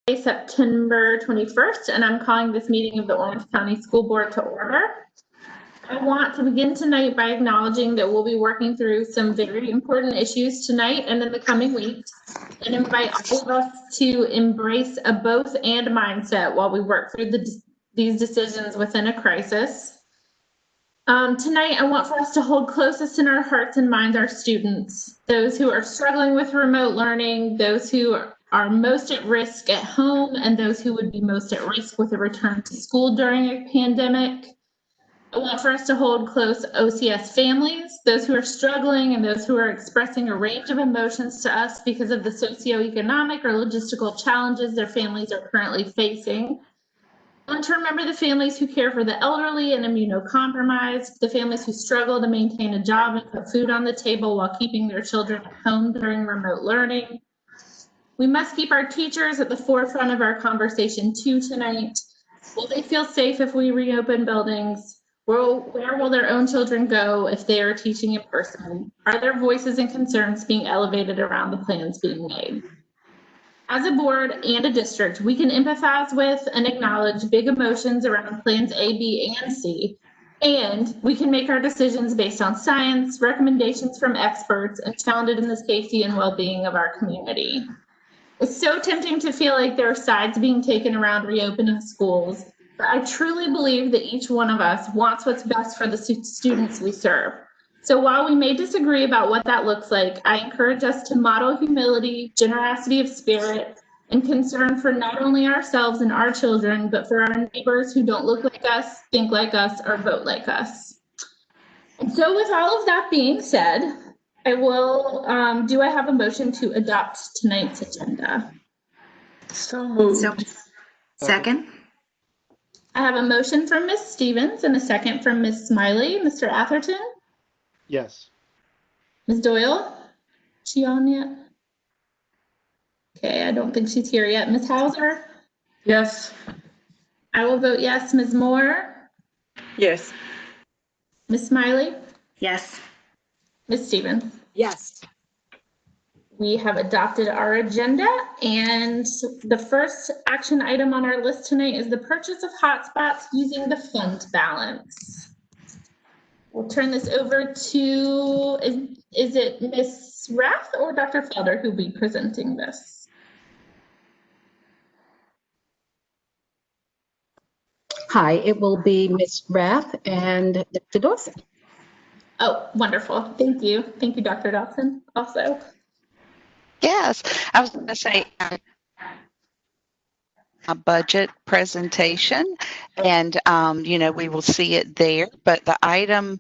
September 21st, and I'm calling this meeting of the Orange County School Board to order. I want to begin tonight by acknowledging that we'll be working through some very important issues tonight and in the coming weeks, and invite all of us to embrace a both and mindset while we work through these decisions within a crisis. Tonight, I want for us to hold closest in our hearts and minds our students, those who are struggling with remote learning, those who are most at risk at home, and those who would be most at risk with a return to school during a pandemic. I want for us to hold close OCS families, those who are struggling and those who are expressing a range of emotions to us because of the socioeconomic or logistical challenges their families are currently facing. I want to remember the families who care for the elderly and immunocompromised, the families who struggle to maintain a job and put food on the table while keeping their children at home during remote learning. We must keep our teachers at the forefront of our conversation too tonight. Will they feel safe if we reopen buildings? Where will their own children go if they are teaching in person? Are their voices and concerns being elevated around the plans being made? As a board and a district, we can empathize with and acknowledge big emotions around plans A, B, and C, and we can make our decisions based on science, recommendations from experts, and founded in the safety and well-being of our community. It's so tempting to feel like there are sides being taken around reopening schools, but I truly believe that each one of us wants what's best for the students we serve. So while we may disagree about what that looks like, I encourage us to model humility, generosity of spirit, and concern for not only ourselves and our children, but for our neighbors who don't look like us, think like us, or vote like us. And so with all of that being said, I will, do I have a motion to adopt tonight's agenda? So moved. Second. I have a motion from Ms. Stevens and a second from Ms. Smiley. Mr. Atherton? Yes. Ms. Doyle? She on yet? Okay, I don't think she's here yet. Ms. Hauser? Yes. I will vote yes. Ms. Moore? Yes. Ms. Smiley? Yes. Ms. Stevens? Yes. We have adopted our agenda, and the first action item on our list tonight is the purchase of hotspots using the fund balance. We'll turn this over to, is it Ms. Rath or Dr. Felder who will be presenting this? Hi, it will be Ms. Rath and Dr. Dawson. Oh, wonderful. Thank you. Thank you, Dr. Dawson, also. Yes, I was going to say a budget presentation, and we will see it there, but the item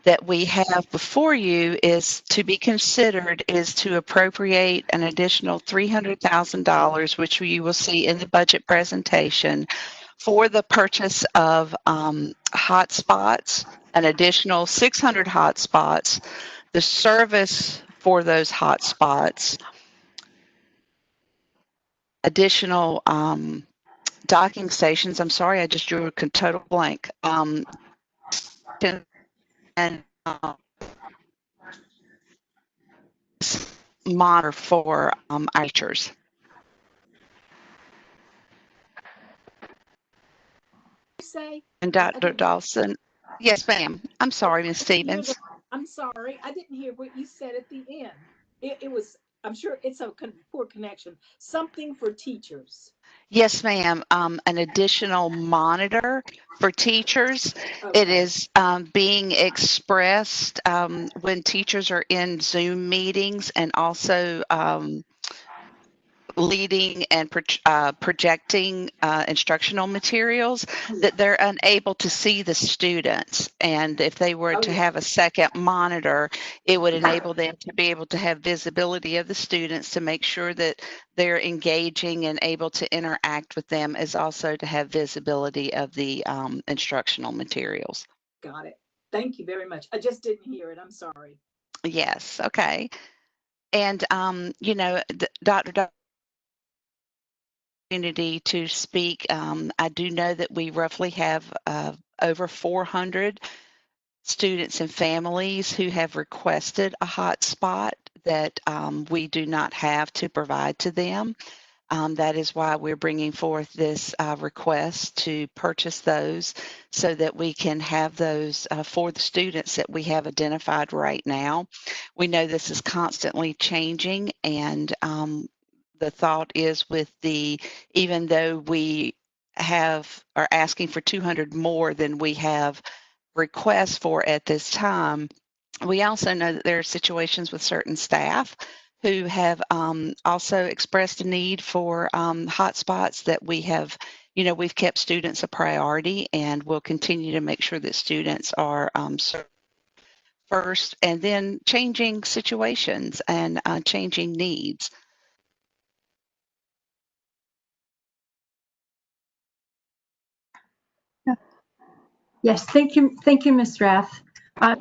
that we have before you is to be considered is to appropriate an additional $300,000, which you will see in the budget presentation, for the purchase of hotspots, an additional 600 hotspots, the service for those hotspots, additional docking stations. I'm sorry, I just drew a total blank. And monitor for archers. Say. And Dr. Dawson. Yes, ma'am. I'm sorry, Ms. Stevens. I'm sorry. I didn't hear what you said at the end. It was, I'm sure it's a poor connection. Something for teachers. Yes, ma'am. An additional monitor for teachers. Okay. It is being expressed when teachers are in Zoom meetings, and also leading and projecting instructional materials, that they're unable to see the students. And if they were to have a second monitor, it would enable them to be able to have visibility of the students, to make sure that they're engaging and able to interact with them, as also to have visibility of the instructional materials. Got it. Thank you very much. I just didn't hear it. I'm sorry. Yes. Okay. And, Dr. Opportunity to speak. I do know that we roughly have over 400 students and families who have requested a hotspot that we do not have to provide to them. That is why we're bringing forth this request to purchase those so that we can have those for the students that we have identified right now. We know this is constantly changing, and the thought is even though we are asking for 200 more than we have requests for at this time, we also know that there are situations with certain staff who have also expressed a need for hotspots that we've kept students a priority, and we'll continue to make sure that students are served first, and then changing situations and changing needs. Yes, thank you, Ms. Rath. I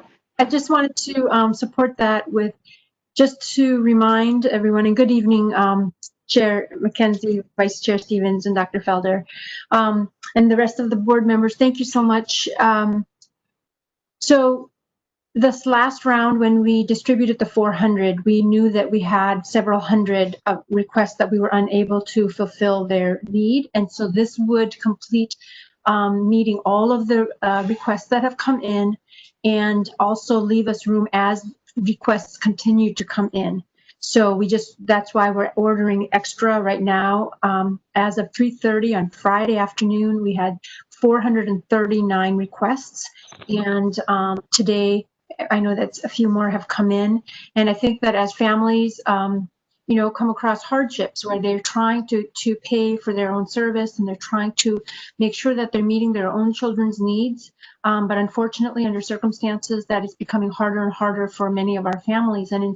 just wanted to support that with just to remind everyone, and good evening, Chair Mackenzie, Vice Chair Stevens, and Dr. Felder, and the rest of the board members. Thank you so much. So this last round, when we distributed the 400, we knew that we had several hundred requests that we were unable to fulfill their need. And so this would complete meeting all of the requests that have come in, and also leave us room as requests continue to come in. So that's why we're ordering extra right now. As of 3:30 on Friday afternoon, we had 439 requests. And today, I know that a few more have come in. And I think that as families, come across hardships where they're trying to pay for their own service, and they're trying to make sure that they're meeting their own children's needs. But unfortunately, under circumstances, that is becoming harder and harder for many of our families. And in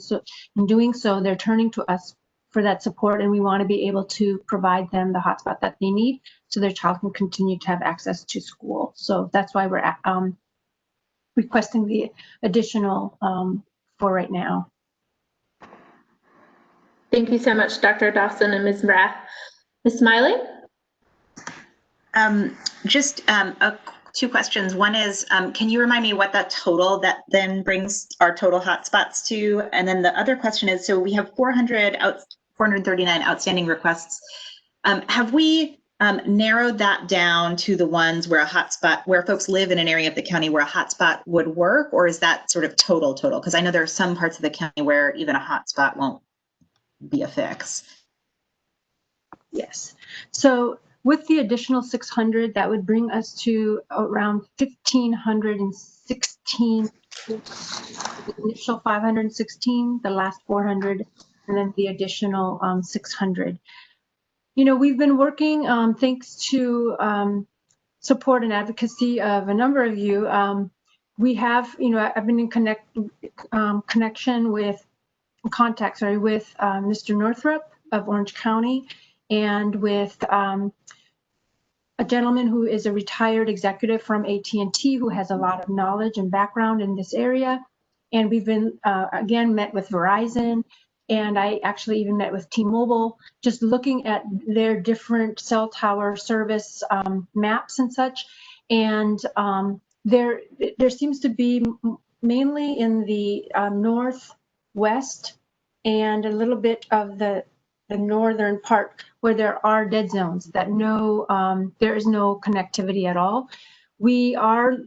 doing so, they're turning to us for that support, and we want to be able to provide them the hotspot that they need so their child can continue to have access to school. So that's why we're requesting the additional for right now. Thank you so much, Dr. Dawson and Ms. Rath. Ms. Smiley? Just two questions. One is, can you remind me what that total that then brings our total hotspots to? And then the other question is, so we have 439 outstanding requests. Have we narrowed that down to the ones where a hotspot, where folks live in an area of the county where a hotspot would work, or is that sort of total? Because I know there are some parts of the county where even a hotspot won't be a fix. Yes. So with the additional 600, that would bring us to around 1,516, the initial 516, the last 400, and then the additional 600. We've been working, thanks to support and advocacy of a number of you. We have, I've been in connection with Mr. Northrup of Orange County, and with a gentleman who is a retired executive from AT&T who has a lot of knowledge and background in this area. And we've been, again, met with Verizon, and I actually even met with T-Mobile, just looking at their different cell tower service maps and such. And there seems to be mainly in the northwest and a little bit of the northern part where there are dead zones that there is no connectivity at all. We are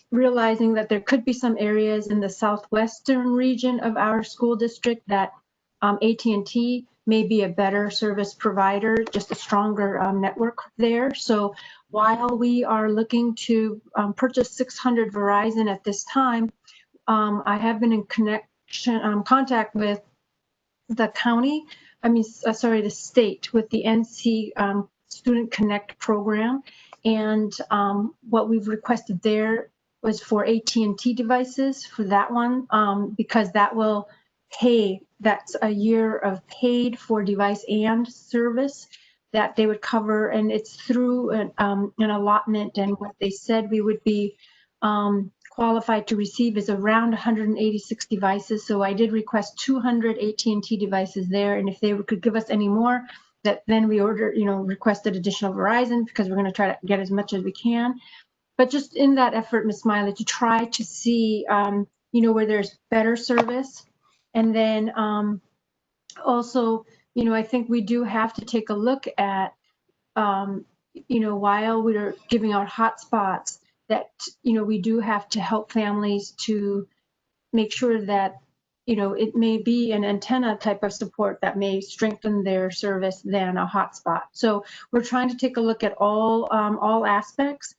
realizing that there could be some areas in the southwestern region of our school district that AT&T may be a better service provider, just a stronger network there. So while we are looking to purchase 600 Verizon at this time, I have been in contact with the county, the state, with the NC Student Connect program. And what we've requested there was for AT&T devices for that one, because that will pay, that's a year of paid for device and service that they would cover, and it's through an allotment. And what they said we would be qualified to receive is around 186 devices. So I did request 200 AT&T devices there, and if they could give us any more, that then we requested additional Verizon, because we're going to try to get as much as we can. But just in that effort, Ms. Smiley, to try to see where there's better service, and then also I think we do have to take a look at, while we're giving out hotspots, that, we do have to help families to make sure that, it may be an antenna type of support that may strengthen their service than a hotspot. So we're trying to take a look at all aspects,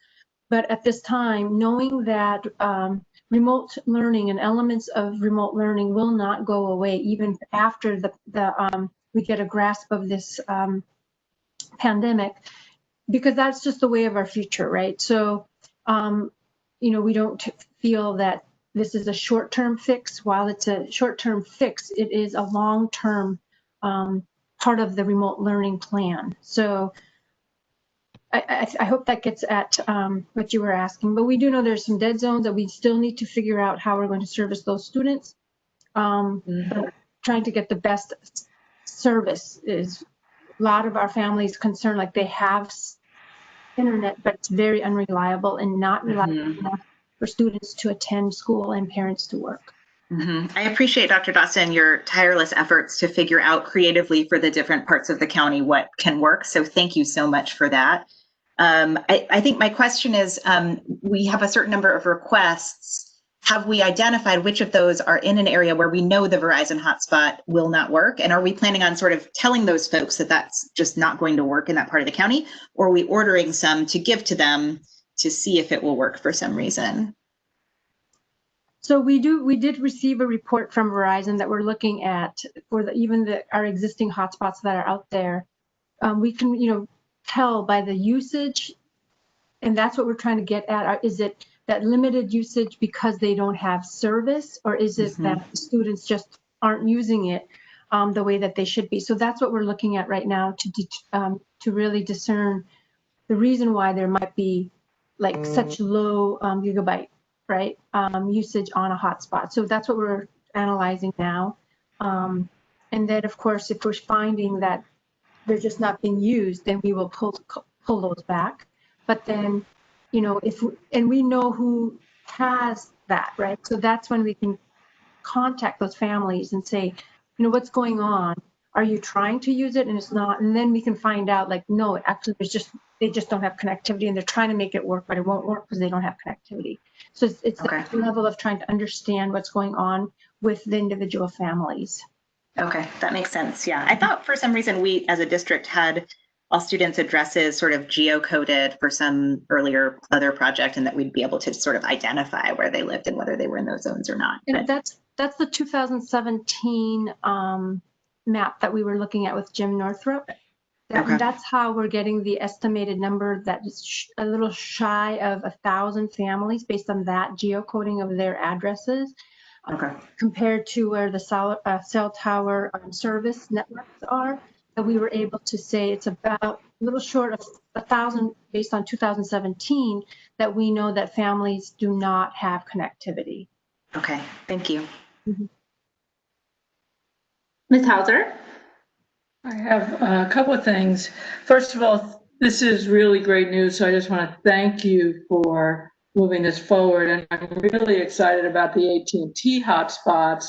but at this time, knowing that remote learning and elements of remote learning will not go away even after we get a grasp of this pandemic, because that's just the way of our future, right? So, we don't feel that this is a short-term fix. While it's a short-term fix, it is a long-term part of the remote learning plan. So I hope that gets at what you were asking, but we do know there's some dead zones that we still need to figure out how we're going to service those students. But trying to get the best service is a lot of our families concerned, like they have internet, but it's very unreliable and not reliable enough for students to attend school and parents to work. I appreciate, Dr. Dawson, your tireless efforts to figure out creatively for the different parts of the county what can work. So thank you so much for that. I think my question is, we have a certain number of requests. Have we identified which of those are in an area where we know the Verizon hotspot will not work? And are we planning on sort of telling those folks that that's just not going to work in that part of the county? Or are we ordering some to give to them to see if it will work for some reason? So we did receive a report from Verizon that we're looking at for our existing hotspots that are out there. We can, tell by the usage, and that's what we're trying to get at. Is it that limited usage because they don't have service, or is it that students just aren't using it the way that they should be? So that's what we're looking at right now to really discern the reason why there might be like such low gigabyte, right, usage on a hotspot. So that's what we're analyzing now. And then, of course, if we're finding that they're just not being used, then we will pull those back. But then, and we know who has that, right? So that's when we can contact those families and say, what's going on? Are you trying to use it and it's not? And then we can find out, like, no, actually, they just don't have connectivity, and they're trying to make it work, but it won't work because they don't have connectivity. So it's Okay. the level of trying to understand what's going on with the individual families. Okay, that makes sense. Yeah, I thought for some reason we as a district had all students' addresses sort of geocoded for some earlier other project, and that we'd be able to sort of identify where they lived and whether they were in those zones or not. And that's the 2017 map that we were looking at with Jim Northrup. Okay. And that's how we're getting the estimated number that is a little shy of 1,000 families based on that geocoding of their addresses. Okay. Compared to where the cell tower service networks are, that we were able to say it's about a little short of 1,000 based on 2017, that we know that families do not have connectivity. Okay, thank you. Ms. Hauser? I have a couple of things. First of all, this is really great news, so I just want to thank you for moving this forward. And I'm really excited about the AT&T hotspots,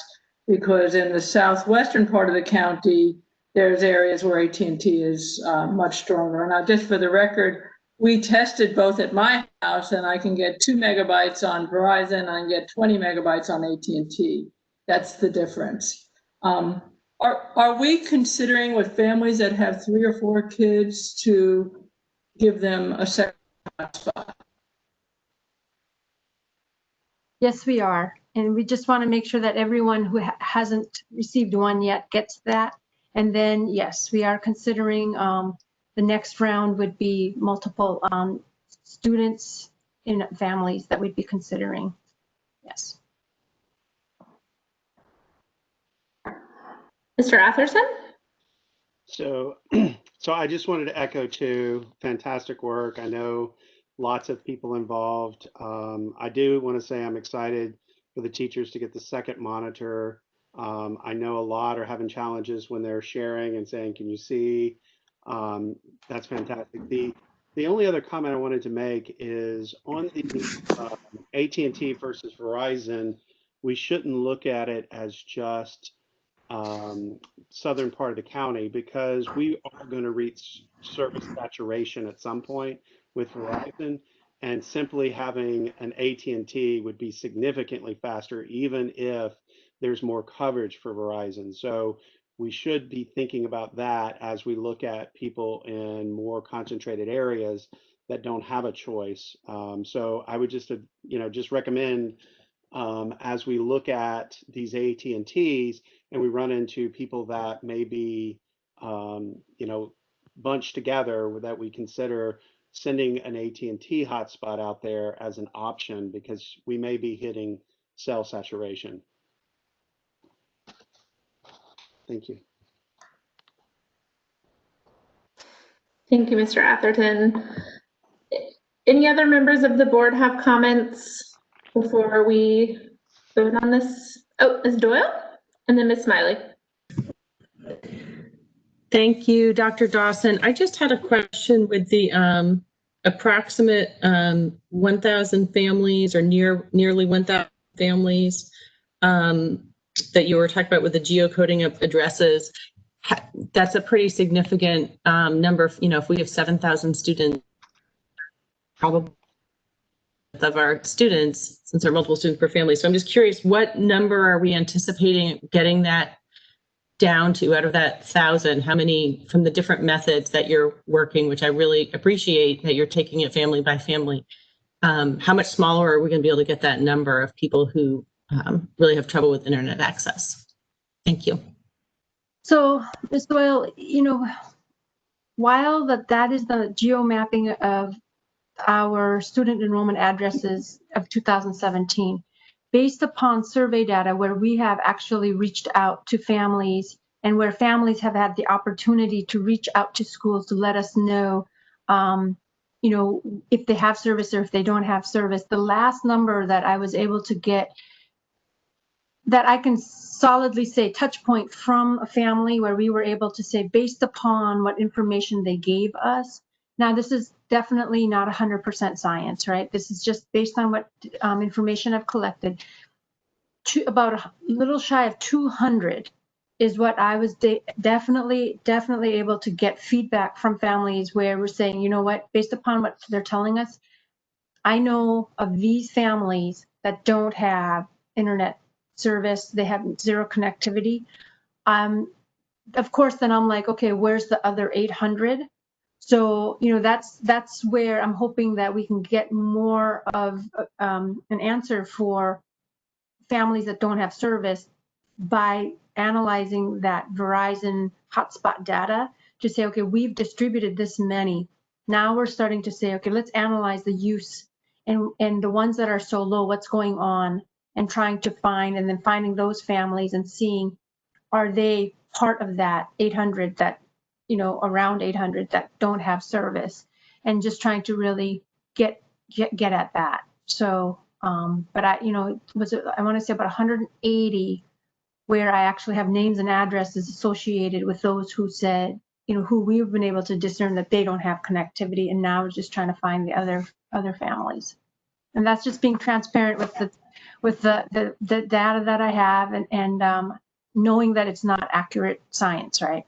because in the southwestern part of the county, there's areas where AT&T is much stronger. Now, just for the record, we tested both at my house, and I can get 2 megabytes on Verizon, and I can get 20 megabytes on AT&T. That's the difference. Are we considering with families that have 3 or 4 kids to give them a second hotspot? Yes, we are. And we just want to make sure that everyone who hasn't received one yet gets that. And then, yes, we are considering the next round would be multiple students in families that we'd be considering. Yes. Mr. Atherson? So I just wanted to echo too, fantastic work. I know lots of people involved. I do want to say I'm excited for the teachers to get the second monitor. I know a lot are having challenges when they're sharing and saying, can you see? That's fantastic. The only other comment I wanted to make is on the AT&T versus Verizon, we shouldn't look at it as just southern part of the county, because we are going to reach service saturation at some point with Verizon, and simply having an AT&T would be significantly faster, even if there's more coverage for Verizon. So we should be thinking about that as we look at people in more concentrated areas that don't have a choice. So I would just, just recommend, as we look at these AT&Ts and we run into people that may be, bunched together, that we consider sending an AT&T hotspot out there as an option, because we may be hitting cell saturation. Thank you. Thank you, Mr. Atherton. Any other members of the board have comments before we vote on this? Oh, Ms. Doyle and then Ms. Smiley. Thank you, Dr. Dawson. I just had a question with the approximate 1,000 families, or nearly 1,000 families that you were talking about with the geocoding of addresses. That's a pretty significant number. If we have 7,000 students, probably of our students, since there are multiple students per family. So I'm just curious, what number are we anticipating getting that down to out of that 1,000? How many from the different methods that you're working, which I really appreciate that you're taking it family by family. How much smaller are we going to be able to get that number of people who really have trouble with internet access? Thank you. So, Ms. Doyle, while that is the geo mapping of our student enrollment addresses of 2017, based upon survey data where we have actually reached out to families and where families have had the opportunity to reach out to schools to let us know, if they have service or if they don't have service. The last number that I was able to get that I can solidly say touch point from a family where we were able to say, based upon what information they gave us. Now, this is definitely not 100% science, right? This is just based on what information I've collected. About a little shy of 200 is what I was definitely able to get feedback from families where we're saying, you know what, based upon what they're telling us, I know of these families that don't have internet service, they have zero connectivity. Of course, then I'm like, okay, where's the other 800? So, that's where I'm hoping that we can get more of an answer for families that don't have service by analyzing that Verizon hotspot data to say, okay, we've distributed this many. Now we're starting to say, okay, let's analyze the use and the ones that are so low, what's going on, and trying to find, and then finding those families and seeing, are they part of that 800 that, around 800 that don't have service, and just trying to really get at that. So, but I want to say about 180 where I actually have names and addresses associated with those who said, who we've been able to discern that they don't have connectivity, and now we're just trying to find the other families. And that's just being transparent with the data that I have, and knowing that it's not accurate science, right?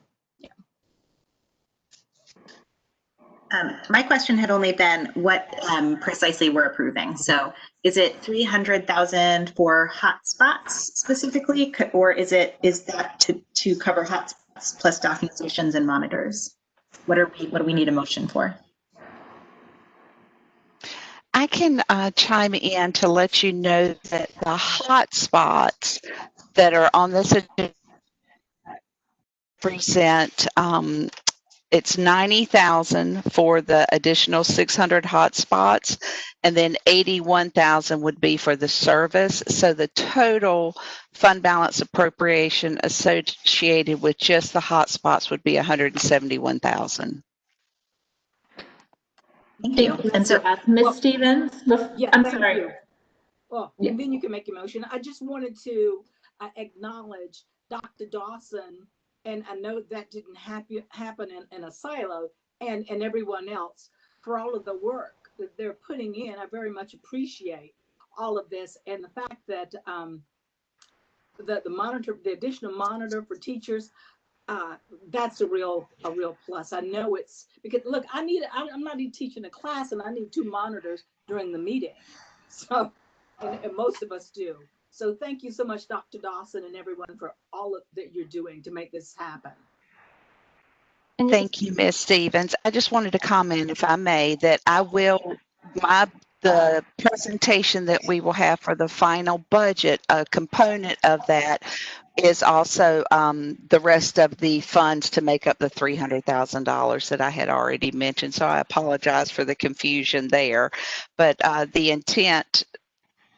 My question had only been what precisely we're approving. So is it 300,000 for hotspots specifically, or is that to cover hotspots plus docking stations and monitors? What do we need a motion for? I can chime in to let you know that the hotspots that are on this present, it's 90,000 for the additional 600 hotspots, and then 81,000 would be for the service. So the total fund balance appropriation associated with just the hotspots would be 171,000. Thank you. And so, Ms. Stevens, Yeah, I'm sorry. you. Well, and then you can make your motion. I just wanted to acknowledge Dr. Dawson, and I know that didn't happen in a silo, and everyone else, for all of the work that they're putting in. I very much appreciate all of this, and the fact that the additional monitor for teachers, that's a real plus. I know it's because look, I'm not even teaching a class and I need 2 monitors during the meeting. So, and most of us do. So thank you so much, Dr. Dawson and everyone for all that you're doing to make this happen. Thank you, Ms. Stevens. I just wanted to comment, if I may, that the presentation that we will have for the final budget, a component of that is also the rest of the funds to make up the $300,000 that I had already mentioned. So I apologize for the confusion there. But the intent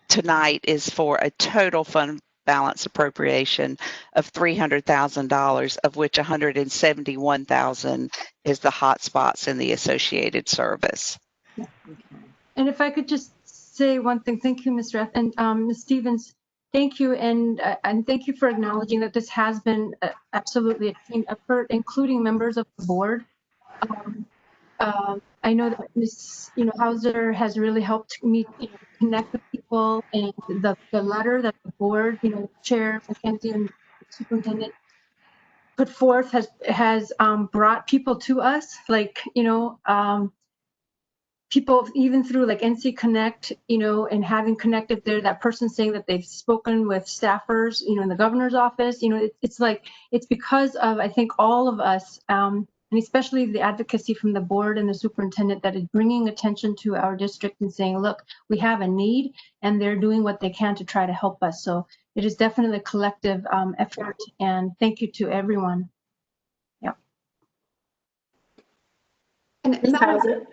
tonight is for a total fund balance appropriation of $300,000, of which $171,000 is the hotspots and the associated service. And if I could just say one thing, thank you, Ms. Rath, and Ms. Stevens, thank you, and thank you for acknowledging that this has been absolutely a team effort, including members of the board. I know that Ms. Hauser has really helped me connect with people, and the letter that the board, Chair Mackenzie and Superintendent put forth has brought people to us, like people even through like NC Connect, and having connected there, that person saying that they've spoken with staffers, in the governor's office, it's because of, I think, all of us, and especially the advocacy from the board and the superintendent that is bringing attention to our district and saying, look, we have a need, and they're doing what they can to try to help us. So it is definitely a collective effort, and thank you to everyone. Yeah. And Ms. Hauser.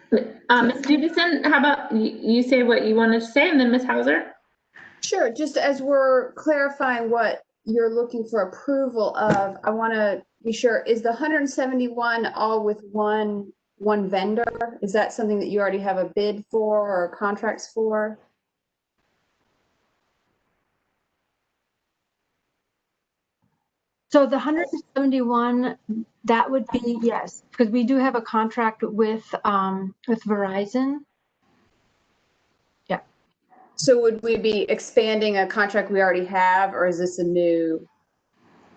Ms. Stevenson, how about you say what you wanted to say, and then Ms. Hauser? Sure. Just as we're clarifying what you're looking for approval of, I want to be sure, is the 171 all with one vendor? Is that something that you already have a bid for or contracts for? So the 171, that would be, yes, because we do have a contract with Verizon. Yeah. So would we be expanding a contract we already have, or is this a new?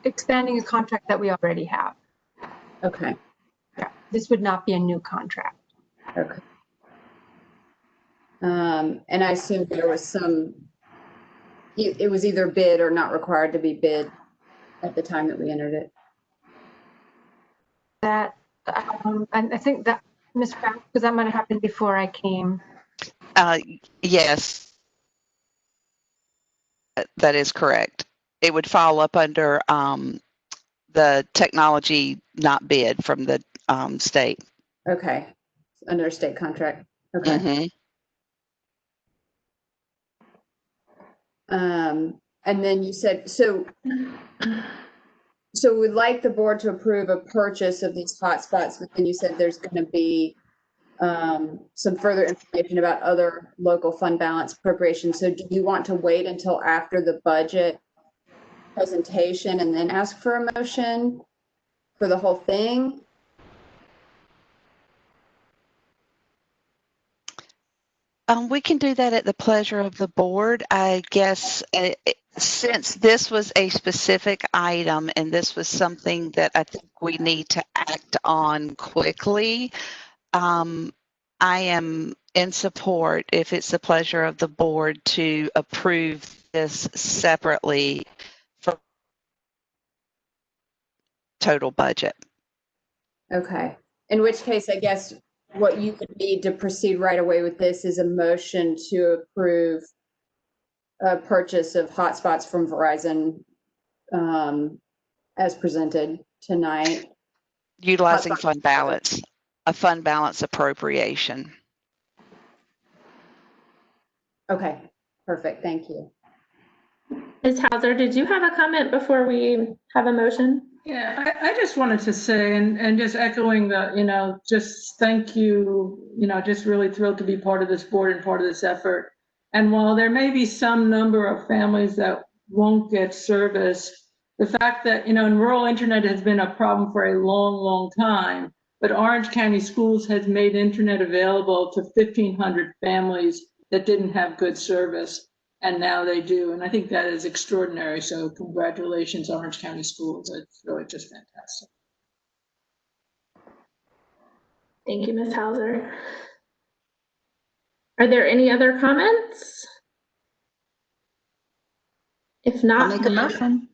Expanding a contract that we already have. Okay. Yeah, this would not be a new contract. Okay. And I assume there was it was either bid or not required to be bid at the time that we entered it. That, I think that, Ms. Brown, because that might have happened before I came. Yes, that is correct. It would fall up under the technology not bid from the state. Okay. Under a state contract. Okay. Mm-hmm. And then you said, so we'd like the board to approve a purchase of these hotspots, but then you said there's going to be some further information about other local fund balance appropriations. So do you want to wait until after the budget presentation and then ask for a motion for the whole thing? We can do that at the pleasure of the board. I guess since this was a specific item and this was something that I think we need to act on quickly, I am in support, if it's the pleasure of the board, to approve this separately for total budget. Okay. In which case, I guess what you would need to proceed right away with this is a motion to approve a purchase of hotspots from Verizon as presented tonight. Utilizing fund balance, a fund balance appropriation. Okay, perfect. Thank you. Ms. Hauser, did you have a comment before we have a motion? Yeah, I just wanted to say, and just echoing the, just thank you, just really thrilled to be part of this board and part of this effort. And while there may be some number of families that won't get service, the fact that, in rural internet has been a problem for a long, long time, but Orange County Schools has made internet available to 1,500 families that didn't have good service. and now they do. And I think that is extraordinary. So congratulations, Orange County Schools. It's really just fantastic. Thank you, Ms. Hauser. Are there any other comments? If not, I'll make a motion.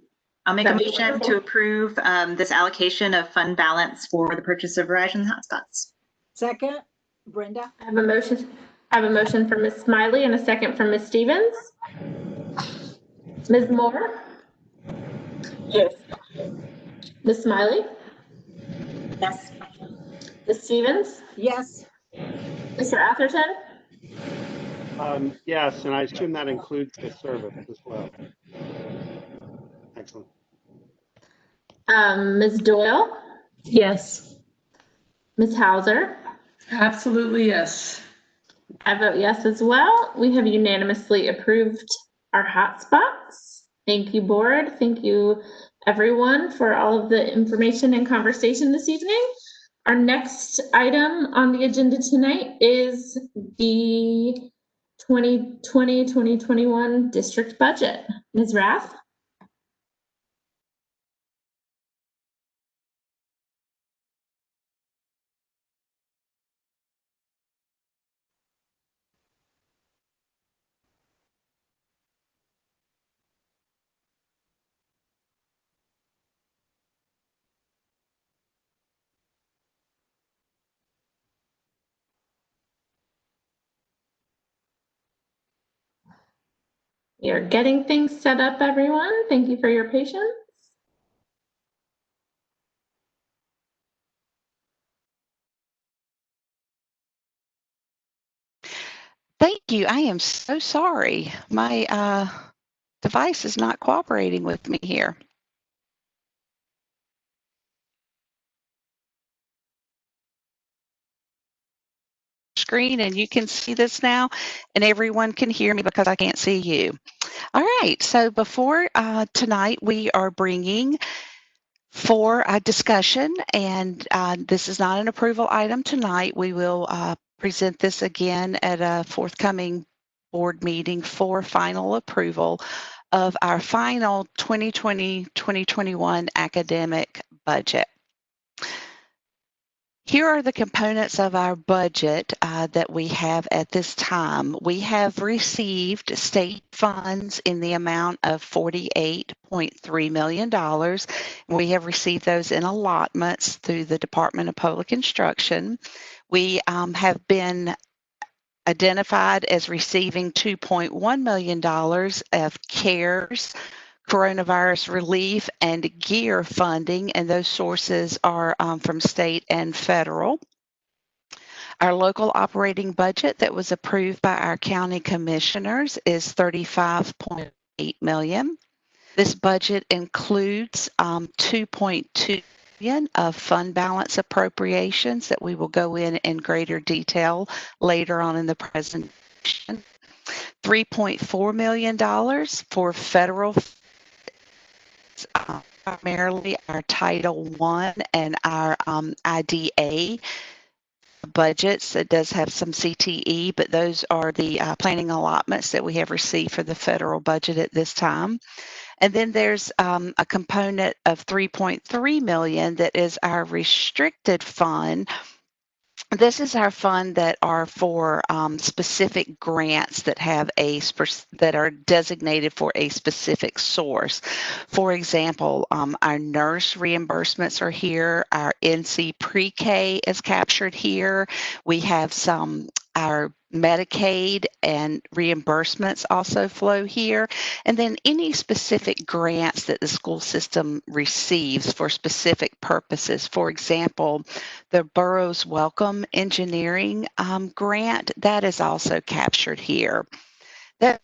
I'll make a That'd be motion wonderful. to approve this allocation of fund balance for the purchase of Verizon hotspots. Second, Brenda. I have a motion from Ms. Smiley and a second from Ms. Stevens. Ms. Moore? Yes. Ms. Smiley? Yes. Ms. Stevens? Yes. Mr. Atherton? Yes, and I assume that includes the service as well. Excellent. Ms. Doyle? Yes. Ms. Hauser? Absolutely, yes. I vote yes as well. We have unanimously approved our hotspots. Thank you, board. Thank you, everyone, for all of the information and conversation this evening. Our next item on the agenda tonight is the 2020-2021 district budget. Ms. Rath? We are getting things set up, everyone. Thank you for your patience. Thank you. I am so sorry. My device is not cooperating with me here. Screen, and you can see this now, and everyone can hear me because I can't see you. All right, so before tonight, we are bringing for a discussion, and this is not an approval item tonight. We will present this again at a forthcoming board meeting for final approval of our final 2020-2021 academic budget. Here are the components of our budget that we have at this time. We have received state funds in the amount of $48.3 million. We have received those in allotments through the Department of Public Instruction. We have been identified as receiving $2.1 million of CARES, coronavirus relief, and GEAR funding, and those sources are from state and federal. Our local operating budget that was approved by our county commissioners is $35.8 million. This budget includes $2.2 million of fund balance appropriations that we will go in greater detail later on in the presentation. $3.4 million for federal, primarily our Title I and our IDA budgets. It does have some CTE, but those are the planning allotments that we have received for the federal budget at this time. And then there's a component of $3.3 million that is our restricted fund. This is our fund that are for specific grants that have that are designated for a specific source. For example, our nurse reimbursements are here. Our NC pre-K is captured here. We have our Medicaid and reimbursements also flow here. And then any specific grants that the school system receives for specific purposes. For example, the Borough's Welcome Engineering grant, that is also captured here. That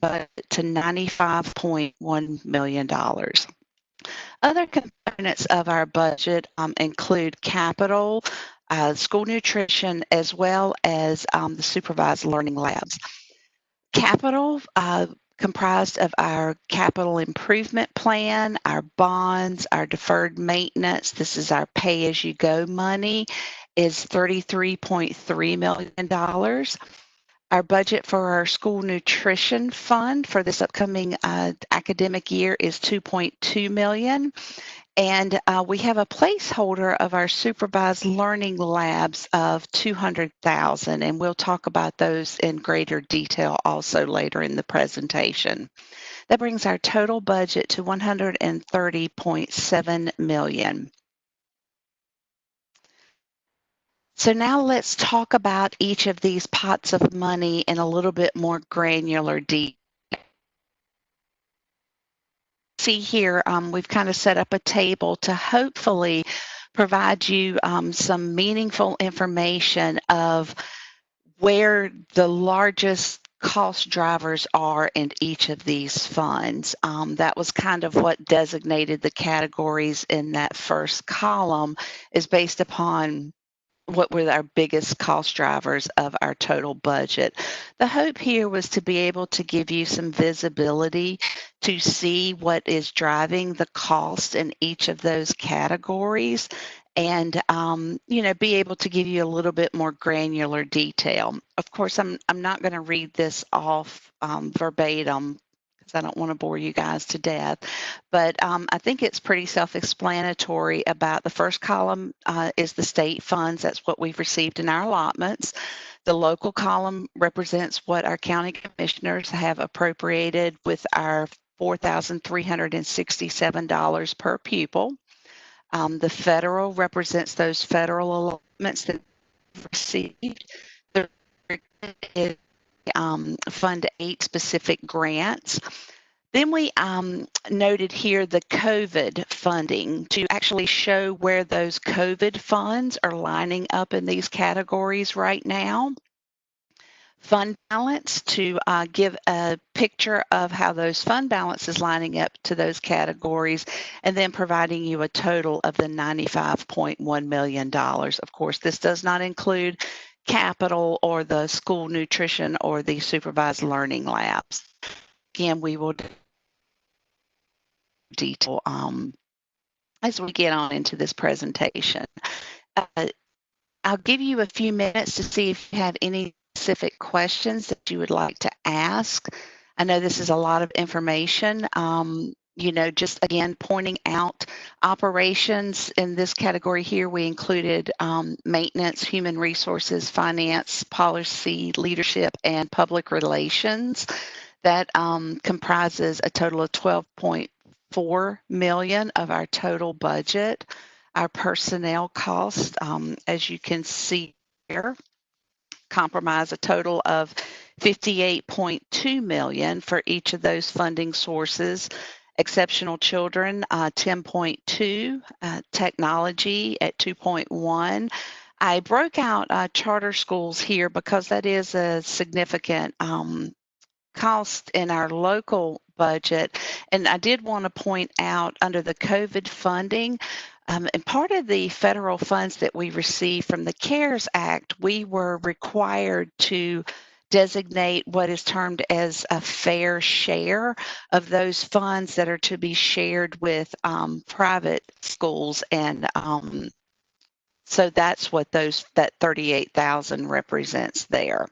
budget to $95.1 million. Other components of our budget include capital, school nutrition, as well as the supervised learning labs. Capital comprised of our capital improvement plan, our bonds, our deferred maintenance. This is our pay-as-you-go money, is $33.3 million. Our budget for our school nutrition fund for this upcoming academic year is $2.2 million. And we have a placeholder of our supervised learning labs of $200,000, and we'll talk about those in greater detail also later in the presentation. That brings our total budget to $130.7 million. So now let's talk about each of these pots of money in a little bit more granular detail. See here, we've kind of set up a table to hopefully provide you some meaningful information of where the largest cost drivers are in each of these funds. That was kind of what designated the categories in that first column, is based upon what were our biggest cost drivers of our total budget. The hope here was to be able to give you some visibility to see what is driving the cost in each of those categories, and be able to give you a little bit more granular detail. Of course, I'm not going to read this off verbatim, because I don't want to bore you guys to death. But I think it's pretty self-explanatory about the first column is the state funds. That's what we've received in our allotments. The local column represents what our county commissioners have appropriated with our $4,367 per pupil. The federal represents those federal allotments that we've received. The is Fund 8 specific grants. Then we noted here the COVID funding to actually show where those COVID funds are lining up in these categories right now. Fund balance to give a picture of how those fund balance is lining up to those categories, and then providing you a total of the $95.1 million. Of course, this does not include capital or the school nutrition or the supervised learning labs. Again, we will detail as we get on into this presentation. I'll give you a few minutes to see if you have any specific questions that you would like to ask. I know this is a lot of information. Just again, pointing out operations in this category here, we included maintenance, human resources, finance, policy, leadership, and public relations. That comprises a total of $12.4 million of our total budget. Our personnel costs, as you can see here, comprise a total of $58.2 million for each of those funding sources. Exceptional children, 10.2, technology at 2.1. I broke out charter schools here because that is a significant cost in our local budget. And I did want to point out under the COVID funding, and part of the federal funds that we received from the CARES Act, we were required to designate what is termed as a fair share of those funds that are to be shared with private schools. And so that's what that $38,000 represents there.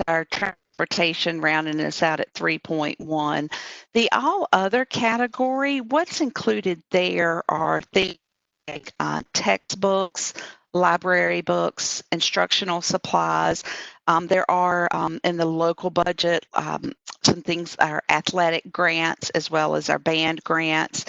Our transportation rounding us out at 3.1. The all other category, what's included there are things like textbooks, library books, instructional supplies. There are in the local budget some things, our athletic grants as well as our band grants.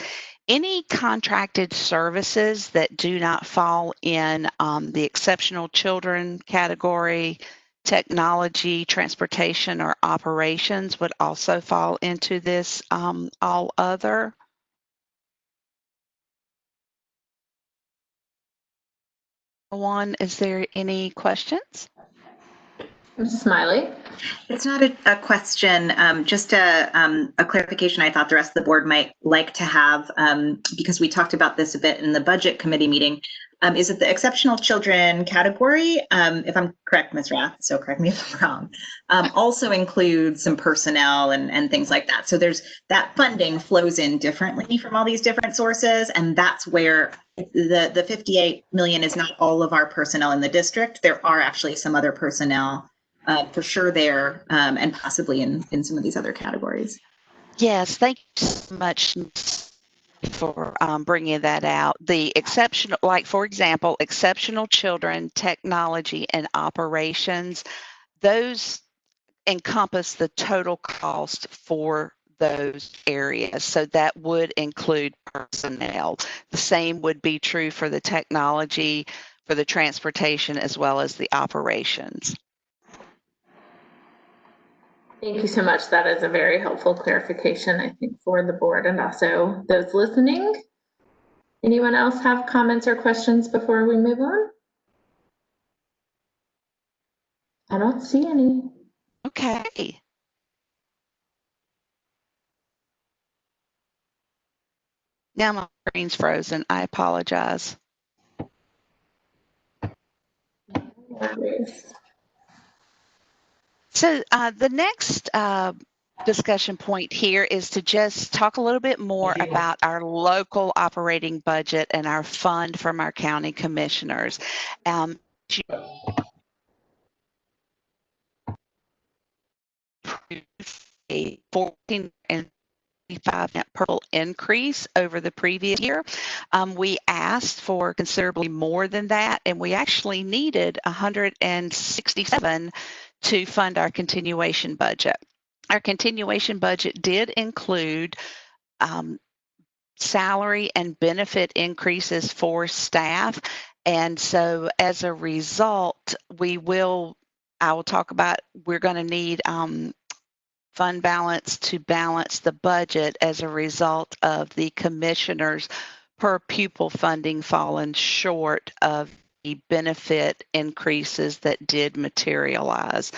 Any contracted services that do not fall in the exceptional children category, technology, transportation, or operations would also fall into this all other. Is there any questions? Mrs. Smiley? It's not a question, just a clarification I thought the rest of the board might like to have, because we talked about this a bit in the budget committee meeting. is that the exceptional children category, if I'm correct, Ms. Rath, so correct me if I'm wrong, also includes some personnel and things like that. So there's that funding flows in differently from all these different sources, and that's where the 58 million is not all of our personnel in the district. There are actually some other personnel for sure there, and possibly in some of these other categories. Yes, thank you so much for bringing that out. The exceptional, like for example, exceptional children, technology, and operations, those encompass the total cost for those areas. So that would include personnel. The same would be true for the technology, for the transportation, as well as the operations. Thank you so much. That is a very helpful clarification, I think, for the board and also those listening. Anyone else have comments or questions before we move on? I don't see any. Okay. Now my screen's frozen. I apologize. So the next discussion point here is to just talk a little bit more about our local operating budget and our fund from our county commissioners. A 14 and 5% increase over the previous year. We asked for considerably more than that, and we actually needed 167 to fund our continuation budget. Our continuation budget did include salary and benefit increases for staff. And so as a result, I will talk about, we're going to need fund balance to balance the budget as a result of the commissioners per pupil funding fallen short of the benefit increases that did materialize.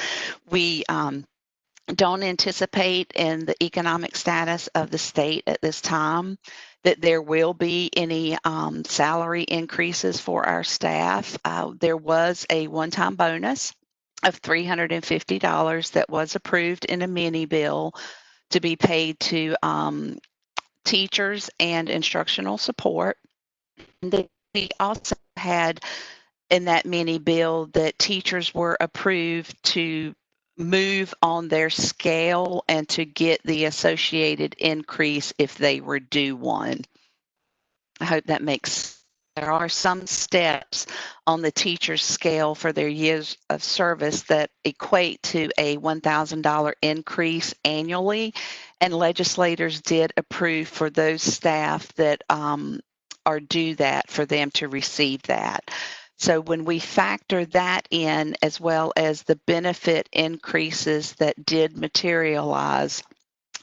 We don't anticipate in the economic status of the state at this time that there will be any salary increases for our staff. There was a one-time bonus of $350 that was approved in a mini bill to be paid to teachers and instructional support. We also had in that mini bill that teachers were approved to move on their scale and to get the associated increase if they were due one. I hope that makes sense. There are some steps on the teacher's scale for their years of service that equate to a $1,000 increase annually, and legislators did approve for those staff that are due that for them to receive that. So when we factor that in, as well as the benefit increases that did materialize,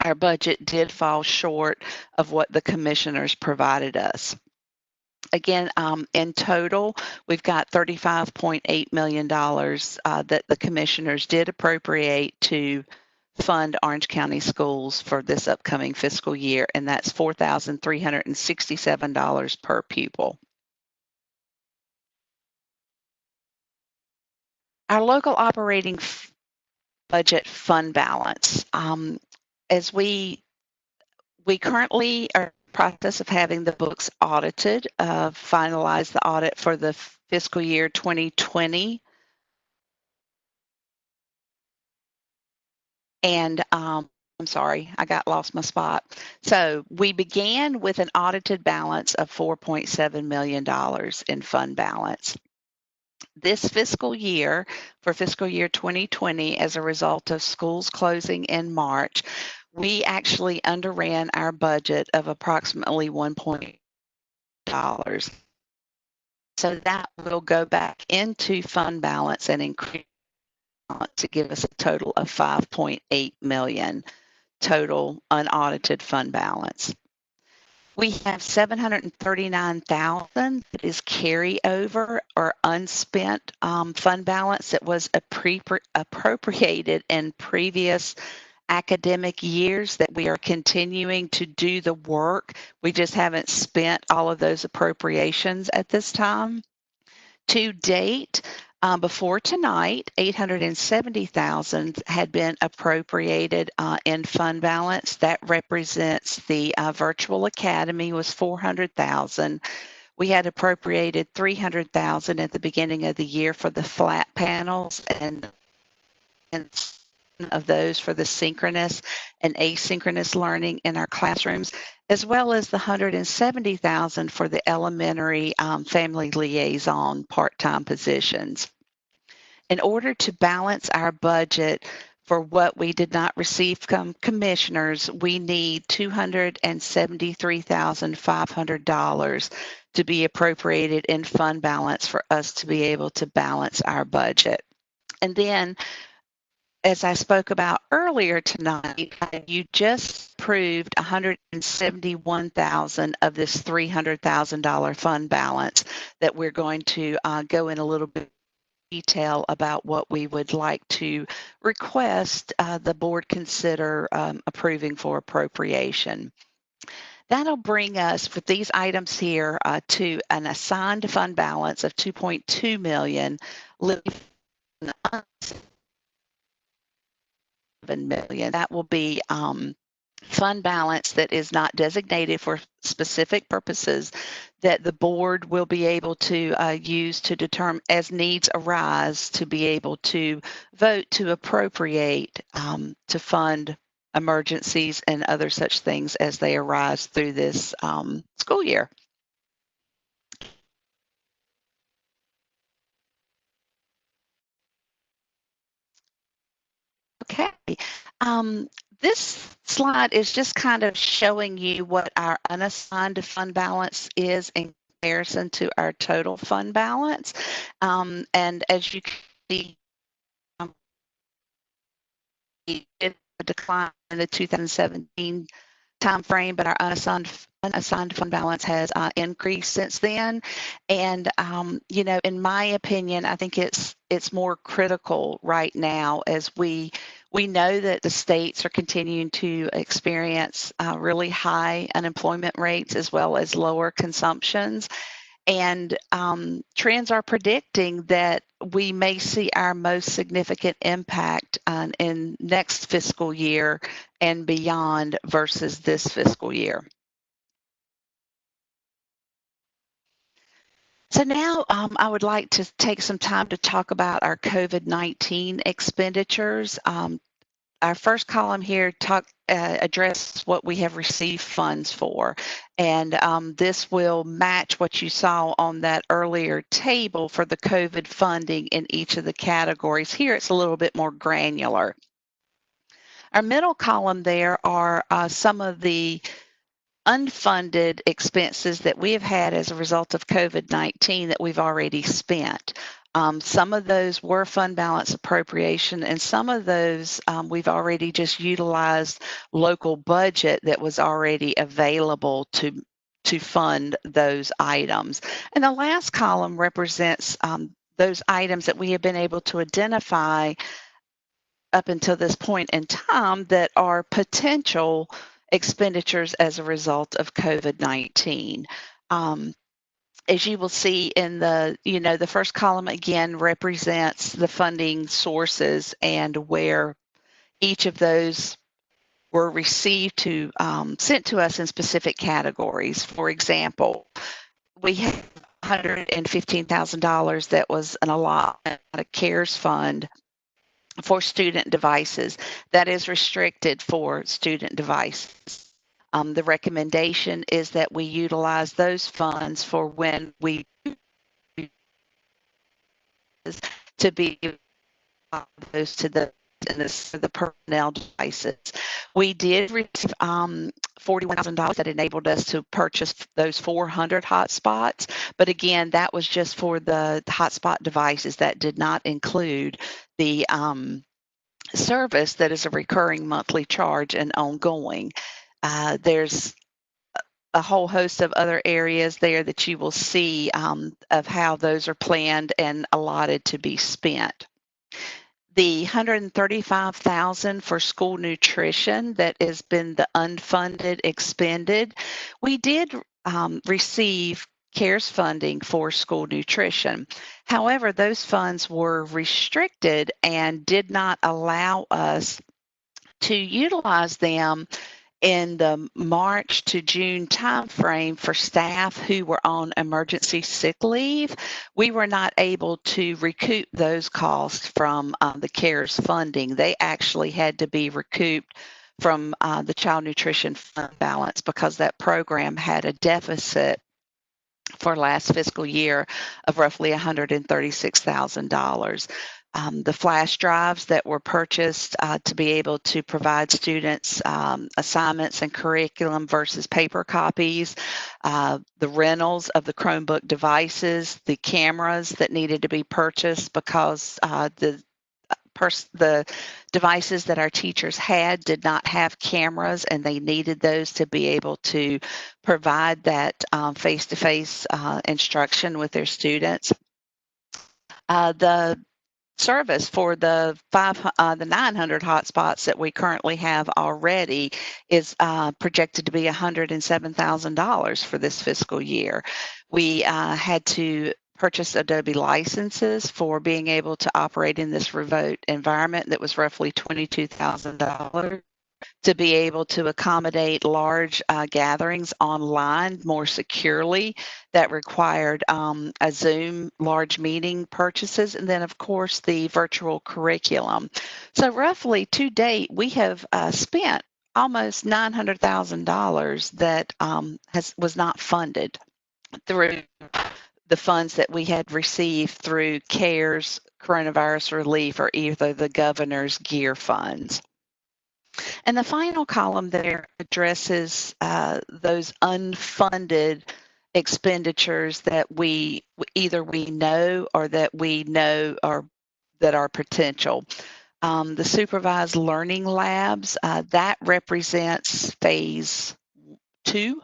our budget did fall short of what the commissioners provided us. Again, in total, we've got $35.8 million that the commissioners did appropriate to fund Orange County schools for this upcoming fiscal year, and that's $4,367 per pupil. Our local operating budget fund balance. As we currently are in the process of having the books audited, finalize the audit for the fiscal year 2020. And I'm sorry, I lost my spot. So we began with an audited balance of $4.7 million in fund balance. This fiscal year, for fiscal year 2020, as a result of schools closing in March, we actually underran our budget of approximately $1 million. So that will go back into fund balance and increase to give us a total of $5.8 million total unaudited fund balance. We have $739,000 that is carryover or unspent fund balance that was appropriated in previous academic years that we are continuing to do the work. We just haven't spent all of those appropriations at this time. To date, before tonight, $870,000 had been appropriated in fund balance. That represents the virtual academy was $400,000. We had appropriated $300,000 at the beginning of the year for the flat panels and of those for the synchronous and asynchronous learning in our classrooms, as well as the $170,000 for the elementary family liaison part-time positions. In order to balance our budget for what we did not receive from commissioners, we need $273,500 to be appropriated in fund balance for us to be able to balance our budget. And then, as I spoke about earlier tonight, you just approved $171,000 of this $300,000 fund balance that we're going to go in a little bit detail about what we would like to request the board consider approving for appropriation. That'll bring us with these items here to an assigned fund balance of $2.2 million, leaving $7 million. That will be fund balance that is not designated for specific purposes that the board will be able to use to determine as needs arise to be able to vote to appropriate to fund emergencies and other such things as they arise through this school year. Okay. This slide is just kind of showing you what our unassigned fund balance is in comparison to our total fund balance. And as you can see, it did decline in the 2017 timeframe, but our unassigned fund balance has increased since then. And you know, in my opinion, I think it's more critical right now as we know that the states are continuing to experience really high unemployment rates as well as lower consumptions. And trends are predicting that we may see our most significant impact in next fiscal year and beyond versus this fiscal year. So now I would like to take some time to talk about our COVID-19 expenditures. Our first column here addresses what we have received funds for, and this will match what you saw on that earlier table for the COVID funding in each of the categories. Here it's a little bit more granular. Our middle column there are some of the unfunded expenses that we have had as a result of COVID-19 that we've already spent. Some of those were fund balance appropriation, and some of those we've already just utilized local budget that was already available to fund those items. And the last column represents those items that we have been able to identify up until this point in time that are potential expenditures as a result of COVID-19. As you will see in the, the first column again represents the funding sources and where each of those were received to sent to us in specific categories. For example, we have $115,000 that was an allotment, a CARES fund for student devices that is restricted for student devices. The recommendation is that we utilize those funds for when we to be those to the personnel devices. We did receive $41,000 that enabled us to purchase those 400 hotspots, but again, that was just for the hotspot devices. That did not include the service that is a recurring monthly charge and ongoing. There's a whole host of other areas there that you will see of how those are planned and allotted to be spent. The $135,000 for school nutrition that has been the unfunded expended, we did receive CARES funding for school nutrition. However, those funds were restricted and did not allow us to utilize them in the March to June timeframe for staff who were on emergency sick leave. We were not able to recoup those costs from the CARES funding. They actually had to be recouped from the Child Nutrition Fund balance because that program had a deficit for last fiscal year of roughly $136,000. The flash drives that were purchased to be able to provide students assignments and curriculum versus paper copies, the rentals of the Chromebook devices, the cameras that needed to be purchased because the devices that our teachers had did not have cameras, and they needed those to be able to provide that face-to-face instruction with their students. The service for the 900 hotspots that we currently have already is projected to be $107,000 for this fiscal year. We had to purchase Adobe licenses for being able to operate in this remote environment that was roughly $22,000 to be able to accommodate large gatherings online more securely that required a Zoom large meeting purchases, and then of course the virtual curriculum. So roughly to date, we have spent almost $900,000 that was not funded through the funds that we had received through CARES, coronavirus relief, or either the governor's GEAR funds. And the final column there addresses those unfunded expenditures that we know or that we know are that are potential. The supervised learning labs, that represents phase 2,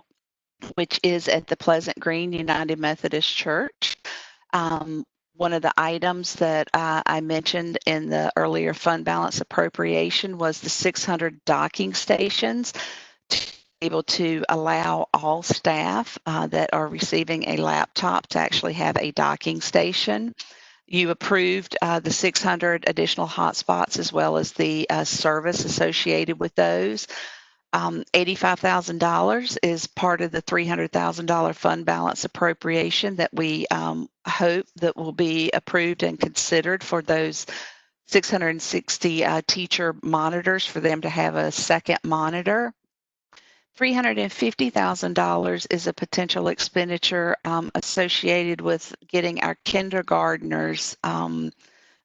which is at the Pleasant Green United Methodist Church. One of the items that I mentioned in the earlier fund balance appropriation was the 600 docking stations to be able to allow all staff that are receiving a laptop to actually have a docking station. You approved the 600 additional hotspots as well as the service associated with those. $85,000 is part of the $300,000 fund balance appropriation that we hope that will be approved and considered for those 660 teacher monitors for them to have a second monitor. $350,000 is a potential expenditure associated with getting our kindergartners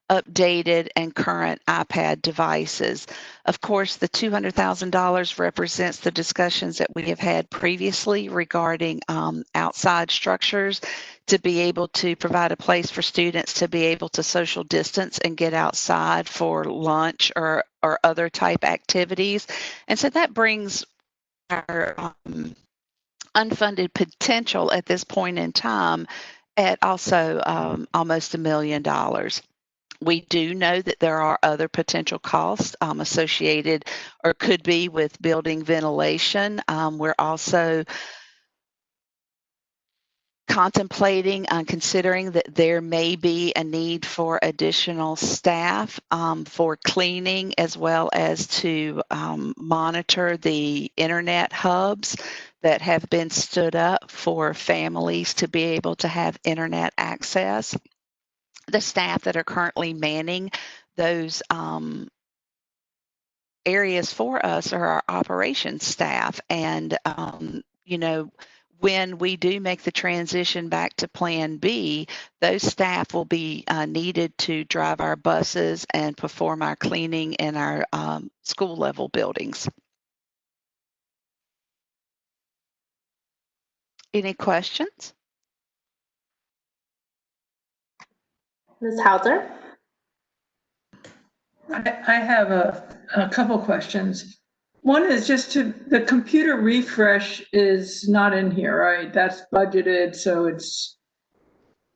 updated and current iPad devices. Of course, the $200,000 represents the discussions that we have had previously regarding outside structures to be able to provide a place for students to be able to social distance and get outside for lunch or other type activities. And so that brings our unfunded potential at this point in time at also almost $1 million. We do know that there are other potential costs associated or could be with building ventilation. We're also contemplating and considering that there may be a need for additional staff for cleaning as well as to monitor the internet hubs that have been stood up for families to be able to have internet access. The staff that are currently manning those areas for us are our operations staff. And, you know, when we do make the transition back to Plan B, those staff will be needed to drive our buses and perform our cleaning in our school level buildings. Any questions? Ms. Hauser? I have a couple questions. One is just the computer refresh is not in here, right? That's budgeted, so is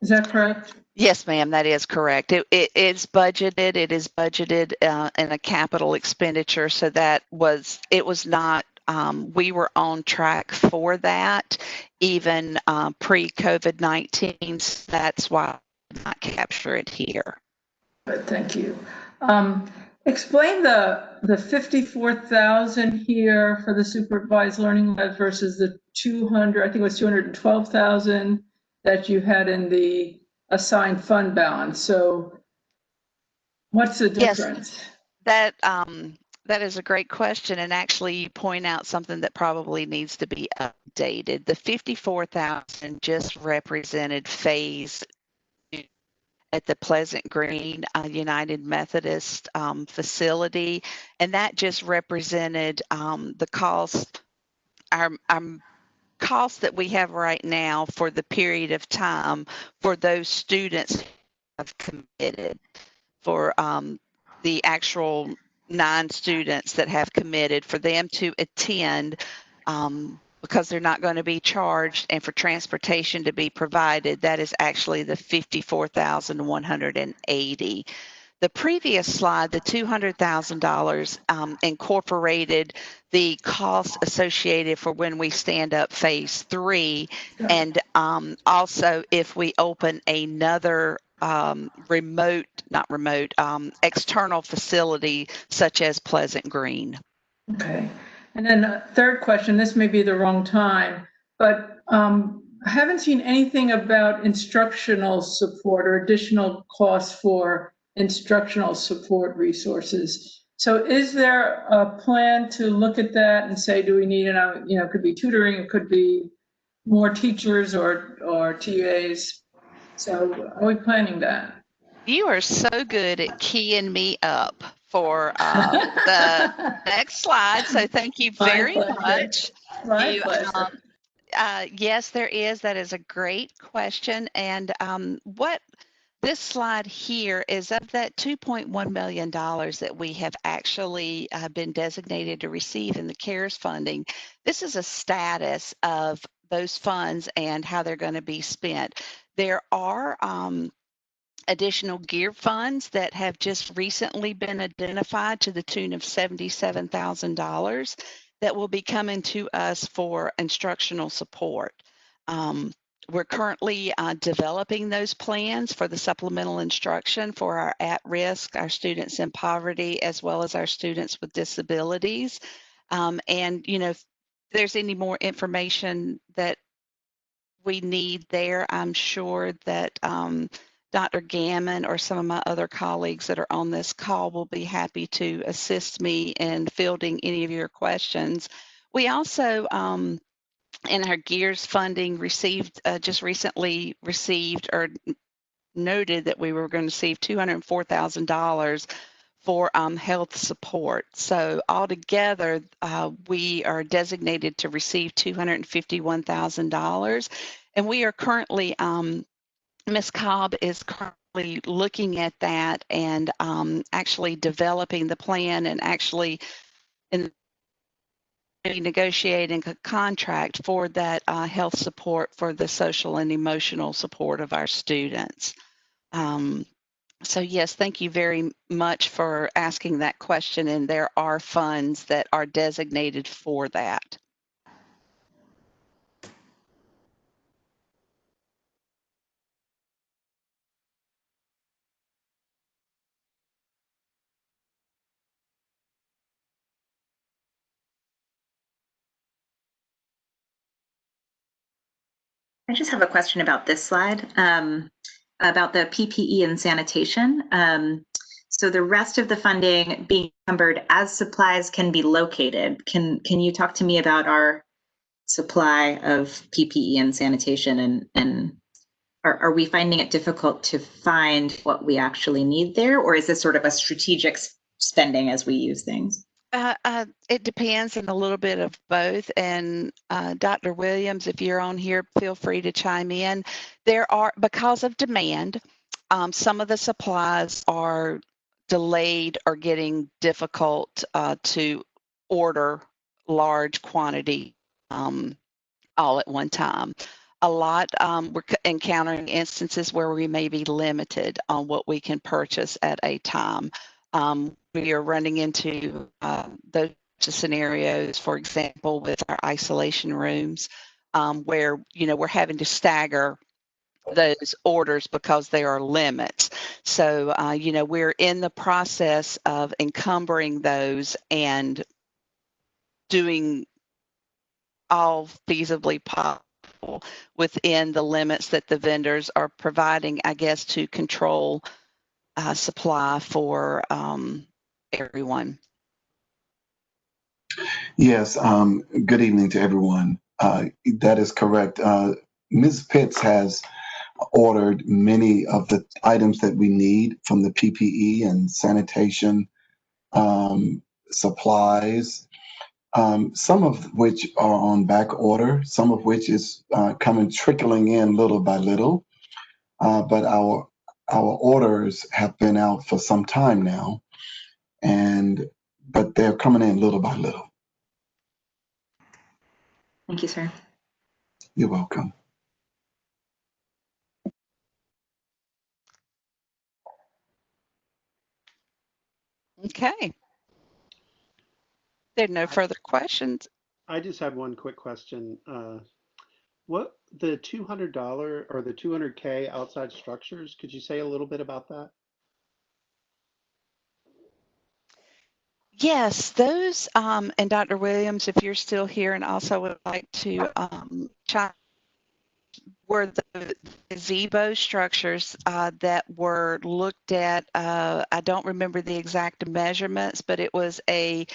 that correct? Yes, ma'am, that is correct. It's budgeted. It is budgeted in a capital expenditure, so it was not we were on track for that, even pre-COVID-19. So that's why I did not capture it here. Good, thank you. Explain the 54,000 here for the supervised learning lab versus the 200, I think it was 212,000 that you had in the assigned fund balance. So what's the difference? Yes, that is a great question, and actually you point out something that probably needs to be updated. The 54,000 just represented phase at the Pleasant Green United Methodist facility, and that just represented the cost, our cost that we have right now for the period of time for those students who have committed, for the actual 9 students that have committed, for them to attend because they're not going to be charged, and for transportation to be provided. That is actually the 54,180. The previous slide, the $200,000, incorporated the costs associated for when we stand up phase 3, and also if we open another external facility such as Pleasant Green. Okay. And then third question, this may be the wrong time, but I haven't seen anything about instructional support or additional costs for instructional support resources. So is there a plan to look at that and say, do we need, it could be tutoring, it could be more teachers or TAs. So are we planning that? You are so good at keying me up for the next slide. So thank you very much. My pleasure. Yes, there is. That is a great question. And what this slide here is of that $2.1 million that we have actually been designated to receive in the CARES funding. This is a status of those funds and how they're going to be spent. There are additional gear funds that have just recently been identified to the tune of $77,000 that will be coming to us for instructional support. We're currently developing those plans for the supplemental instruction for our at-risk, our students in poverty, as well as our students with disabilities. And, if there's any more information that we need there, I'm sure that Dr. Gammon or some of my other colleagues that are on this call will be happy to assist me in fielding any of your questions. We also, in our GEARS funding, just recently received or noted that we were going to receive $204,000 for health support. So altogether, we are designated to receive $251,000. And we are currently, Ms. Cobb is currently looking at that and actually developing the plan and actually negotiating a contract for that health support for the social and emotional support of our students. So yes, thank you very much for asking that question, and there are funds that are designated for that. I just have a question about this slide, about the PPE and sanitation. So the rest of the funding being encumbered as supplies can be located. Can you talk to me about our supply of PPE and sanitation, and are we finding it difficult to find what we actually need there, or is this sort of a strategic spending as we use things? It depends on a little bit of both. And Dr. Williams, if you're on here, feel free to chime in. There are, because of demand, some of the supplies are delayed or getting difficult to order large quantity all at one time. A lot, we're encountering instances where we may be limited on what we can purchase at a time. We are running into those scenarios, for example, with our isolation rooms, where, we're having to stagger those orders because there are limits. So, we're in the process of encumbering those and doing all feasibly possible within the limits that the vendors are providing, I guess, to control supply for everyone. Yes, good evening to everyone. That is correct. Ms. Pitts has ordered many of the items that we need from the PPE and sanitation supplies, some of which are on back order, some of which is trickling in little by little. But our orders have been out for some time now, but they're coming in little by little. Thank you, sir. You're welcome. Okay. There are no further questions. I just have one quick question. What the $200 or the 200K outside structures? Could you say a little bit about that? Yes, those, and Dr. Williams, if you're still here and also would like to chime, were the gazebo structures that were looked at. I don't remember the exact measurements, but it was a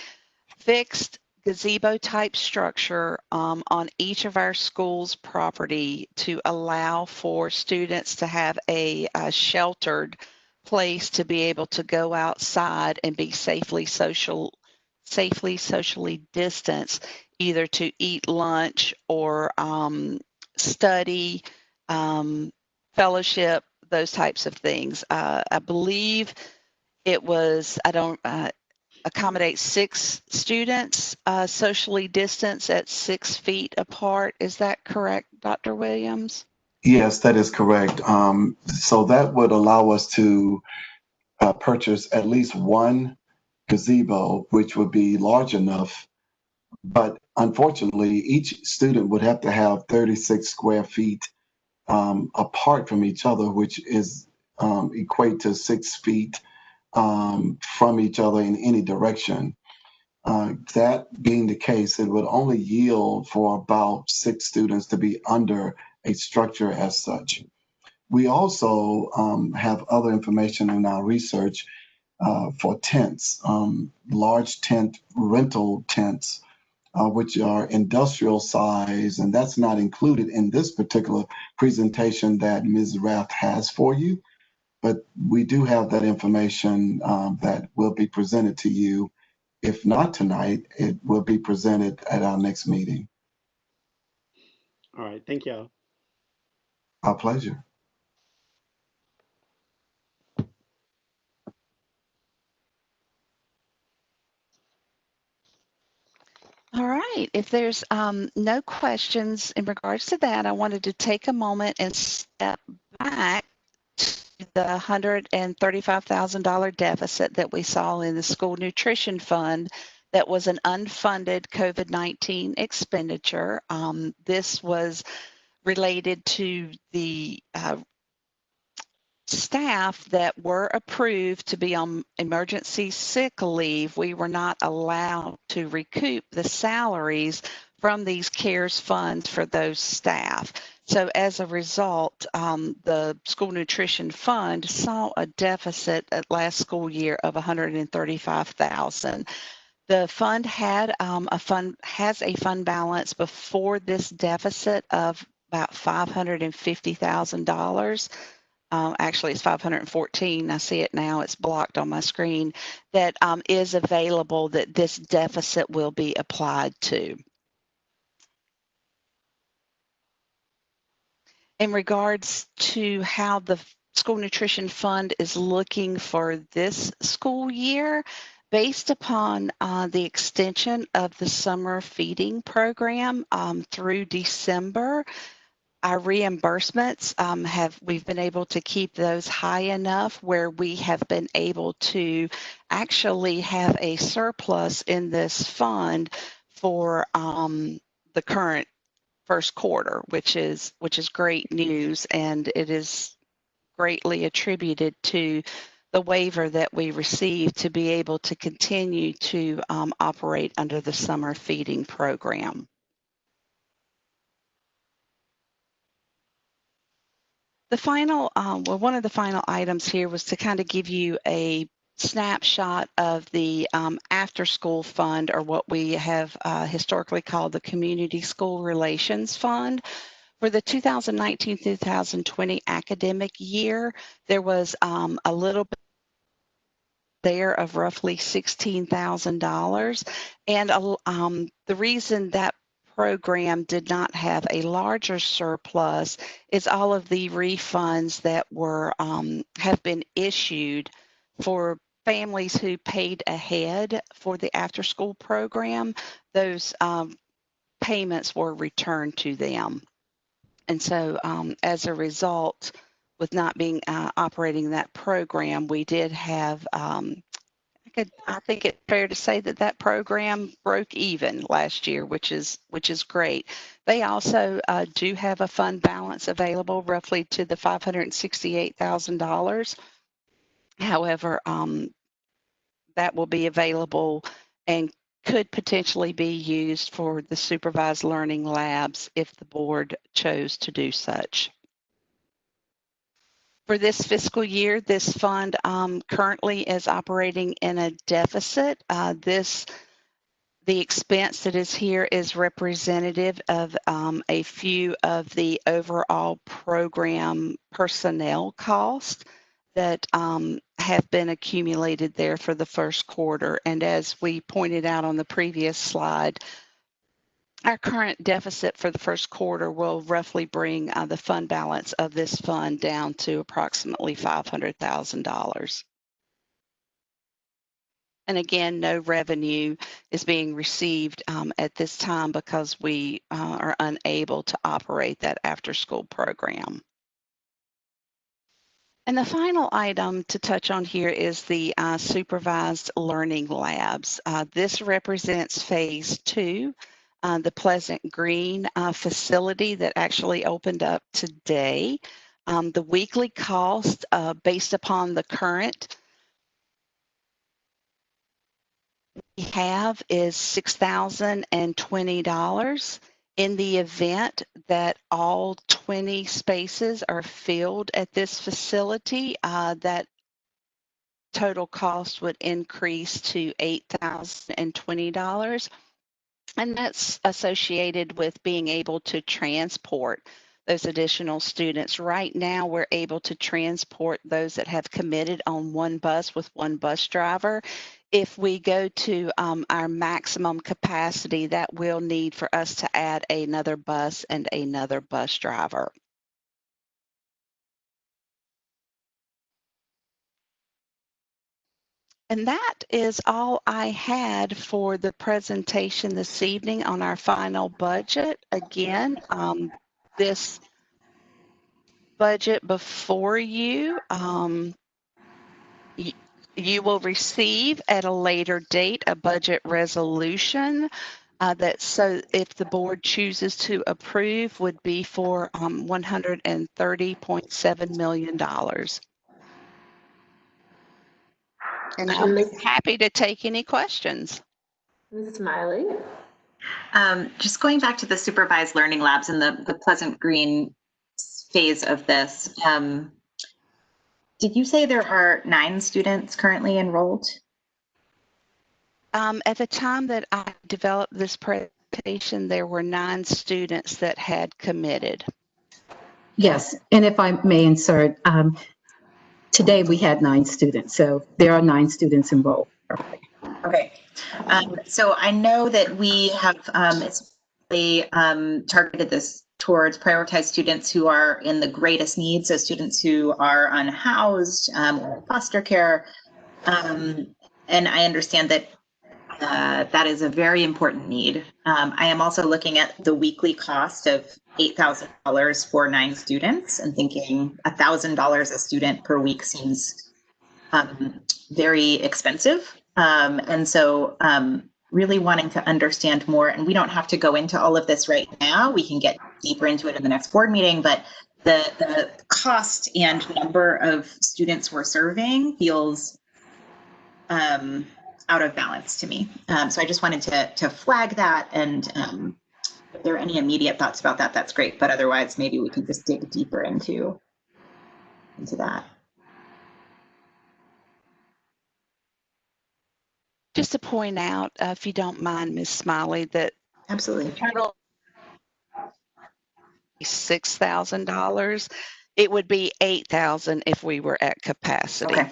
fixed gazebo type structure on each of our schools' property to allow for students to have a sheltered place to be able to go outside and be safely socially distanced, either to eat lunch or study, fellowship, those types of things. I believe it was, accommodate 6 students, socially distanced at 6 feet apart. Is that correct, Dr. Williams? Yes, that is correct. So that would allow us to purchase at least one gazebo, which would be large enough. But unfortunately, each student would have to have 36 square feet apart from each other, which is equate to 6 feet from each other in any direction. That being the case, it would only yield for about 6 students to be under a structure as such. We also have other information in our research for tents, large tent rental tents, which are industrial size, and that's not included in this particular presentation that Ms. Rath has for you. But we do have that information that will be presented to you. If not tonight, it will be presented at our next meeting. All right, thank you. Our pleasure. All right. If there's no questions in regards to that, I wanted to take a moment and step back to the $135,000 deficit that we saw in the school nutrition fund. That was an unfunded COVID-19 expenditure. This was related to the staff that were approved to be on emergency sick leave. We were not allowed to recoup the salaries from these CARES funds for those staff. So as a result, the school nutrition fund saw a deficit at last school year of $135,000. The fund has a fund balance before this deficit of about $550,000. Actually, it's 514. I see it now. It's blocked on my screen. That is available that this deficit will be applied to. In regards to how the school nutrition fund is looking for this school year, based upon the extension of the summer feeding program through December, our reimbursements we've been able to keep those high enough where we have been able to actually have a surplus in this fund for the current first quarter, which is great news, and it is greatly attributed to the waiver that we received to be able to continue to operate under the summer feeding program. The final, one of the final items here was to kind of give you a snapshot of the after school fund, or what we have historically called the Community School Relations Fund. For the 2019-2020 academic year, there was a little bit there of roughly $16,000. And the reason that program did not have a larger surplus is all of the refunds that were have been issued for families who paid ahead for the after school program. Those payments were returned to them. And so as a result, with not being operating that program, we did have I think it's fair to say that that program broke even last year, which is great. They also do have a fund balance available roughly to the $568,000. However, that will be available and could potentially be used for the supervised learning labs if the board chose to do such. For this fiscal year, this fund currently is operating in a deficit. The expense that is here is representative of a few of the overall program personnel costs that have been accumulated there for the first quarter. And as we pointed out on the previous slide, our current deficit for the first quarter will roughly bring the fund balance of this fund down to approximately $500,000. And again, no revenue is being received at this time because we are unable to operate that after-school program. And the final item to touch on here is the supervised learning labs. This represents phase 2. The Pleasant Green facility that actually opened up today. The weekly cost based upon the current we have is $6,020. In the event that all 20 spaces are filled at this facility, that total cost would increase to $8,020. And that's associated with being able to transport those additional students. Right now, we're able to transport those that have committed on one bus with one bus driver. If we go to our maximum capacity, that will need for us to add another bus and another bus driver. And that is all I had for the presentation this evening on our final budget. Again, this budget before you, you will receive at a later date a budget resolution that, so if the board chooses to approve, would be for $130.7 million. And I'm happy to take any questions. Ms. Smiley? Just going back to the supervised learning labs and the Pleasant Green phase of this, did you say there are 9 students currently enrolled? At the time that I developed this presentation, there were 9 students that had committed. Yes, and if I may insert, today we had 9 students, so there are 9 students enrolled. Okay, so I know that we have targeted this towards prioritized students who are in the greatest need, so students who are unhoused or foster care, and I understand that That is a very important need. I am also looking at the weekly cost of $8,000 for 9 students and thinking $1,000 a student per week seems very expensive. And so really wanting to understand more, and we don't have to go into all of this right now. We can get deeper into it in the next board meeting, but the cost and number of students we're serving feels out of balance to me. So I just wanted to flag that, and if there are any immediate thoughts about that, that's great. But otherwise, maybe we can just dig deeper into that. Just to point out, if you don't mind, Ms. Smiley, that Absolutely. total $6,000. It would be $8,000 if we were at capacity. Okay.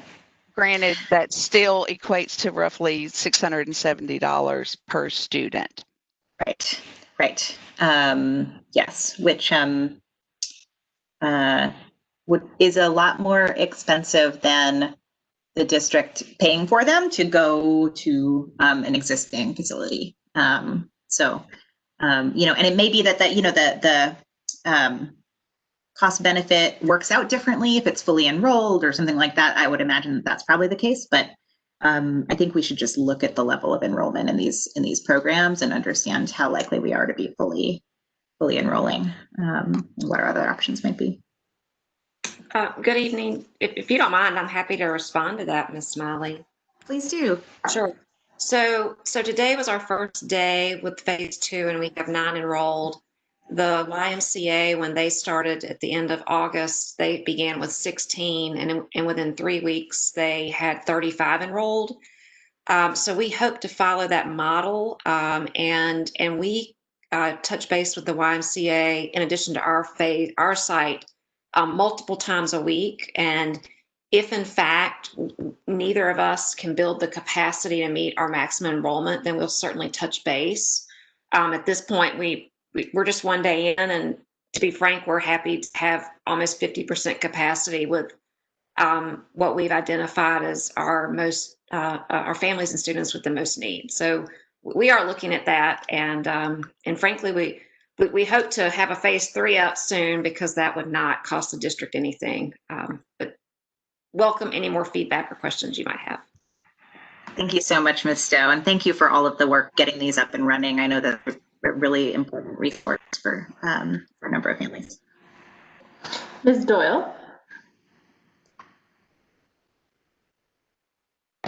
Granted, that still equates to roughly $670 per student. Right. Yes, which is a lot more expensive than the district paying for them to go to an existing facility. So, and it may be that the cost benefit works out differently if it's fully enrolled or something like that. I would imagine that that's probably the case, but I think we should just look at the level of enrollment in these programs and understand how likely we are to be fully enrolling, and what our other options might be. Good evening. If you don't mind, I'm happy to respond to that, Ms. Smiley. Please do. Sure. So today was our first day with phase 2, and we have 9 enrolled. The YMCA, when they started at the end of August, they began with 16, and within 3 weeks, they had 35 enrolled. So we hope to follow that model, and we touch base with the YMCA in addition to our site multiple times a week. And if in fact neither of us can build the capacity to meet our maximum enrollment, then we'll certainly touch base. At this point, we're just 1 day in, and to be frank, we're happy to have almost 50% capacity with what we've identified as our families and students with the most need. So we are looking at that, and frankly, we hope to have a phase 3 out soon, because that would not cost the district anything. But welcome any more feedback or questions you might have. Thank you so much, Ms. Stowe, and thank you for all of the work getting these up and running. I know that they're a really important resource for a number of families. Ms. Doyle?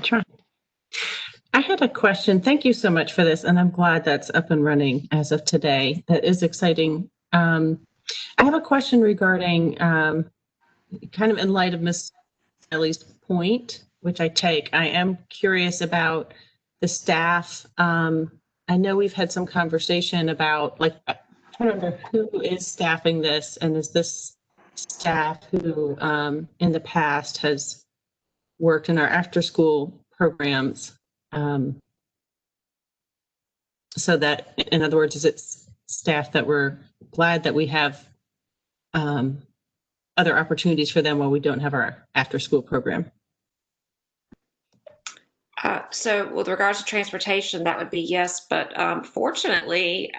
Sure. I had a question. Thank you so much for this, and I'm glad that's up and running as of today. That is exciting. I have a question regarding kind of in light of Ms. Smiley's point, which I take. I am curious about the staff. I know we've had some conversation about, like, I remember who is staffing this, and is this staff who in the past has worked in our after-school programs? So that, in other words, is it staff that we're glad that we have other opportunities for them while we don't have our after-school program? So with regards to transportation, that would be yes, but fortunately,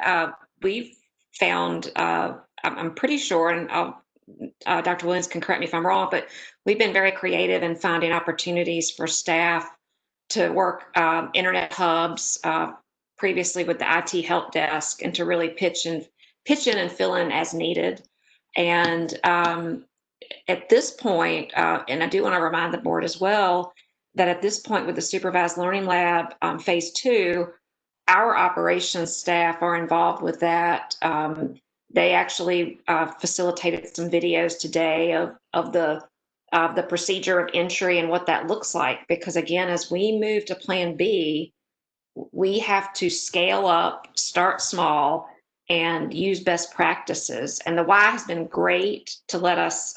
we've found, I'm pretty sure, and Dr. Williams can correct me if I'm wrong, but we've been very creative in finding opportunities for staff to work internet hubs, previously with the IT help desk, and to really pitch in and fill in as needed. And at this point, and I do want to remind the board as well, that at this point with the Supervised Learning Lab phase 2, our operations staff are involved with that. They actually facilitated some videos today of the procedure of entry and what that looks like, because again, as we move to Plan B, we have to scale up, start small, and use best practices. And the Y has been great to let us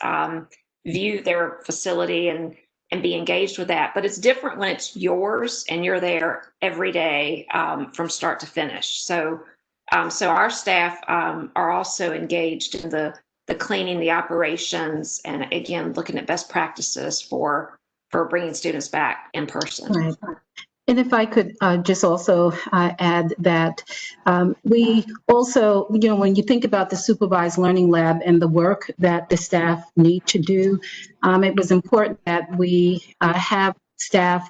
view their facility and be engaged with that. But it's different when it's yours and you're there every day from start to finish. So our staff are also engaged in the cleaning, the operations, and again, looking at best practices for bringing students back in person. Right. And if I could just also add that we also, when you think about the supervised learning lab and the work that the staff need to do, it was important that we have staff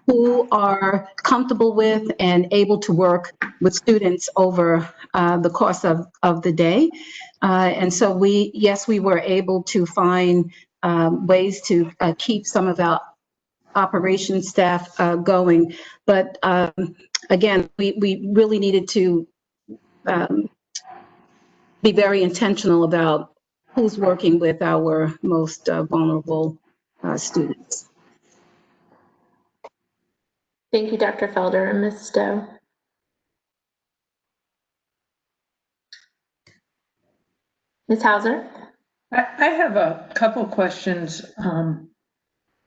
who are comfortable with and able to work with students over the course of the day. And so yes, we were able to find ways to keep some of our operations staff going. But again, we really needed to be very intentional about who's working with our most vulnerable students. Thank you, Dr. Felder and Ms. Stowe. Ms. Hauser? I have a couple questions.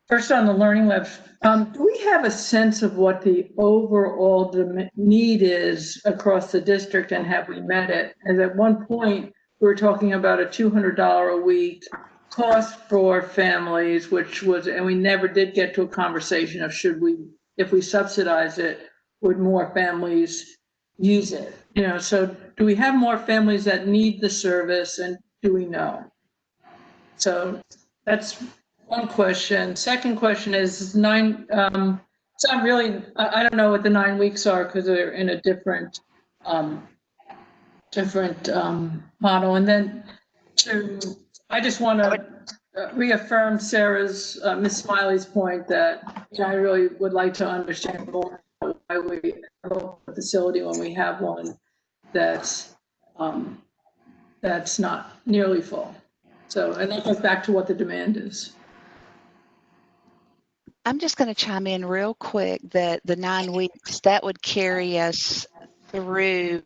First on the Learning Lab, do we have a sense of what the overall need is across the district, and have we met it? As at one point, we were talking about a $200 a week cost for families, and we never did get to a conversation of if we subsidize it, would more families use it? So do we have more families that need the service, and do we know? So that's one question. Second question is it's not really, I don't know what the 9 weeks are because they're in a different model. And then I just want to reaffirm Sarah's, Ms. Smiley's point that I really would like to understand more why we have a facility when we have one that's not nearly full. So, and that goes back to what the demand is. I'm just going to chime in real quick that the 9 weeks, that would carry us through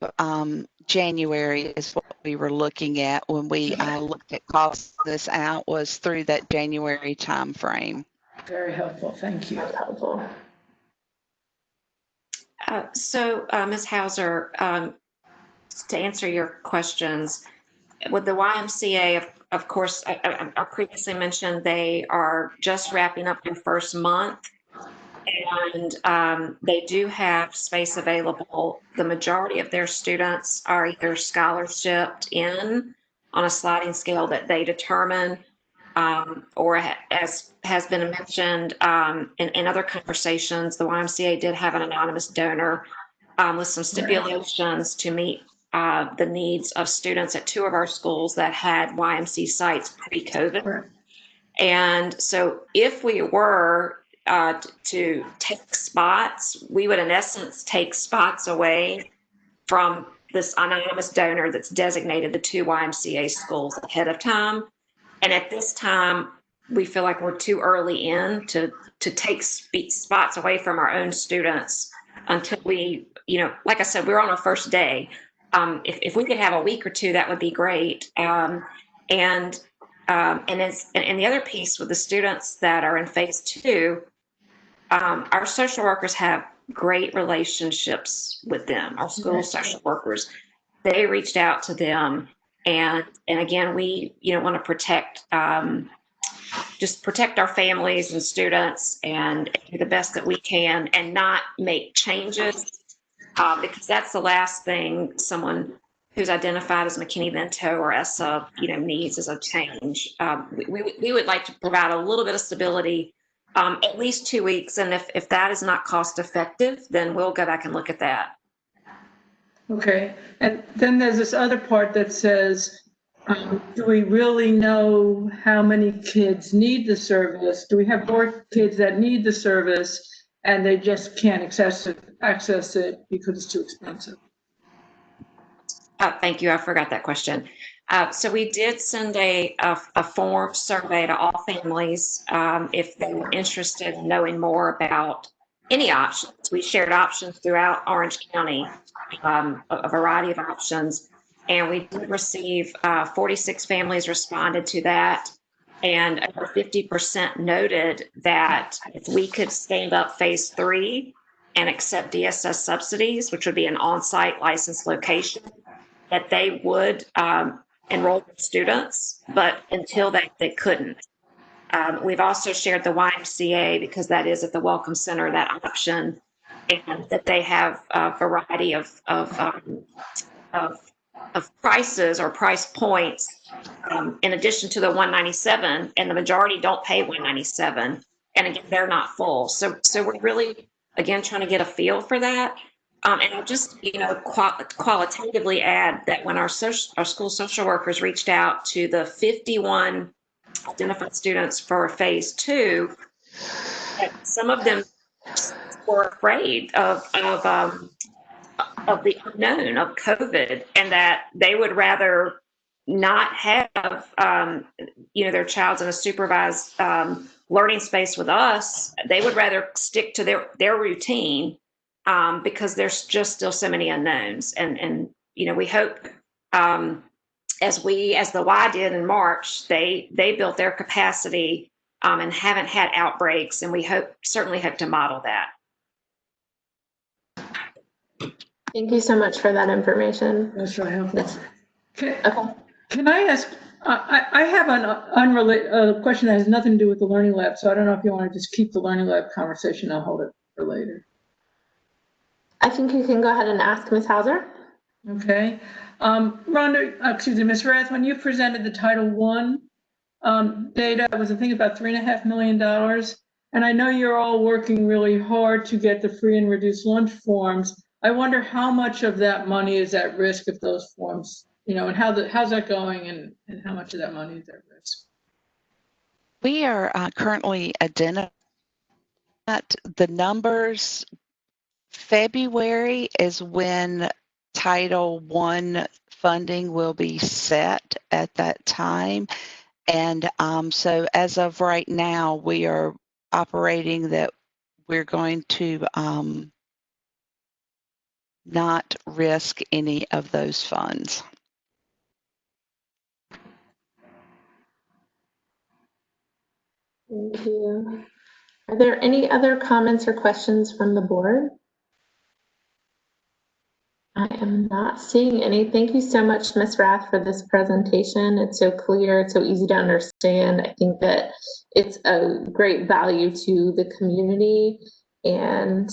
January is what we were looking at when we looked at cost this out, was through that January time frame. Very helpful. Thank you. That's helpful. Ms. Hauser, to answer your questions, with the YMCA, of course, I previously mentioned they are just wrapping up their first month, and they do have space available. The majority of their students are either scholarshiped in on a sliding scale that they determine, or as has been mentioned in other conversations, the YMCA did have an anonymous donor with some stipulations to meet the needs of students at 2 of our schools that had YMCA sites pre-COVID. And so if we were to take spots, we would in essence take spots away from this anonymous donor that's designated the 2 YMCA schools ahead of time. And at this time, we feel like we're too early in to take spots away from our own students until we, like I said, we're on our first day. If we could have a week or 2, that would be great. And the other piece with the students that are in phase 2, our social workers have great relationships with them. Our school social workers, they reached out to them, and again, we want to protect our families and students and do the best that we can, and not make changes. Because that's the last thing someone who's identified as McKinney-Vento or ESSA, needs is a change. We would like to provide a little bit of stability, at least 2 weeks. And if that is not cost effective, then we'll go back and look at that. Okay. And then there's this other part that says, do we really know how many kids need the service? Do we have more kids that need the service and they just can't access it because it's too expensive? Thank you. I forgot that question. So we did send a form survey to all families if they were interested in knowing more about any options. We shared options throughout Orange County, a variety of options, and we did receive 46 families responded to that. And over 50% noted that if we could stand up phase 3 and accept DSS subsidies, which would be an on-site licensed location, that they would enroll students, but until that they couldn't. We've also shared the YMCA because that is at the Welcome Center, that option, and that they have a variety of prices or price points in addition to the 197, and the majority don't pay 197. And again, they're not full. So we're really, again, trying to get a feel for that. And I'll just, qualitatively add that when our school social workers reached out to the 51 identified students for phase 2, that some of them were afraid of the unknown of COVID, and that they would rather not have, their child's in a supervised learning space with us. They would rather stick to their routine because there's just still so many unknowns. And we hope, as the Y did in March, they built their capacity and haven't had outbreaks, and we certainly hope to model that. Thank you so much for that information. That's really helpful. Okay. Can I ask, I have an unrelated question that has nothing to do with the Learning Lab, so I don't know if you want to just keep the Learning Lab conversation. I'll hold it for later. I think you can go ahead and ask Ms. Hauser. Okay. Ms. Rath, when you presented the Title I data, it was, I think, about $3.5 million. And I know you're all working really hard to get the free and reduced lunch forms. I wonder how much of that money is at risk if those forms, and how's that going, and how much of that money is at risk? We are currently identifying the numbers. February is when Title I funding will be set at that time. And so as of right now, we are operating that we're going to not risk any of those funds. Thank you. Are there any other comments or questions from the board? I am not seeing any. Thank you so much, Ms. Rath, for this presentation. It's so clear, it's so easy to understand. I think that it's a great value to the community, and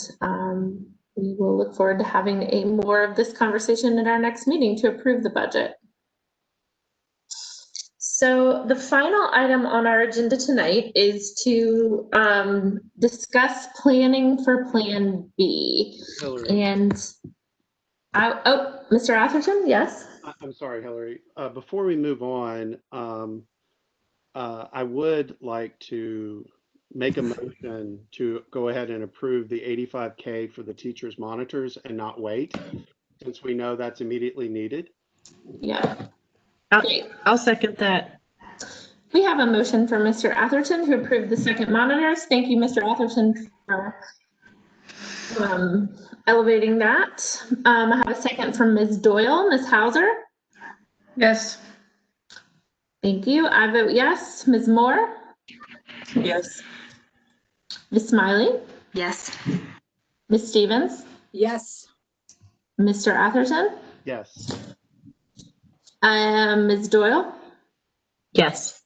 we will look forward to having more of this conversation at our next meeting to approve the budget. So the final item on our agenda tonight is to discuss planning for Plan B. Hillary. And Mr. Atherton, yes? I'm sorry, Hillary. Before we move on, I would like to make a motion to go ahead and approve the $85K for the teachers' monitors and not wait, since we know that's immediately needed. Yeah. I'll second that. We have a motion for Mr. Atherton to approve the second monitors. Thank you, Mr. Atherton, for elevating that. I have a second from Ms. Doyle. Ms. Hauser? Yes. Thank you. I vote yes. Ms. Moore? Yes. Ms. Smiley? Yes. Ms. Stevens? Yes. Mr. Atherton? Yes. Ms. Doyle? Yes.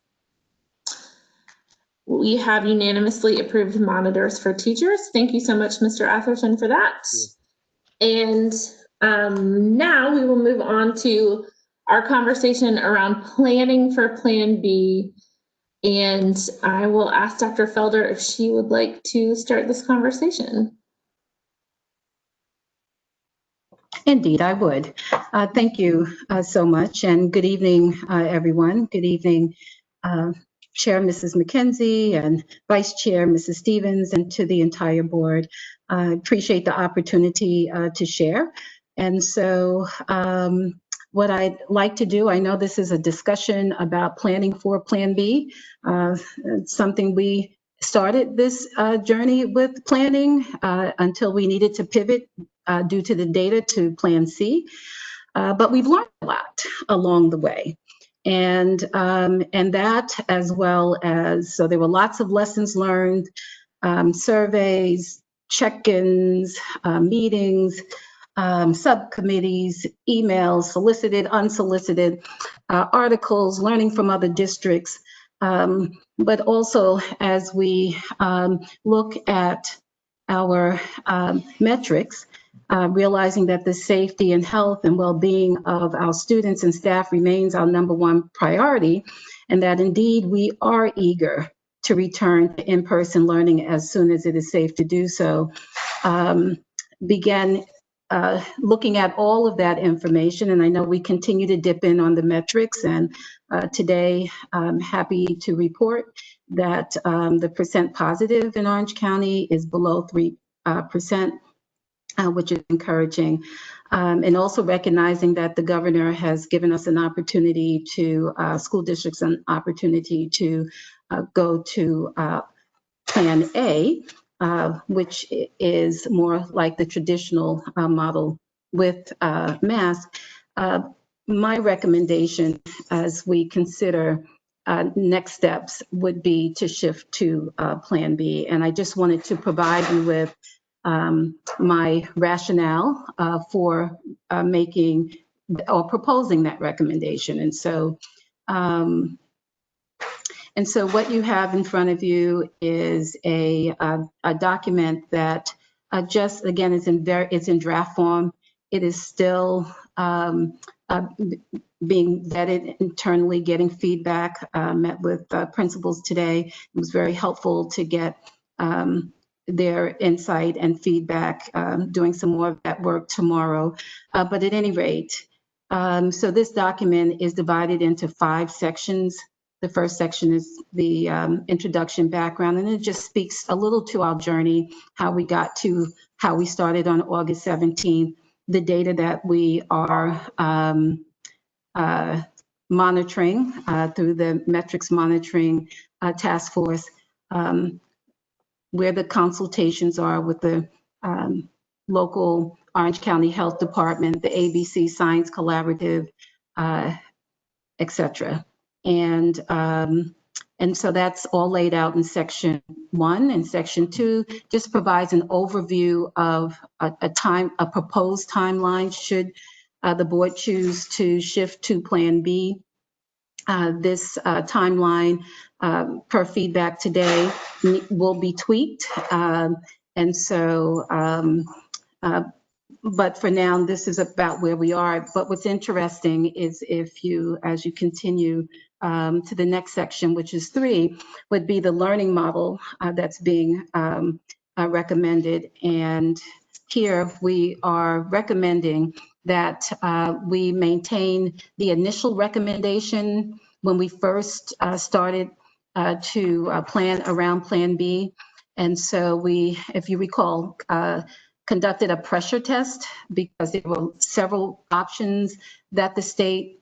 We have unanimously approved monitors for teachers. Thank you so much, Mr. Atherton, for that. And now we will move on to our conversation around planning for Plan B. And I will ask Dr. Felder if she would like to start this conversation. Indeed, I would. Thank you so much, and good evening, everyone. Good evening, Chair Mrs. McKenzie and Vice Chair Mrs. Stevens, and to the entire board. I appreciate the opportunity to share. And so what I'd like to do, I know this is a discussion about planning for Plan B. It's something we started this journey with planning until we needed to pivot due to the data to Plan C. But we've learned a lot along the way. And that, as well as, so there were lots of lessons learned, surveys, check-ins, meetings, subcommittees, emails, solicited, unsolicited, articles, learning from other districts. But also, as we look at our metrics, realizing that the safety and health and well-being of our students and staff remains our #1 priority, and that indeed we are eager to return to in-person learning as soon as it is safe to do so, began looking at all of that information. And I know we continue to dip in on the metrics, and today I'm happy to report that the percent positive in Orange County is below 3%, which is encouraging. And also recognizing that the governor has given us an opportunity to, school districts an opportunity to go to Plan A, which is more like the traditional model with masks. My recommendation as we consider next steps would be to shift to Plan B. And I just wanted to provide you with my rationale for making or proposing that recommendation. And so what you have in front of you is a document that just, again, it's in draft form. It is still being vetted internally, getting feedback, met with principals today. It was very helpful to get their insight and feedback, doing some more of that work tomorrow. But at any rate, so this document is divided into 5 sections. The first section is the introduction, background, and it just speaks a little to our journey, how we got to how we started on August 17th, the data that we are monitoring through the metrics monitoring task force, where the consultations are with the local Orange County Health Department, the ABC Science Collaborative, et cetera. And so that's all laid out in section 1, and section 2 just provides an overview of a proposed timeline should the board choose to shift to Plan B. This timeline, per feedback today, will be tweaked. And so, but for now, this is about where we are. But what's interesting is if you, as you continue to the next section, which is 3, would be the learning model that's being recommended. And here we are recommending that we maintain the initial recommendation when we first started to plan around Plan B. And so we, if you recall, conducted a pressure test because there were several options that the state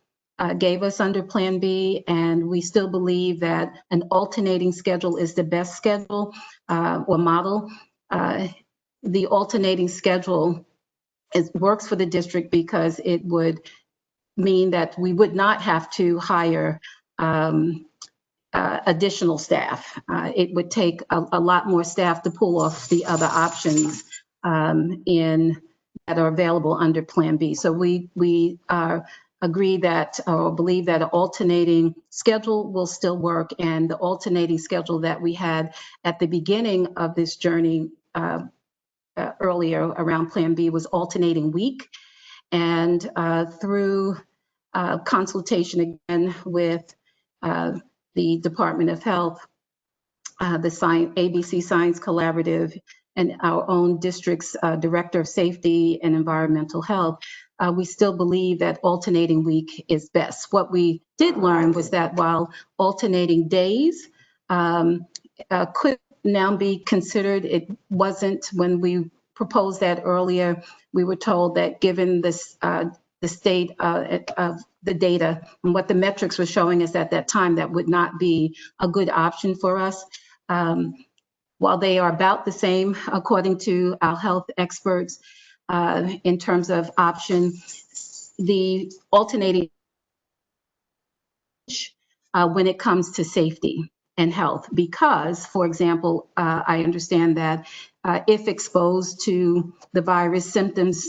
gave us under Plan B, and we still believe that an alternating schedule is the best schedule or model. The alternating schedule works for the district because it would mean that we would not have to hire additional staff. It would take a lot more staff to pull off the other options that are available under Plan B. So we agree that, or believe that an alternating schedule will still work, and the alternating schedule that we had at the beginning of this journey earlier around Plan B was alternating week. And through consultation again with the Department of Health, the ABC Science Collaborative, and our own district's Director of Safety and Environmental Health, we still believe that alternating week is best. What we did learn was that while alternating days could now be considered, it wasn't when we proposed that earlier. We were told that given this, the state of the data and what the metrics were showing us at that time, that would not be a good option for us. While they are about the same, according to our health experts, in terms of option, the alternating when it comes to safety and health, because, for example, I understand that if exposed to the virus, symptoms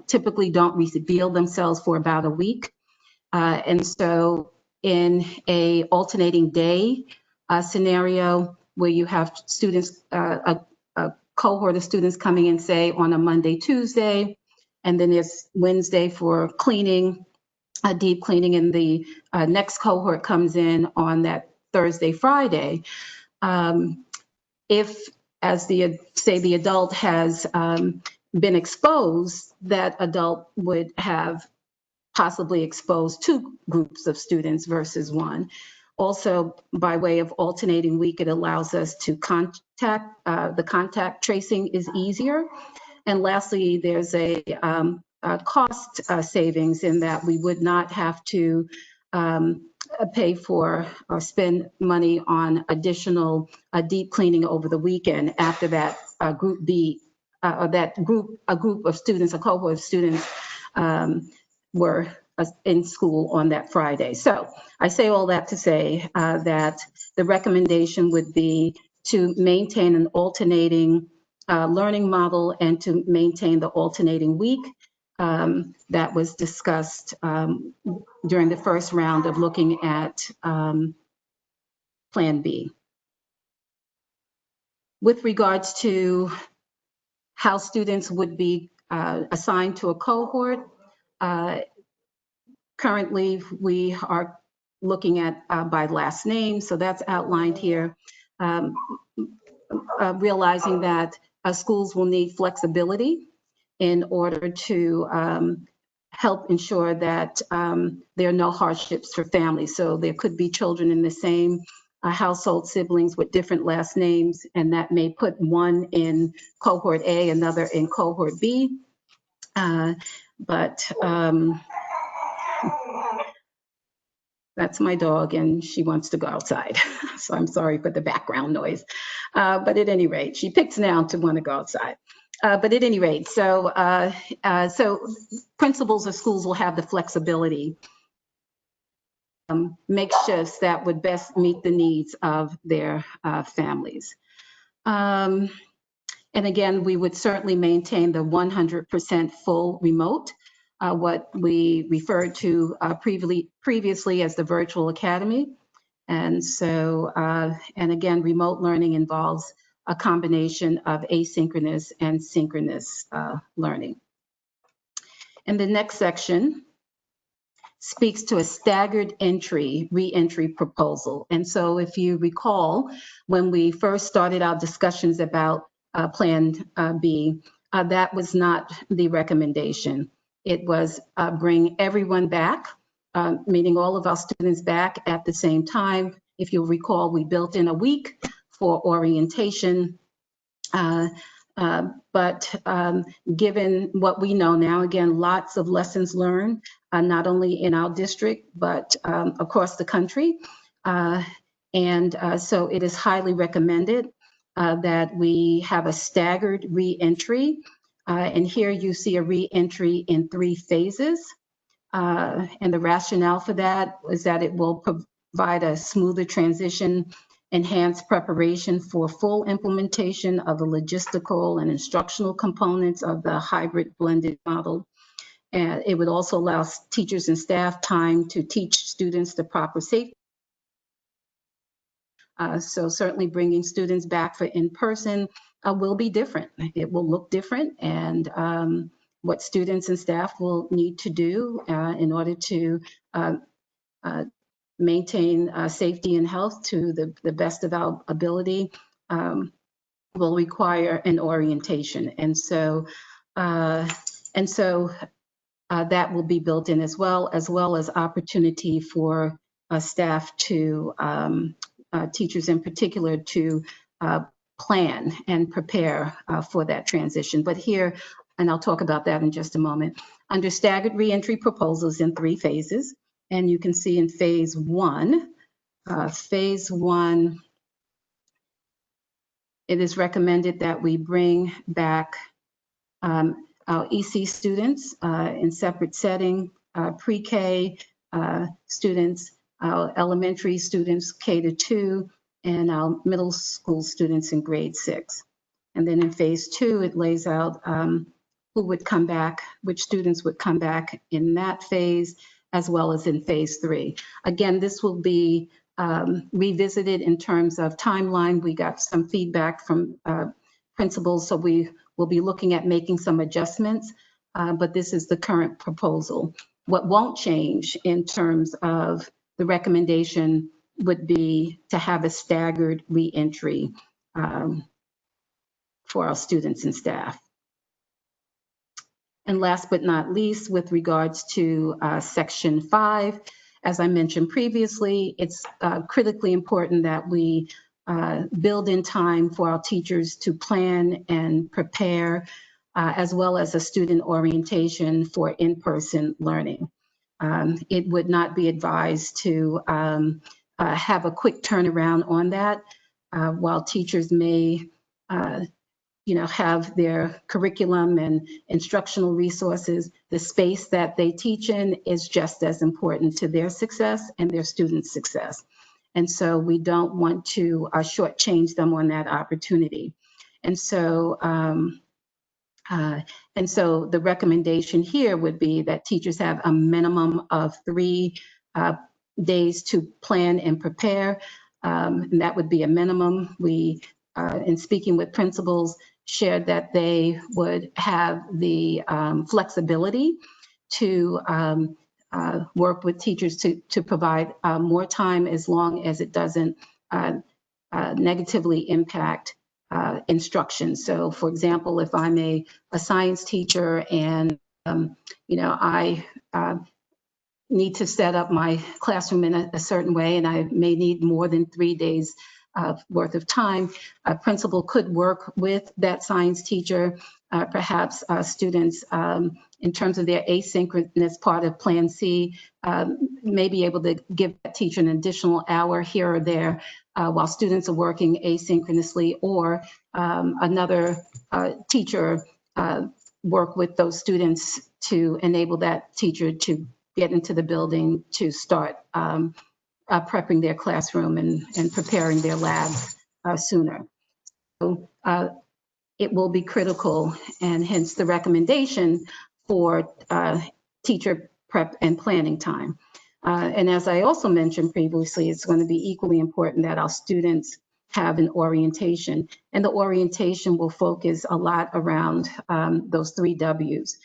typically don't reveal themselves for about a week. And so in a alternating day scenario where you have students, a cohort of students coming in, say, on a Monday, Tuesday, and then there's Wednesday for cleaning, deep cleaning, and the next cohort comes in on that Thursday, Friday. If, as say the adult has been exposed, that adult would have possibly exposed two groups of students versus one. Also, by way of alternating week, it allows us to the contact tracing is easier. And lastly, there's a cost savings in that we would not have to pay for or spend money on additional deep cleaning over the weekend after that group B, or that a group of students, a cohort of students were in school on that Friday. So I say all that to say that the recommendation would be to maintain an alternating learning model and to maintain the alternating week that was discussed during the first round of looking at Plan B. With regards to how students would be assigned to a cohort, currently we are looking at by last name, so that's outlined here. Realizing that schools will need flexibility in order to help ensure that there are no hardships for families. So there could be children in the same household, siblings with different last names, and that may put one in cohort A, another in cohort B. But that's my dog, and she wants to go outside. So I'm sorry for the background noise. But at any rate, she picks now to want to go outside. But at any rate, so principals of schools will have the flexibility, make shifts that would best meet the needs of their families. And again, we would certainly maintain the 100% full remote, what we referred to previously as the virtual academy. And so, and again, remote learning involves a combination of asynchronous and synchronous learning. And the next section speaks to a staggered re-entry proposal. And so if you recall, when we first started our discussions about Plan B, that was not the recommendation. It was bring everyone back, meaning all of our students back at the same time. If you'll recall, we built in a week for orientation. But given what we know now, again, lots of lessons learned, not only in our district, but across the country. So it is highly recommended that we have a staggered re-entry. And here you see a re-entry in 3 phases. And the rationale for that is that it will provide a smoother transition, enhanced preparation for full implementation of the logistical and instructional components of the hybrid blended model. And it would also allow teachers and staff time to teach students the proper safety. So certainly bringing students back for in-person will be different. It will look different, and what students and staff will need to do in order to maintain safety and health to the best of our ability will require an orientation. And so that will be built in as well as opportunity for staff to, teachers in particular, to plan and prepare for that transition. But here, and I'll talk about that in just a moment, under staggered reentry proposals in 3 phases, and you can see in phase 1, it is recommended that we bring back our EC students in separate setting, pre-K students, our elementary students K-2, and our middle school students in grade 6. And then in phase 2, it lays out who would come back, which students would come back in that phase, as well as in phase 3. Again, this will be revisited in terms of timeline. We got some feedback from principals, so we will be looking at making some adjustments, but this is the current proposal. What won't change in terms of the recommendation would be to have a staggered reentry for our students and staff. And last but not least, with regards to Section 5, as I mentioned previously, it's critically important that we build in time for our teachers to plan and prepare, as well as a student orientation for in-person learning. It would not be advised to have a quick turnaround on that. While teachers may have their curriculum and instructional resources, the space that they teach in is just as important to their success and their students' success. And so we don't want to shortchange them on that opportunity. And so the recommendation here would be that teachers have a minimum of 3 days to plan and prepare. And that would be a minimum. We, in speaking with principals, shared that they would have the flexibility to work with teachers to provide more time, as long as it doesn't negatively impact instruction. So for example, if I'm a science teacher and I need to set up my classroom in a certain way, and I may need more than 3 days worth of time, a principal could work with that science teacher, perhaps students in terms of their asynchronous part of Plan C, may be able to give that teacher an additional hour here or there while students are working asynchronously, or another teacher work with those students to enable that teacher to get into the building to start prepping their classroom and preparing their labs sooner. So it will be critical, and hence the recommendation for teacher prep and planning time. And as I also mentioned previously, it's going to be equally important that our students have an orientation, and the orientation will focus a lot around those 3 W's.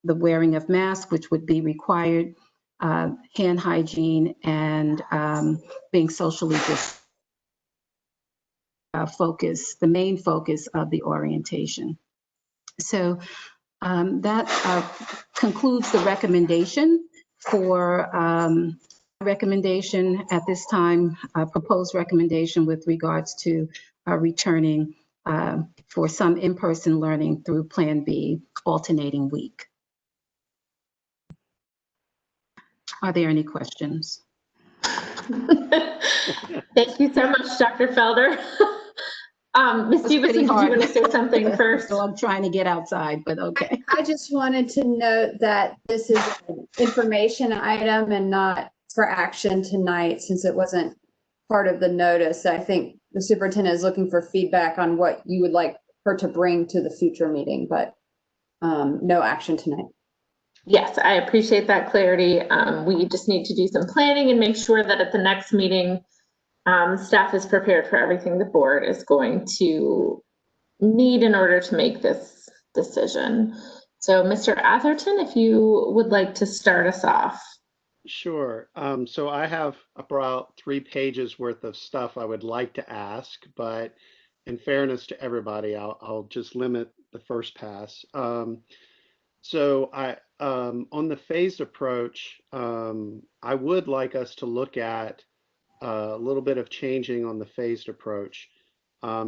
The wearing of masks, which would be required, hand hygiene, and being socially distant. The main focus of the orientation. So that concludes the recommendation for recommendation at this time, proposed recommendation with regards to returning for some in-person learning through Plan B alternating week. Are there any questions? Thank you so much, Dr. Felder. Ms. Stevenson, did you want to say something first? So I'm trying to get outside, but okay. I just wanted to note that this is an information item and not for action tonight, since it wasn't part of the notice. I think the superintendent is looking for feedback on what you would like her to bring to the future meeting, but no action tonight. Yes, I appreciate that clarity. We just need to do some planning and make sure that at the next meeting, staff is prepared for everything the board is going to need in order to make this decision. So Mr. Atherton, if you would like to start us off. Sure. So I have about 3 pages worth of stuff I would like to ask, but in fairness to everybody, I'll just limit the first pass. So on the phased approach, I would like us to look at a little bit of changing on the phased approach,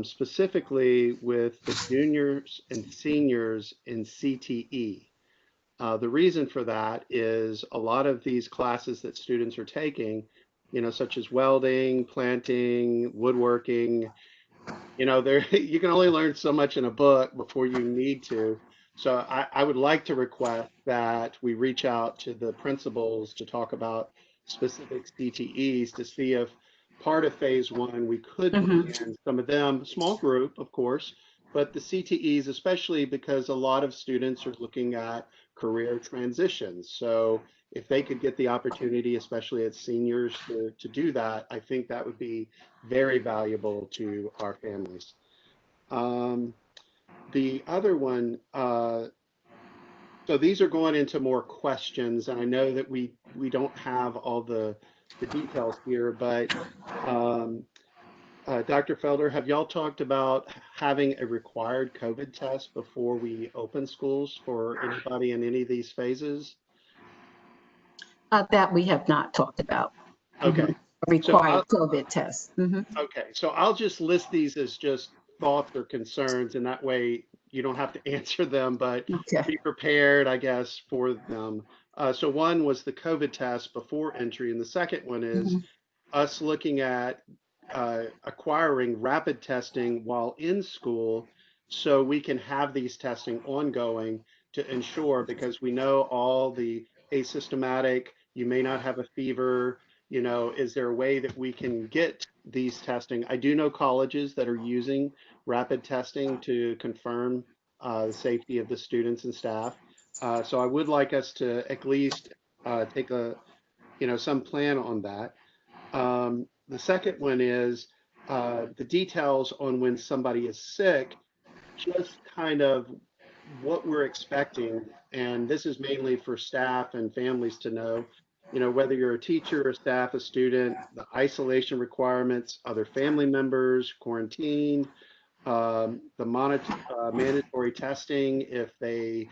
specifically with the juniors and seniors in CTE. The reason for that is a lot of these classes that students are taking, such as welding, planting, woodworking, you can only learn so much in a book before you need to. So I would like to request that we reach out to the principals to talk about specific CTEs to see if part of phase 1 we could bring in some of them, small group, of course, but the CTEs, especially because a lot of students are looking at career transitions. So if they could get the opportunity, especially as seniors, to do that, I think that would be very valuable to our families. The other one, so these are going into more questions, and I know that we don't have all the details here, but Dr. Felder, have y'all talked about having a required COVID test before we open schools for anybody in any of these phases? That we have not talked about. Okay. Required COVID tests. Okay, so I'll just list these as just thoughts or concerns, and that way you don't have to answer them, but Okay. be prepared, I guess, for them. So one was the COVID test before entry, and the second one is us looking at acquiring rapid testing while in school so we can have these testing ongoing to ensure, because we know all the asymptomatic, you may not have a fever, you know, is there a way that we can get these testing? I do know colleges that are using rapid testing to confirm the safety of the students and staff. So I would like us to at least take a, you know, some plan on that. The second one is the details on when somebody is sick, just kind of what we're expecting. And this is mainly for staff and families to know, you know, whether you're a teacher, a staff, a student, the isolation requirements, other family members, quarantine, mandatory testing if they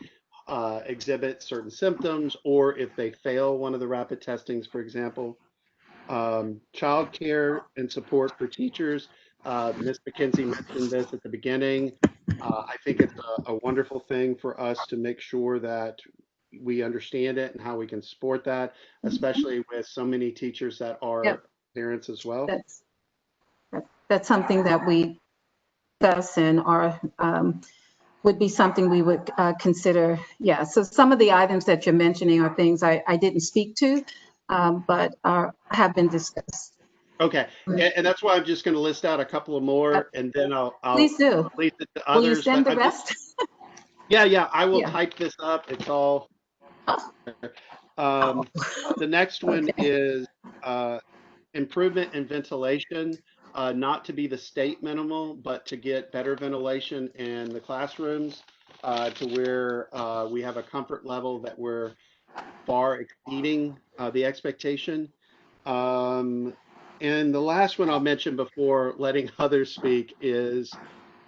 exhibit certain symptoms or if they fail one of the rapid testings, for example. Childcare and support for teachers. Ms. McKenzie mentioned this at the beginning. I think it's a wonderful thing for us to make sure that we understand it and how we can support that, especially with so many teachers that are parents as well. That's something that we discuss and are would be something we would consider. Yeah, so some of the items that you're mentioning are things I didn't speak to, but have been discussed. Okay, and that's why I'm just going to list out a couple of more, and then I'll Please do. release it to Will you others. send But the rest? yeah, I will Yeah. type this up. It's all. The next one is improvement in ventilation, not to be the state minimal, but to get better ventilation in the classrooms to where we have a comfort level that we're far exceeding the expectation. And the last one I'll mention before letting others speak is,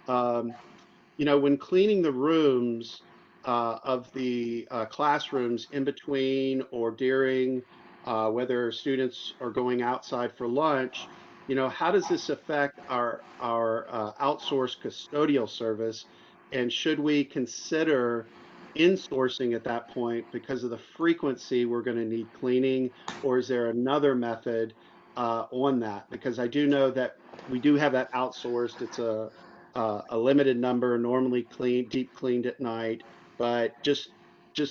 you know, when cleaning the rooms of the classrooms in between or during, whether students are going outside for lunch, you know, how does this affect our outsourced custodial service? And should we consider insourcing at that point because of the frequency we're going to need cleaning, or is there another method on that? Because I do know that we do have that outsourced. It's a limited number, normally deep cleaned at night, but just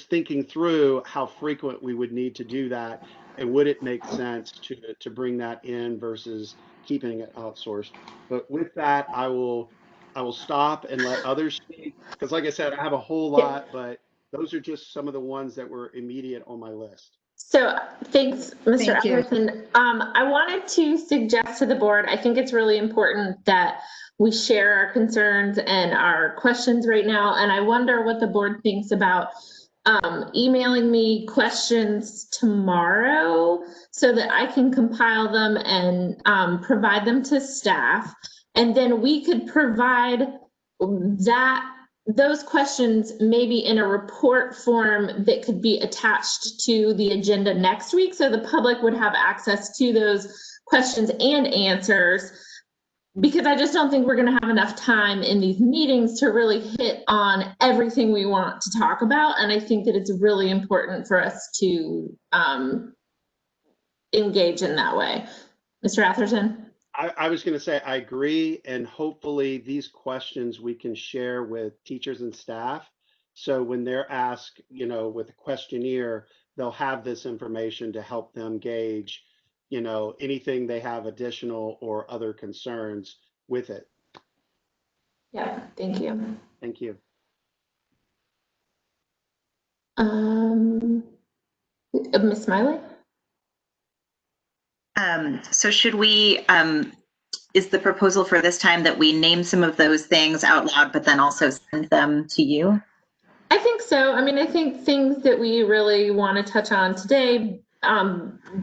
thinking through how frequent we would need to do that, and would it make sense to bring that in versus keeping it outsourced? But with that, I will stop and let others speak, because like I said, I have a whole lot, but those are just some of the ones that were immediate on my list. So thanks, Mr. Thank you. Anderson. I wanted to suggest to the board, I think it's really important that we share our concerns and our questions right now. And I wonder what the board thinks about emailing me questions tomorrow so that I can compile them and provide them to staff. And then we could provide those questions maybe in a report form that could be attached to the agenda next week, so the public would have access to those questions and answers, because I just don't think we're going to have enough time in these meetings to really hit on everything we want to talk about. And I think that it's really important for us to engage in that way. Mr. Atherton? I was going to say, I agree. And hopefully these questions we can share with teachers and staff. So when they're asked, you know, with a questionnaire, they'll have this information to help them gauge, you know, anything they have additional or other concerns with it. Yeah, thank you. Thank you. Ms. Smiley? So should we, is the proposal for this time that we name some of those things out loud, but then also send them to you? I think so. I mean, I think things that we really want to touch on today,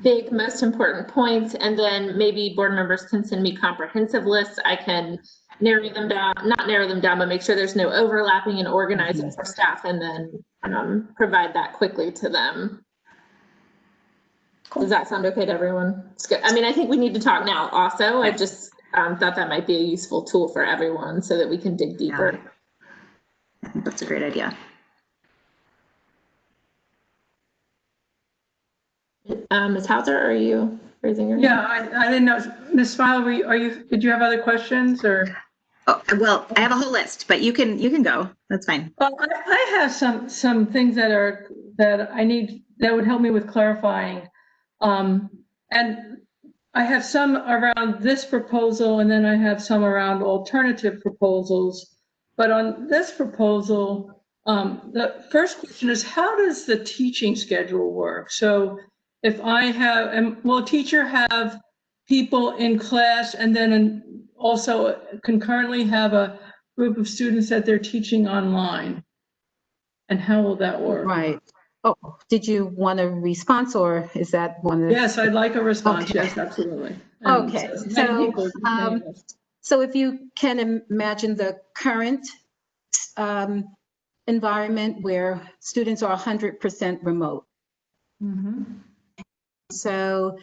big, most important points, and then maybe board members can send me comprehensive lists. I can narrow them down, not narrow them down, but make sure there's no overlapping and organize it for staff, and then provide that quickly to them. Cool. Does that sound okay to everyone? It's good. I mean, I think we need to talk now also. I just thought that might be a useful tool for everyone so that we can dig deeper. Yeah. I think that's a great idea. Ms. Hauser, are you raising your hand? Yeah, I didn't know. Ms. Smiley, did you have other questions or? Oh, well, I have a whole list, but you can go. That's fine. Well, I have some things that I need that would help me with clarifying. And I have some around this proposal, and then I have some around alternative proposals. But on this proposal, the first question is, how does the teaching schedule work? So if I have, will a teacher have people in class and then also concurrently have a group of students that they're teaching online? And how will that work? Right. Oh, did you want a response or is that one of? Yes, I'd like a response. Okay. Yes, absolutely. And Okay, many people saying this. so if you can imagine the current environment where students are 100% remote. Mhm. So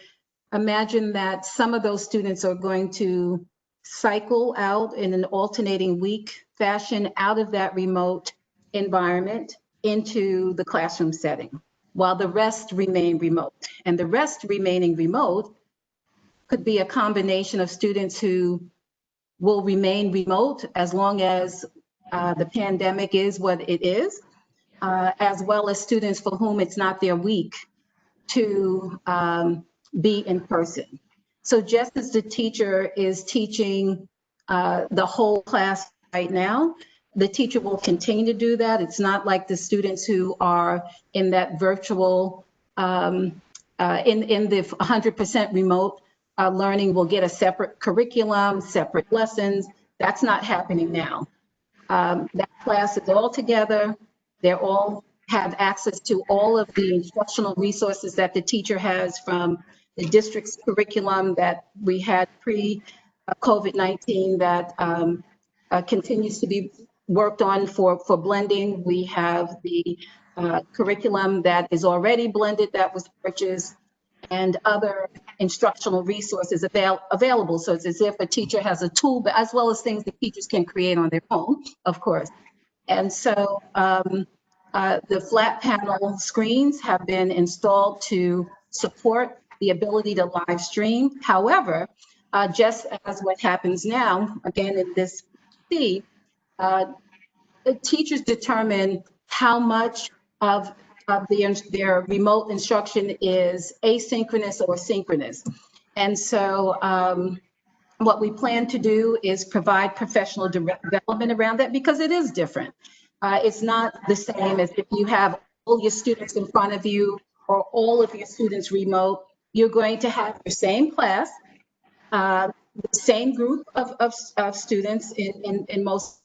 imagine that some of those students are going to cycle out in an alternating week fashion out of that remote environment into the classroom setting, while the rest remain remote. And the rest remaining remote could be a combination of students who will remain remote as long as the pandemic is what it is, as well as students for whom it's not their week to be in person. So just as the teacher is teaching the whole class right now, the teacher will continue to do that. It's not like the students who are in that virtual, in the 100% remote learning will get a separate curriculum, separate lessons. That's not happening now. That class is all together. They're all have access to all of the instructional resources that the teacher has from the district's curriculum that we had pre-COVID-19 that continues to be worked on for blending. We have the curriculum that is already blended that was purchased and other instructional resources available. So it's as if a teacher has a tool, but as well as things that teachers can create on their own, of course. And so the flat panel screens have been installed to support the ability to live stream. However, just as what happens now, again, in this the teachers determine how much of their remote instruction is asynchronous or synchronous. And so what we plan to do is provide professional development around that because it is different. It's not the same as if you have all your students in front of you or all of your students remote. You're going to have your same class, the same group of students in most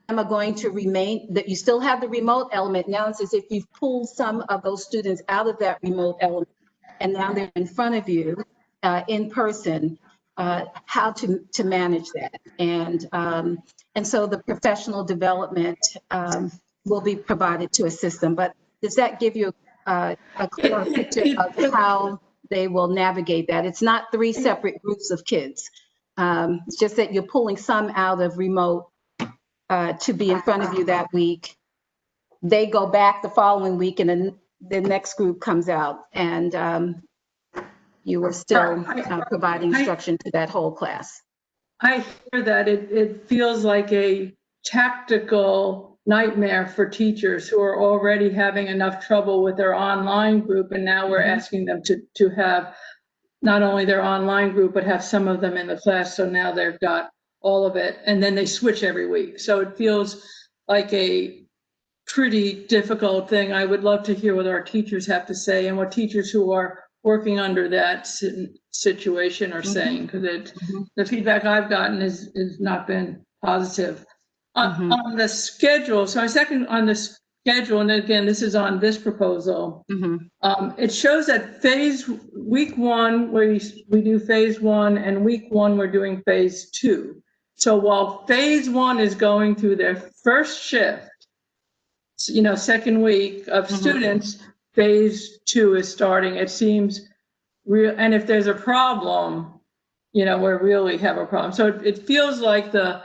are going to remain, that you still have the remote element. Now it's as if you've pulled some of those students out of that remote element and now they're in front of you in person, how to manage that. And so the professional development will be provided to assist them. But does that give you a clear picture of how they will navigate that? It's not three separate groups of kids. It's just that you're pulling some out of remote to be in front of you that week. They go back the following week and then the next group comes out and you are still providing instruction to that whole class. I hear that it feels like a tactical nightmare for teachers who are already having enough trouble with their online group. And now we're asking them to have not only their online group, but have some of them in the class. So now they've got all of it and then they switch every week. So it feels like a pretty difficult thing. I would love to hear what our teachers have to say and what teachers who are working under that situation are saying, because the feedback I've gotten is not been positive. On the schedule, so on the schedule, and again, this is on this proposal, it shows that week 1, we do phase 1, and week 1, we're doing phase 2. So while phase 1 is going through their first shift, second week of students, phase 2 is starting. It seems real, and if there's a problem, we really have a problem. So it feels like the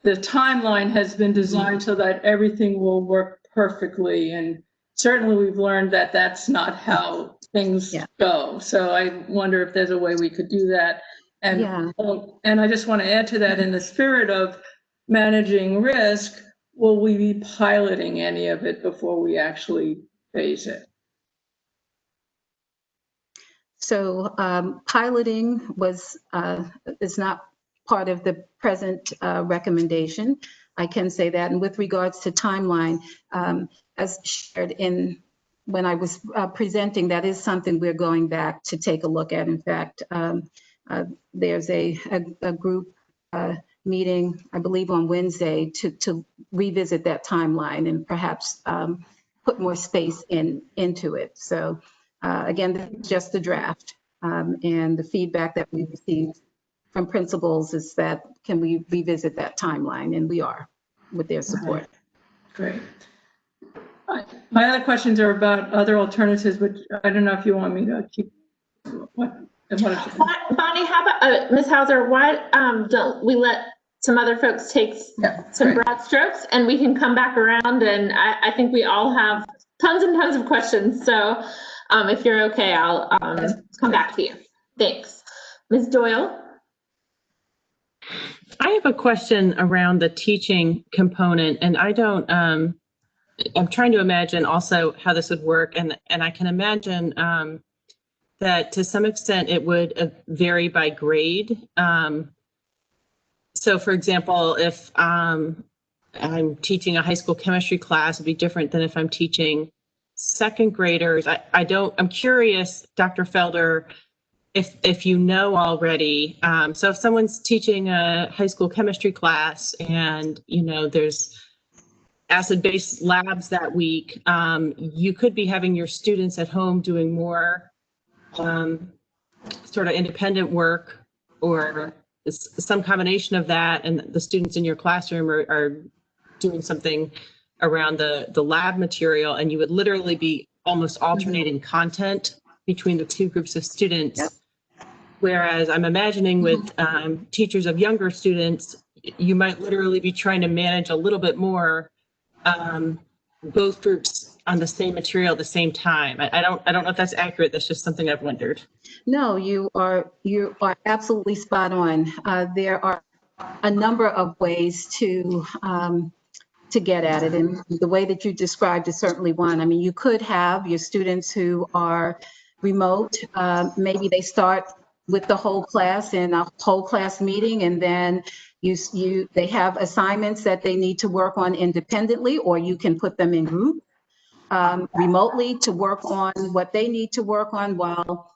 timeline has been designed so that everything will work perfectly. And certainly we've learned that that's not how things go. So I wonder if there's a way we could do that. And I just want to add to that, in the spirit of managing risk, will we be piloting any of it before we actually phase it? So piloting is not part of the present recommendation. I can say that. And with regards to timeline, as shared when I was presenting, that is something we're going back to take a look at. In fact, there's a group meeting, I believe on Wednesday, to revisit that timeline and perhaps put more space into it. So again, this is just the draft, and the feedback that we received from principals is that, can we revisit that timeline? And we are, with their support. Great. My other questions are about other alternatives, but I don't know if you want me to keep Bonnie, how about Ms. Hauser? Why don't we let some other folks take some broad strokes, and we can come back around, and I think we all have tons and tons of questions. So if you're okay, I'll come back to you. Thanks. Ms. Doyle? I have a question around the teaching component, and I'm trying to imagine also how this would work, and I can imagine that to some extent it would vary by grade. So for example, if I'm teaching a high school chemistry class, it'd be different than if I'm teaching second graders. I'm curious, Dr. Felder, if you know already. So if someone's teaching a high school chemistry class and there's acid-based labs that week, you could be having your students at home doing more sort of independent work, or some combination of that, and the students in your classroom are doing something around the lab material, and you would literally be almost alternating content between the two groups of students. Whereas I'm imagining with teachers of younger students, you might literally be trying to manage a little bit more both groups on the same material at the same time. I don't know if that's accurate. That's just something I've wondered. No, you are absolutely spot on. There are a number of ways to get at it, and the way that you described is certainly one. I mean, you could have your students who are remote. Maybe they start with the whole class in a whole class meeting, and then they have assignments that they need to work on independently, or you can put them in group remotely to work on what they need to work on while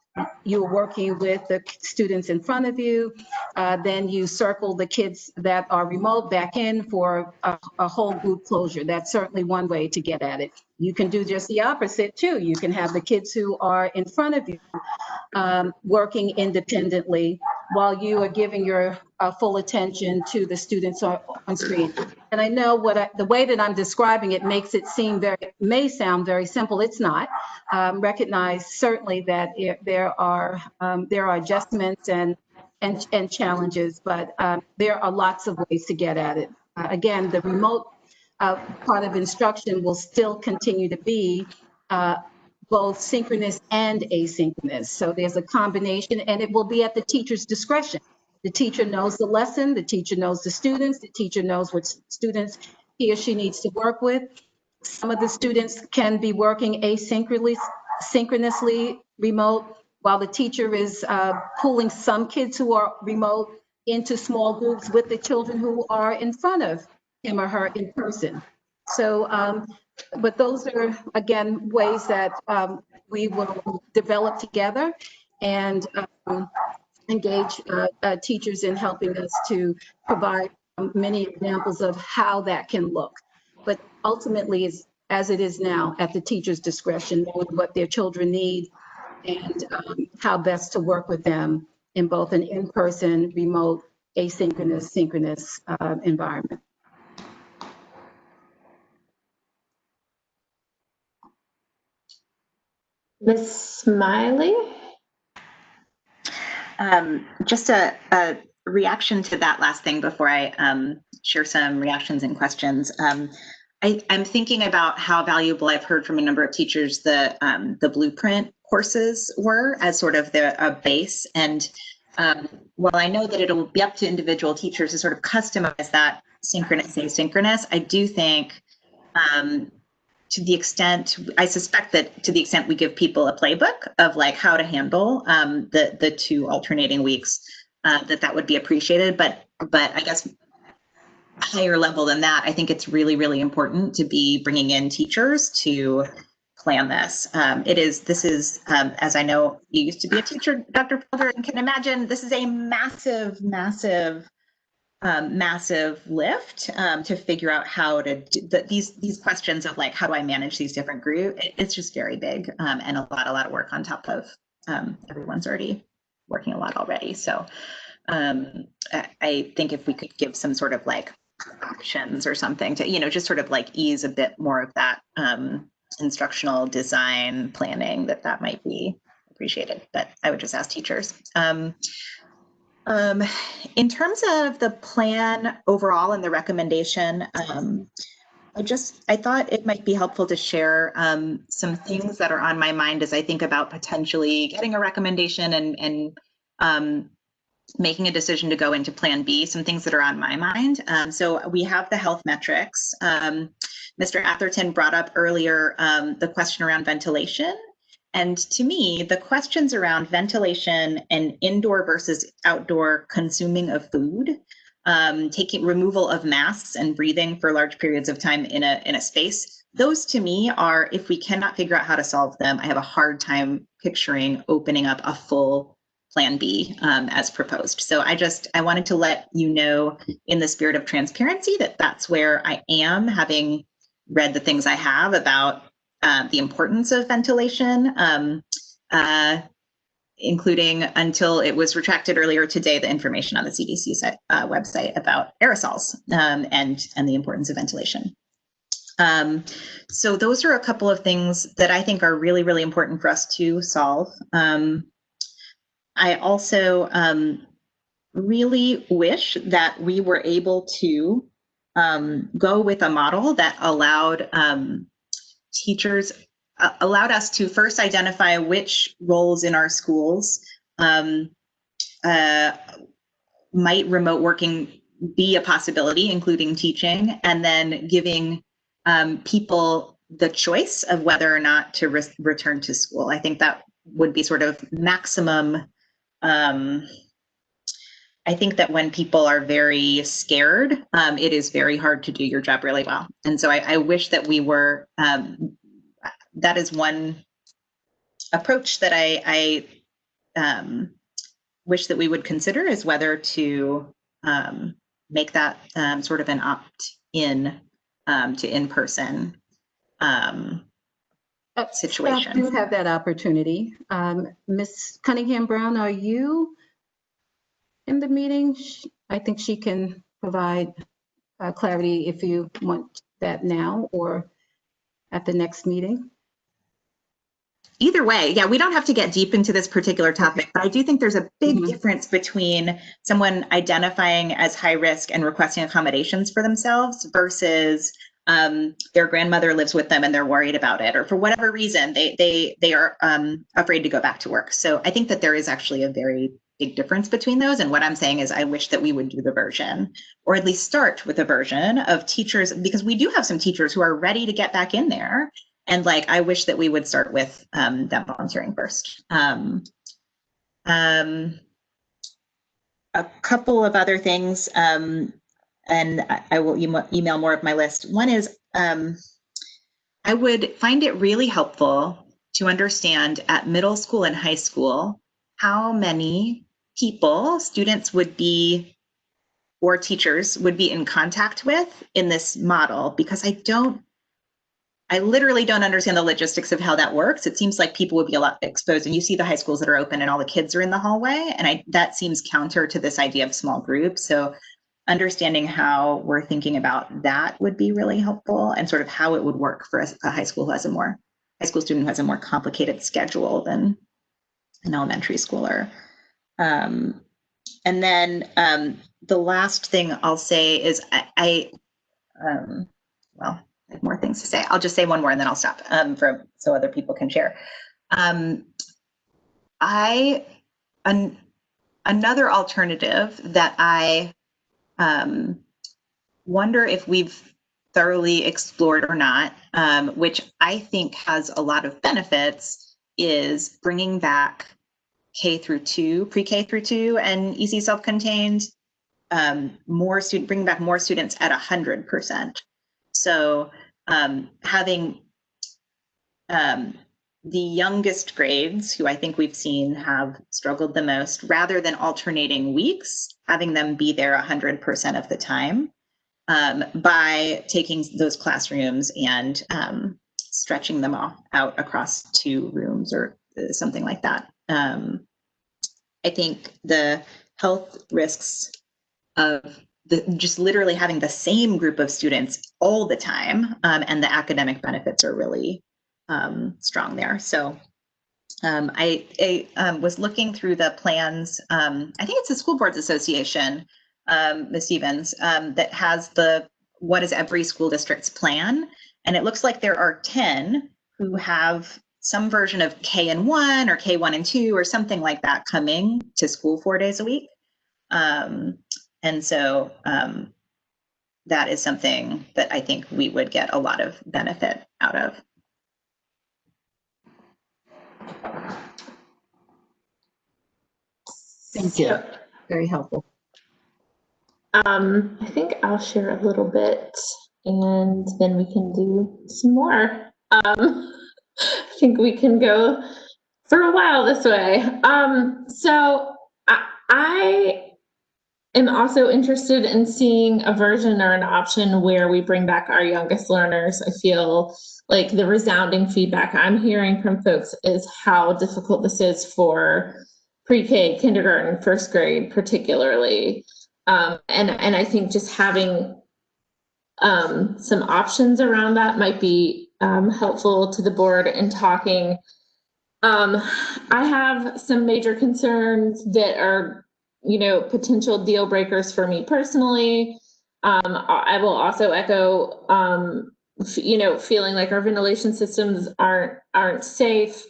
you're working with the students in front of you. Then you circle the kids that are remote back in for a whole group closure. That's certainly one way to get at it. You can do just the opposite too. You can have the kids who are in front of you working independently while you are giving your full attention to the students on screen. And I know the way that I'm describing it makes it may sound very simple. It's not. Recognize certainly that there are adjustments and challenges, but there are lots of ways to get at it. Again, the remote part of instruction will still continue to be both synchronous and asynchronous. So there's a combination, and it will be at the teacher's discretion. The teacher knows the lesson, the teacher knows the students, the teacher knows what students he or she needs to work with. Some of the students can be working synchronously remote, while the teacher is pulling some kids who are remote into small groups with the children who are in front of him or her in person. So, but those are, again, ways that we will develop together and engage teachers in helping us to provide many examples of how that can look. But ultimately, is as it is now, at the teacher's discretion, knowing what their children need and how best to work with them in both an in-person, remote, asynchronous, synchronous environment. Ms. Smiley? Just a reaction to that last thing before I share some reactions and questions. I'm thinking about how valuable I've heard from a number of teachers the blueprint courses were as sort of a base. And while I know that it'll be up to individual teachers to sort of customize that synchronous, asynchronous, I do think to the extent, I suspect that to the extent we give people a playbook of like how to handle the 2 alternating weeks, that would be appreciated. But I guess higher level than that, I think it's really, really important to be bringing in teachers to plan this. This is, as I know, you used to be a teacher, Dr. Felder, and can imagine, this is a massive, massive lift to figure out how to do these questions of like, how do I manage these different groups? It's just very big and a lot of work on top of everyone's already working a lot already. So I think if we could give some sort of like options or something to, just sort of like ease a bit more of that instructional design planning, that might be appreciated. But I would just ask teachers. In terms of the plan overall and the recommendation, I thought it might be helpful to share some things that are on my mind as I think about potentially getting a recommendation and making a decision to go into Plan B, some things that are on my mind. So we have the health metrics. Mr. Atherton brought up earlier the question around ventilation. And to me, the questions around ventilation and indoor versus outdoor consuming of food, taking removal of masks and breathing for large periods of time in a space, those to me are, if we cannot figure out how to solve them, I have a hard time picturing opening up a full Plan B as proposed. So I wanted to let you know, in the spirit of transparency, that that's where I am, having read the things I have about the importance of ventilation, including, until it was retracted earlier today, the information on the CDC website about aerosols and the importance of ventilation. So those are a couple of things that I think are really, really important for us to solve. I also really wish that we were able to go with a model that allowed teachers, allowed us to first identify which roles in our schools might remote working be a possibility, including teaching, and then giving people the choice of whether or not to return to school. I think that would be sort of maximum. I think that when people are very scared, it is very hard to do your job really well. And so I wish that we were, that is one approach that I wish that we would consider, is whether to make that sort of an opt-in to in-person situation. Staff do have that opportunity. Ms. Cunningham-Brown, are you in the meeting? I think she can provide clarity if you want that now or at the next meeting. Either way, yeah, we don't have to get deep into this particular topic, but I do think there's a big difference between someone identifying as high risk and requesting accommodations for themselves versus their grandmother lives with them and they're worried about it, or for whatever reason they are afraid to go back to work. So I think that there is actually a very big difference between those. And what I'm saying is I wish that we would do the version, or at least start with a version of teachers, because we do have some teachers who are ready to get back in there. And like, I wish that we would start with them volunteering first. A couple of other things. and I will email more of my list. One is I would find it really helpful to understand at middle school and high school how many people students would be or teachers would be in contact with in this model, because I literally don't understand the logistics of how that works. It seems like people would be a lot exposed, and you see the high schools that are open and all the kids are in the hallway. And that seems counter to this idea of small groups. So understanding how we're thinking about that would be really helpful, and sort of how it would work for a high school student who has a more complicated schedule than an elementary schooler. And then the last thing I'll say is well, I have more things to say. I'll just say one more and then I'll stop so other people can share. Another alternative that I wonder if we've thoroughly explored or not, which I think has a lot of benefits, is bringing back pre-K through 2 and easy self-contained, bringing back more students at 100%. So having the youngest grades, who I think we've seen have struggled the most, rather than alternating weeks, having them be there 100% of the time, by taking those classrooms and stretching them out across 2 rooms or something like that. I think the health risks of just literally having the same group of students all the time, and the academic benefits are really strong there. So I was looking through the plans. I think it's the School Boards Association, Ms. Stevens, that has what is every school district's plan. And it looks like there are 10 who have some version of K-1 or K-1 and 2 or something like that coming to school 4 days a week. And so that is something that I think we would get a lot of benefit out of. Thank you. Very helpful. I think I'll share a little bit and then we can do some more. I think we can go for a while this way. So I am also interested in seeing a version or an option where we bring back our youngest learners. I feel like the resounding feedback I'm hearing from folks is how difficult this is for pre-K, kindergarten, first grade, particularly. And I think just having some options around that might be helpful to the board in talking. I have some major concerns that are, potential deal breakers for me personally. I will also echo, feeling like our ventilation systems aren't safe.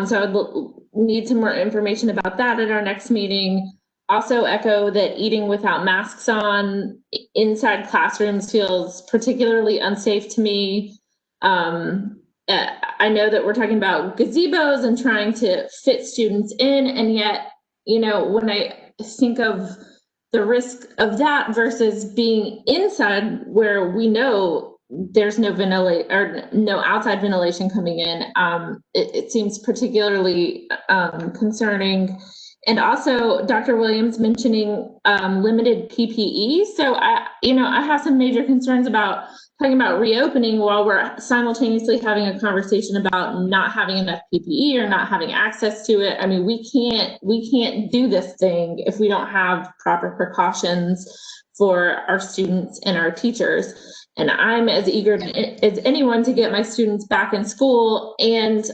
So I would need some more information about that at our next meeting. Also echo that eating without masks on inside classrooms feels particularly unsafe to me. I know that we're talking about gazebos and trying to fit students in, and yet, when I think of the risk of that versus being inside where we know there's no no outside ventilation coming in, it seems particularly concerning. And also Dr. Williams mentioning limited PPE. So I have some major concerns about talking about reopening while we're simultaneously having a conversation about not having enough PPE or not having access to it. I mean, we can't do this thing if we don't have proper precautions for our students and our teachers. And I'm as eager as anyone to get my students back in school, and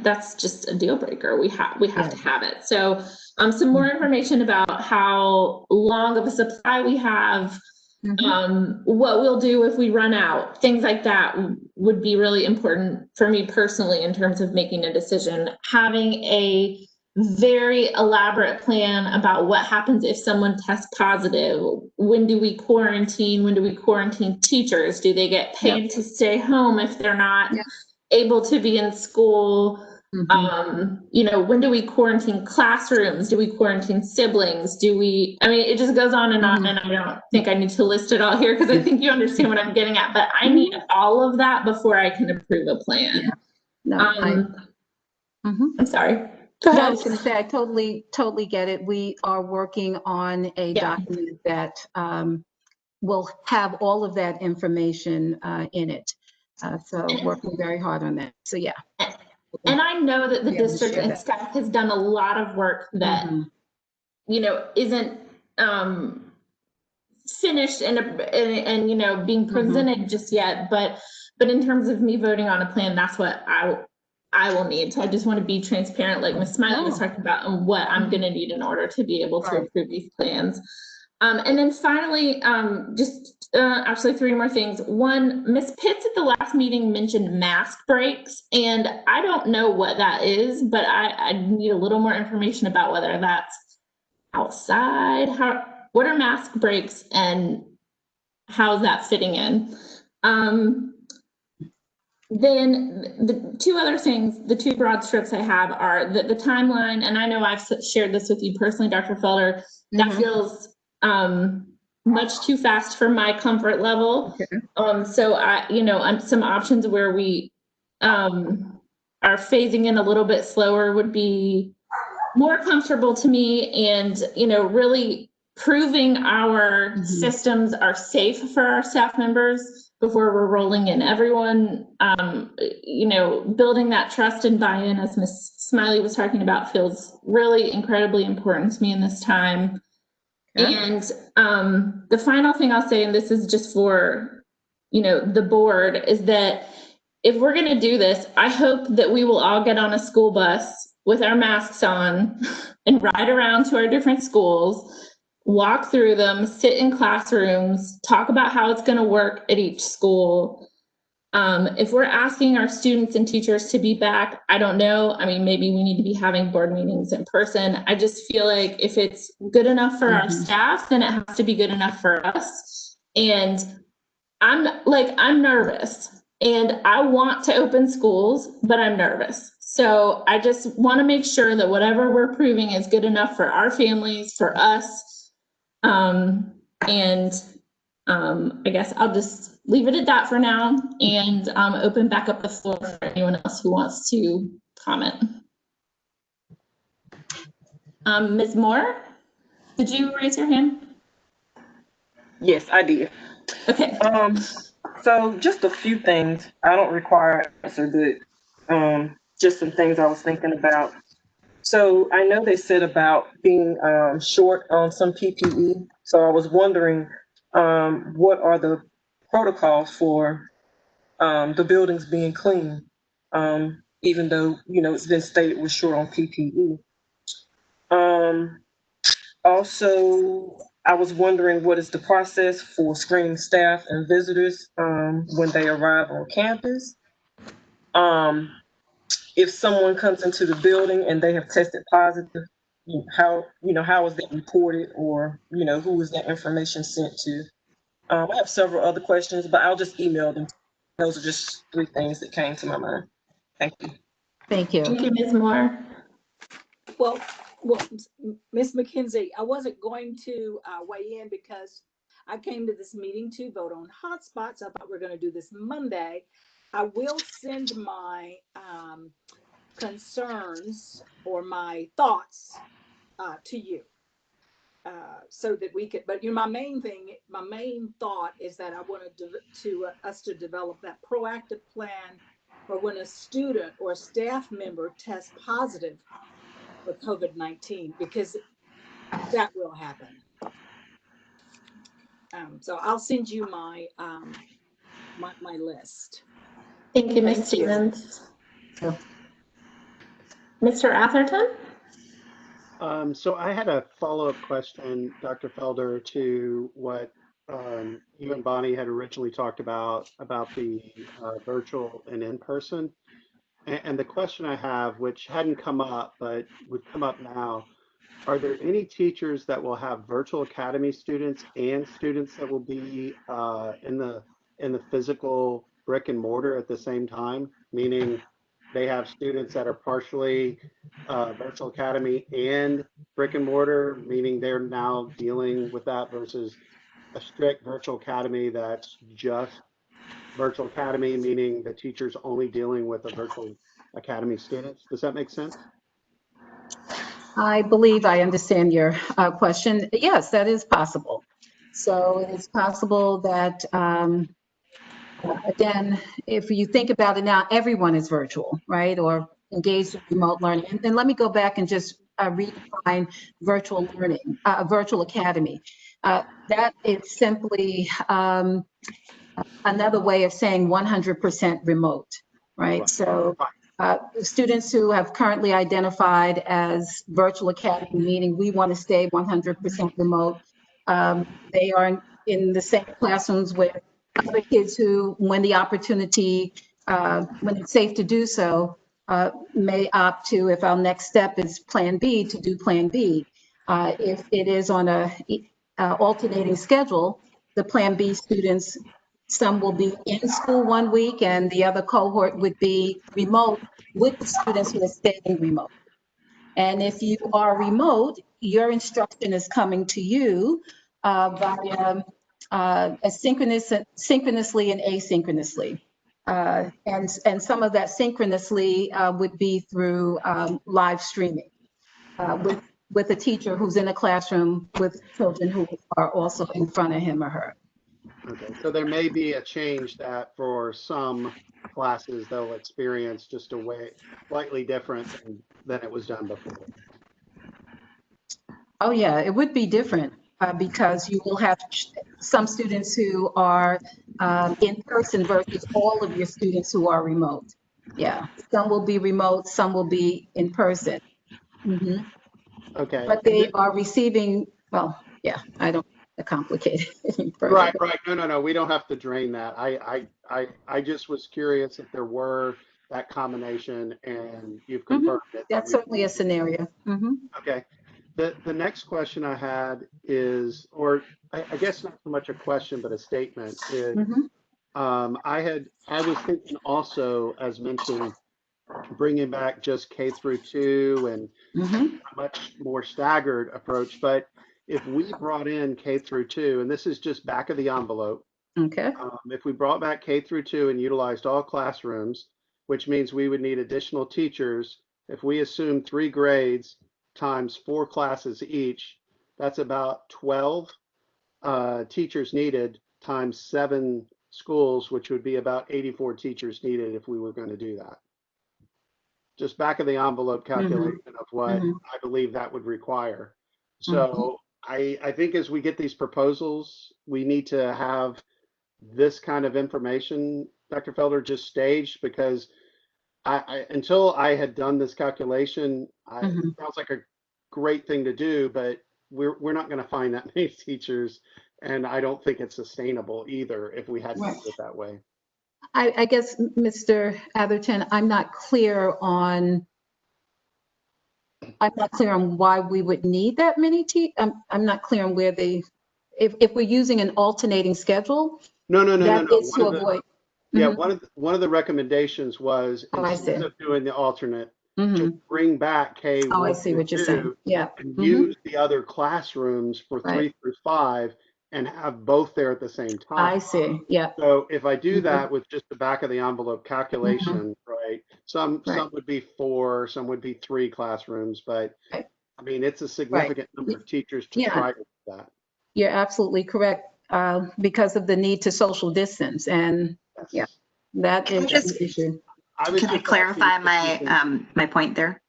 that's just a deal breaker. We have to have it. So some more information about how long of a supply we have, what we'll do if we run out, things like that would be really important for me personally in terms of making a decision. Having a very elaborate plan about what happens if someone tests positive. When do we quarantine? When do we quarantine teachers? Do they get paid to stay home if they're not able to be in school? You know, when do we quarantine classrooms? Do we quarantine siblings? I mean, it just goes on, and I don't think I need to list it all here because I think you understand what I'm getting at, but I need all of that before I can approve a plan. Yeah. No, I'm sorry. Go No, I ahead. was going to say, I totally get it. We are working on a document that will have all of that information in it. So working very hard on that. So yeah. And I know that the Be able to district share and that. staff has done a lot of work that, you know, isn't finished and you know, being presented just yet. But in terms of me voting on a plan, that's what I will need. So I just want to be transparent, like Ms. Smiley was talking about, and what I'm going to need in order to be able to approve these plans. And then finally, actually 3 more things. One, Ms. Pitts at the last meeting mentioned mask breaks, and I don't know what that is, but I need a little more information about whether that's outside. What are mask breaks and how's that fitting in? Then the 2 other things, the 2 broad strokes I have are the timeline, and I know I've shared this with you personally, Dr. Felder, that feels much too fast for my comfort level. So some options where we are phasing in a little bit slower would be more comfortable to me, and really proving our systems are safe for our staff members before we're rolling in everyone. Building that trust and buy-in, as Ms. Smiley was talking about, feels really incredibly important to me in this time. And the final thing I'll say, and this is just for the board, is that if we're going to do this, I hope that we will all get on a school bus with our masks on and ride around to our different schools, walk through them, sit in classrooms, talk about how it's going to work at each school. If we're asking our students and teachers to be back, I don't know. I mean, maybe we need to be having board meetings in person. I just feel like if it's good enough for our staff, then it has to be good enough for us. And I'm nervous, and I want to open schools, but I'm nervous. So I just want to make sure that whatever we're approving is good enough for our families, for us. I guess I'll just leave it at that for now, and open back up the floor for anyone else who wants to comment. Ms. Moore, did you raise your hand? Yes, I did. Okay. So just a few things. I don't require an answer, but just some things I was thinking about. So I know they said about being short on some PPE. So I was wondering, what are the protocols for the buildings being clean, even though, it's been stated we're short on PPE. Also, I was wondering, what is the process for screening staff and visitors when they arrive on campus? If someone comes into the building and they have tested positive, how is that reported, or who is that information sent to? I have several other questions, but I'll just email them. Those are just 3 things that came to my mind. Thank you. Thank you. Thank you, Ms. Moore. Well, Ms. McKenzie, I wasn't going to weigh in because I came to this meeting to vote on hotspots. I thought we were going to do this Monday. I will send my concerns or my thoughts to you so that we could, but my main thought is that I wanted us to develop that proactive plan for when a student or a staff member tests positive with COVID-19, because that will happen. So I'll send you my my list. Thank you, Ms. Stevens. Mr. Atherton? So I had a follow-up question, Dr. Felder, to what you and Bonnie had originally talked about the virtual and in-person. And the question I have, which hadn't come up but would come up now, are there any teachers that will have virtual academy students and students that will be in the physical brick and mortar at the same time? Meaning, they have students that are partially virtual academy and brick and mortar, meaning they're now dealing with that versus a strict virtual academy that's just virtual academy, meaning the teacher's only dealing with a virtual academy students. Does that make sense? I believe I understand your question. Yes, that is possible. So it is possible that, again, if you think about it now, everyone is virtual, right? Or engaged in remote learning. And let me go back and just redefine virtual learning, virtual academy. That is simply another way of saying 100% remote, right? So students who have currently identified as virtual academy, meaning we want to stay 100% remote, they are in the same classrooms with other kids who, when the opportunity, when it's safe to do so, may opt to, if our next step is Plan B, to do Plan B. If it is on a alternating schedule, the Plan B students, some will be in school one week and the other cohort would be remote with the students who are staying remote. And if you are remote, your instruction is coming to you via synchronously and asynchronously. And some of that synchronously would be through live streaming with a teacher who's in a classroom with children who are also in front of him or her. Okay, so there may be a change that for some classes they'll experience just a way slightly different than it was done before. Oh, yeah, it would be different because you will have some students who are in person versus all of your students who are remote. Yeah, some will be remote, some will be in person. Mhm. Okay. But they are receiving, well, yeah, I don't complicate it any further. Right, right. No. We don't have to drain that. I just was curious if there were that combination, and you've confirmed it. That's certainly a scenario. Okay. The next question I had is, or I guess not so much a question, but a statement is, I was thinking also, as mentioned, bringing back just K through 2 and a much more staggered approach. But if we brought in K through 2, and this is just back of the envelope, Okay. if we brought back K through 2 and utilized all classrooms, which means we would need additional teachers. If we assume 3 grades times 4 classes each, that's about 12 teachers needed times 7 schools, which would be about 84 teachers needed if we were going to do that. Just back of the envelope calculation of what I believe that would require. So I think as we get these proposals, we need to have this kind of information, Dr. Felder, just staged, because I until I had done this calculation, it sounds like a great thing to do, but we're not going to find that many teachers, and I don't think it's sustainable either if we had to do it that way. I guess, Mr. Atherton, I'm not clear on why we would need that many I'm not clear on where if we're using an alternating schedule. No. That is to avoid. Yeah, one of the recommendations was, instead of doing the alternate, to bring back K1 I see what you're saying. Yeah. and use the other classrooms for 3 through 5 and have both there at the same time. I see. Yeah. So if I do that with just the back of the envelope calculation, right? Some would be 4, some would be 3 classrooms, but I mean, it's a significant number of teachers to try to do that. You're absolutely correct, because of the need to social distance, and that is an issue. Can I clarify my point there?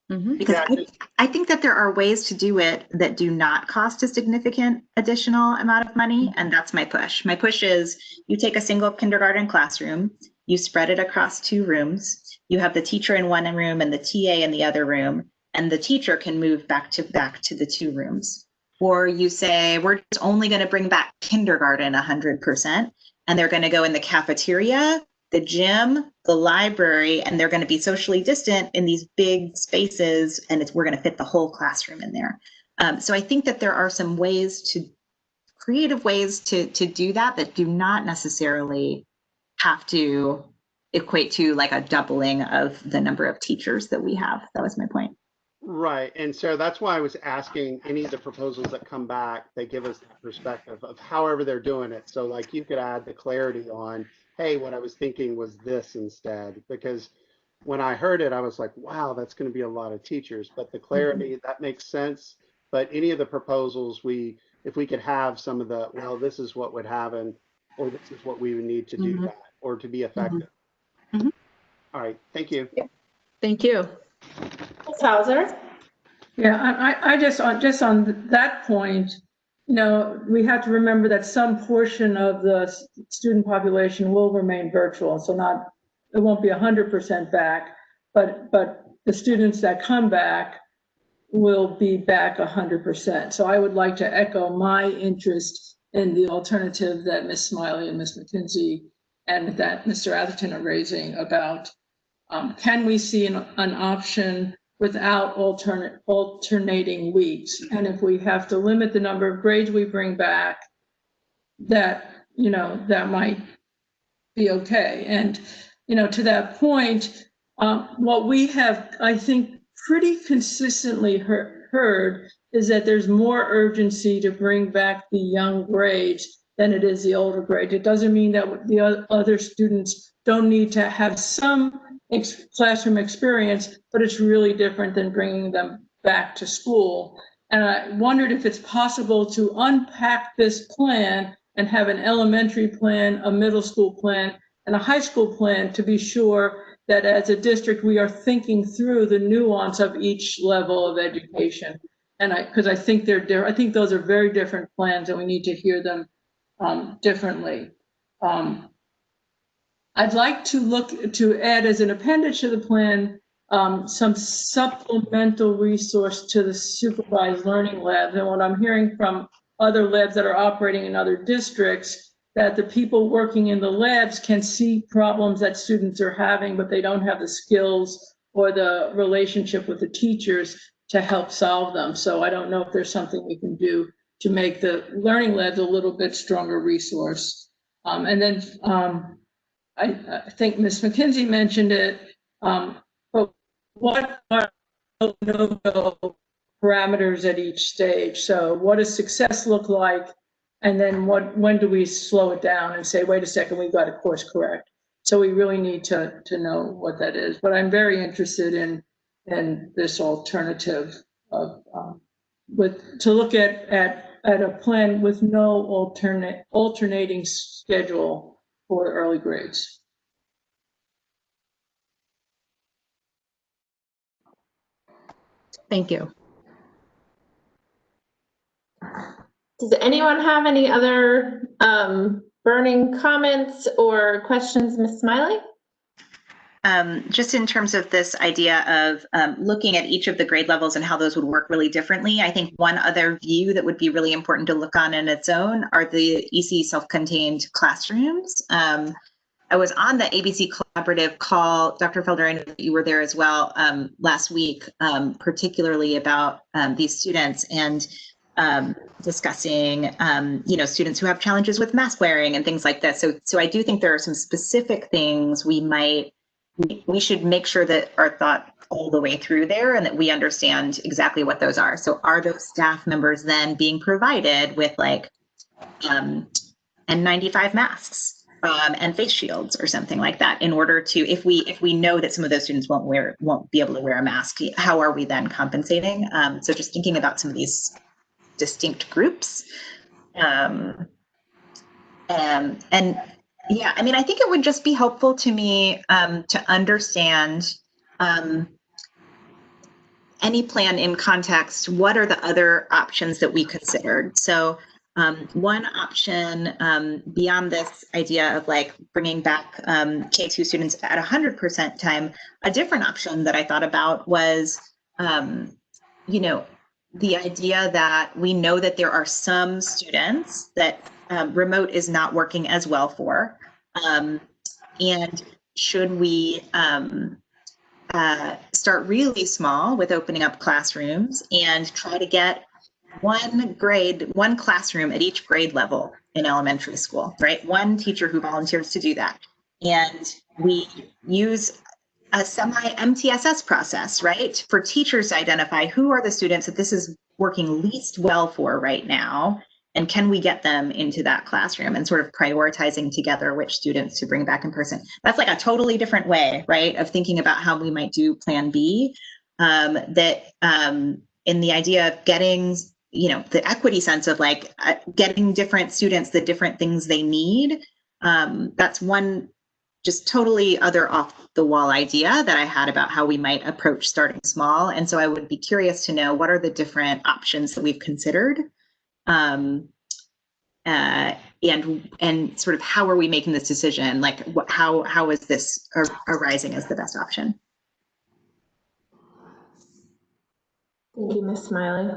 Because I think that there are ways to do it that do not cost a significant additional amount of money, and that's my push. My push is you take a single kindergarten classroom, you spread it across 2 rooms, you have the teacher in one room and the TA in the other room, and the teacher can move back to the 2 rooms. Or you say, we're just only going to bring back kindergarten 100%, and they're going to go in the cafeteria, the gym, the library, and they're going to be socially distant in these big spaces, and we're going to fit the whole classroom in there. So I think that there are some creative ways to do that do not necessarily have to equate to like a doubling of the number of teachers that we have. That was my point. Right. And so that's why I was asking any of the proposals that come back, they give us that perspective of however they're doing it. So like you could add the clarity on, hey, what I was thinking was this instead, because when I heard it, I was like, wow, that's going to be a lot of teachers, but the clarity, that makes sense. But any of the proposals, if we could have some of the, well, this is what would happen, or this is what we would need to do that, or to be effective. Mhm. All right. Thank you. Thank you. Ms. Hauser? Yeah, I just on that point, you know, we have to remember that some portion of the student population will remain virtual. So it won't be 100% back, but the students that come back will be back 100%. So I would like to echo my interest in the alternative that Ms. Smiley and Ms. McKenzie and that Mr. Atherton are raising about, can we see an option without alternating weeks? And if we have to limit the number of grades we bring back, that, you know, that might be okay. And, you know, to that point, what we have, I think, pretty consistently heard is that there's more urgency to bring back the young grades than it is the older grades. It doesn't mean that the other students don't need to have some classroom experience, but it's really different than bringing them back to school. And I wondered if it's possible to unpack this plan and have an elementary plan, a middle school plan, and a high school plan to be sure that as a district, we are thinking through the nuance of each level of education. And because I think I think those are very different plans and we need to hear them differently. I'd like to add as an appendage to the plan, some supplemental resource to the supervised learning labs. And what I'm hearing from other labs that are operating in other districts, that the people working in the labs can see problems that students are having, but they don't have the skills or the relationship with the teachers to help solve them. So I don't know if there's something we can do to make the learning labs a little bit stronger resource. And then I think Ms. McKenzie mentioned it, but what are no-go parameters at each stage? So what does success look like? And then when do we slow it down and say, wait a second, we've got to course correct? So we really need to know what that is. But I'm very interested in this alternative of to look at a plan with no alternating schedule for early grades. Thank you. Does anyone have any other burning comments or questions, Ms. Smiley? Just in terms of this idea of looking at each of the grade levels and how those would work really differently, I think one other view that would be really important to look on in its own are the EC self-contained classrooms. I was on the ABC collaborative call, Dr. Felder, I know that you were there as well last week, particularly about these students and discussing, you know, students who have challenges with mask wearing and things like that. So I do think there are some specific things we should make sure that are thought all the way through there and that we understand exactly what those are. So are those staff members then being provided with like N95 masks and face shields or something like that in order to, if we know that some of those students won't be able to wear a mask, how are we then compensating? So just thinking about some of these distinct groups. And yeah, I mean, I think it would just be helpful to me to understand any plan in context. What are the other options that we considered? So one option beyond this idea of like bringing back K2 students at 100% time, a different option that I thought about was, you know, the idea that we know that there are some students that remote is not working as well for, and should we start really small with opening up classrooms and try to get one classroom at each grade level in elementary school, right? One teacher who volunteers to do that. and we use a semi-MTSS process, right? For teachers to identify who are the students that this is working least well for right now, and can we get them into that classroom, and sort of prioritizing together which students to bring back in person. That's like a totally different way, right, of thinking about how we might do Plan B, in the idea of getting, you know, the equity sense of like getting different students the different things they need. That's one just totally other off the wall idea that I had about how we might approach starting small. And so I would be curious to know, what are the different options that we've considered? And sort of how are we making this decision? Like how is this arising as the best option? Thank you, Ms. Smiley.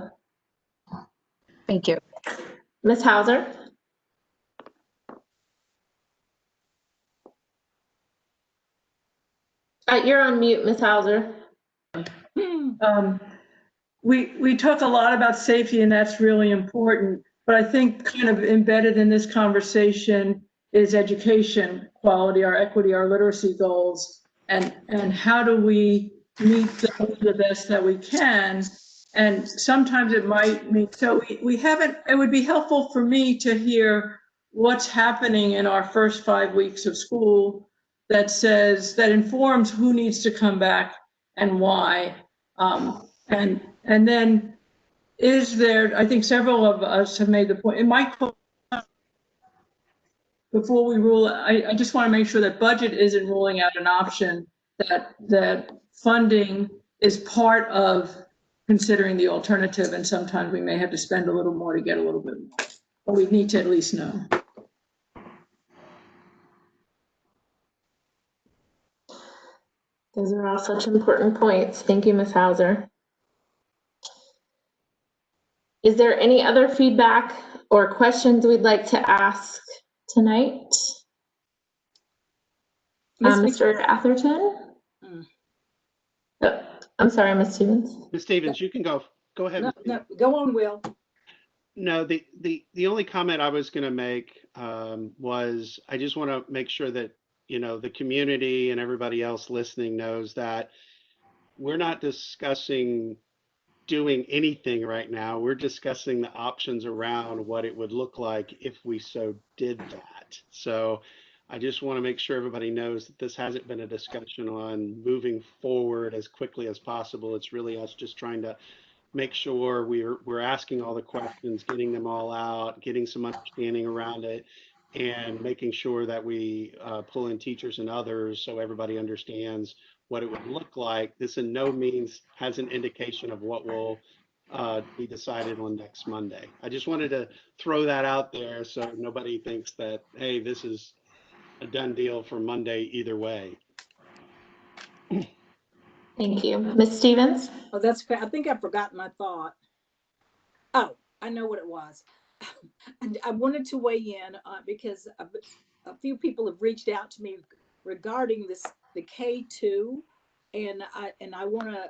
Thank you. Ms. Hauser? You're on mute, Ms. Hauser. We talk a lot about safety, and that's really important. But I think kind of embedded in this conversation is education quality, our equity, our literacy goals, and how do we meet those the best that we can. And sometimes it might mean, so we haven't, it would be helpful for me to hear what's happening in our first 5 weeks of school that informs who needs to come back and why. And then is there, I think several of us have made the point, in my before we rule, I just want to make sure that budget isn't ruling out an option, that funding is part of considering the alternative, and sometimes we may have to spend a little more to get a little bit more, but we need to at least know. Those are all such important points. Thank you, Ms. Hauser. Is there any other feedback or questions we'd like to ask tonight? Mr. Atherton? Oh, I'm sorry, Ms. Stevens. Ms. Stevens, you can go ahead. No, go on, Will. No, the only comment I was going to make was I just want to make sure that, you know, the community and everybody else listening knows that we're not discussing doing anything right now. We're discussing the options around what it would look like if we so did that. So I just want to make sure everybody knows that this hasn't been a discussion on moving forward as quickly as possible. It's really us just trying to make sure we're asking all the questions, getting them all out, getting some understanding around it, and making sure that we pull in teachers and others so everybody understands what it would look like. This in no means has an indication of what will be decided on next Monday. I just wanted to throw that out there so nobody thinks that, hey, this is a done deal for Monday either way. Thank you. Ms. Stevens? Oh, that's fair. I think I forgot my thought. Oh, I know what it was. And I wanted to weigh in because a few people have reached out to me regarding the K2, and I want to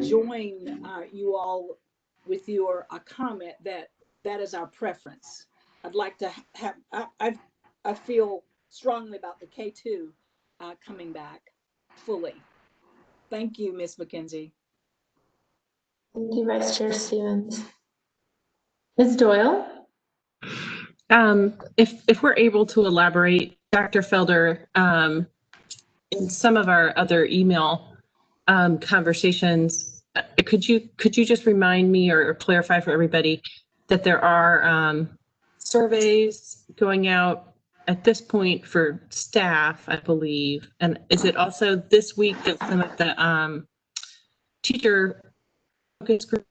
join you all with your comment that is our preference. I'd like to have. I feel strongly about the K2 coming back fully. Thank you, Ms. McKenzie. Thank you, Vice Chair Stevens. Ms. Doyle? If we're able to elaborate, Dr. Felder, in some of our other email conversations, could you just remind me or clarify for everybody that there are surveys going out at this point for staff, I believe, and is it also this week that some of the teacher focus groups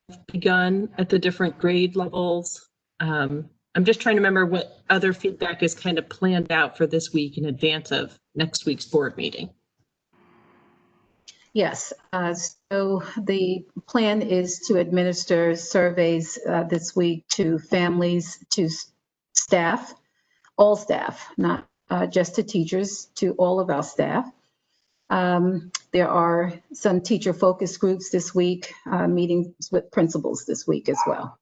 have begun at the different grade levels? I'm just trying to remember what other feedback is kind of planned out for this week in advance of next week's board meeting. Yes, so the plan is to administer surveys this week to families, to staff, all staff, not just to teachers, to all of our staff. There are some teacher focus groups this week, meetings with principals this week as well.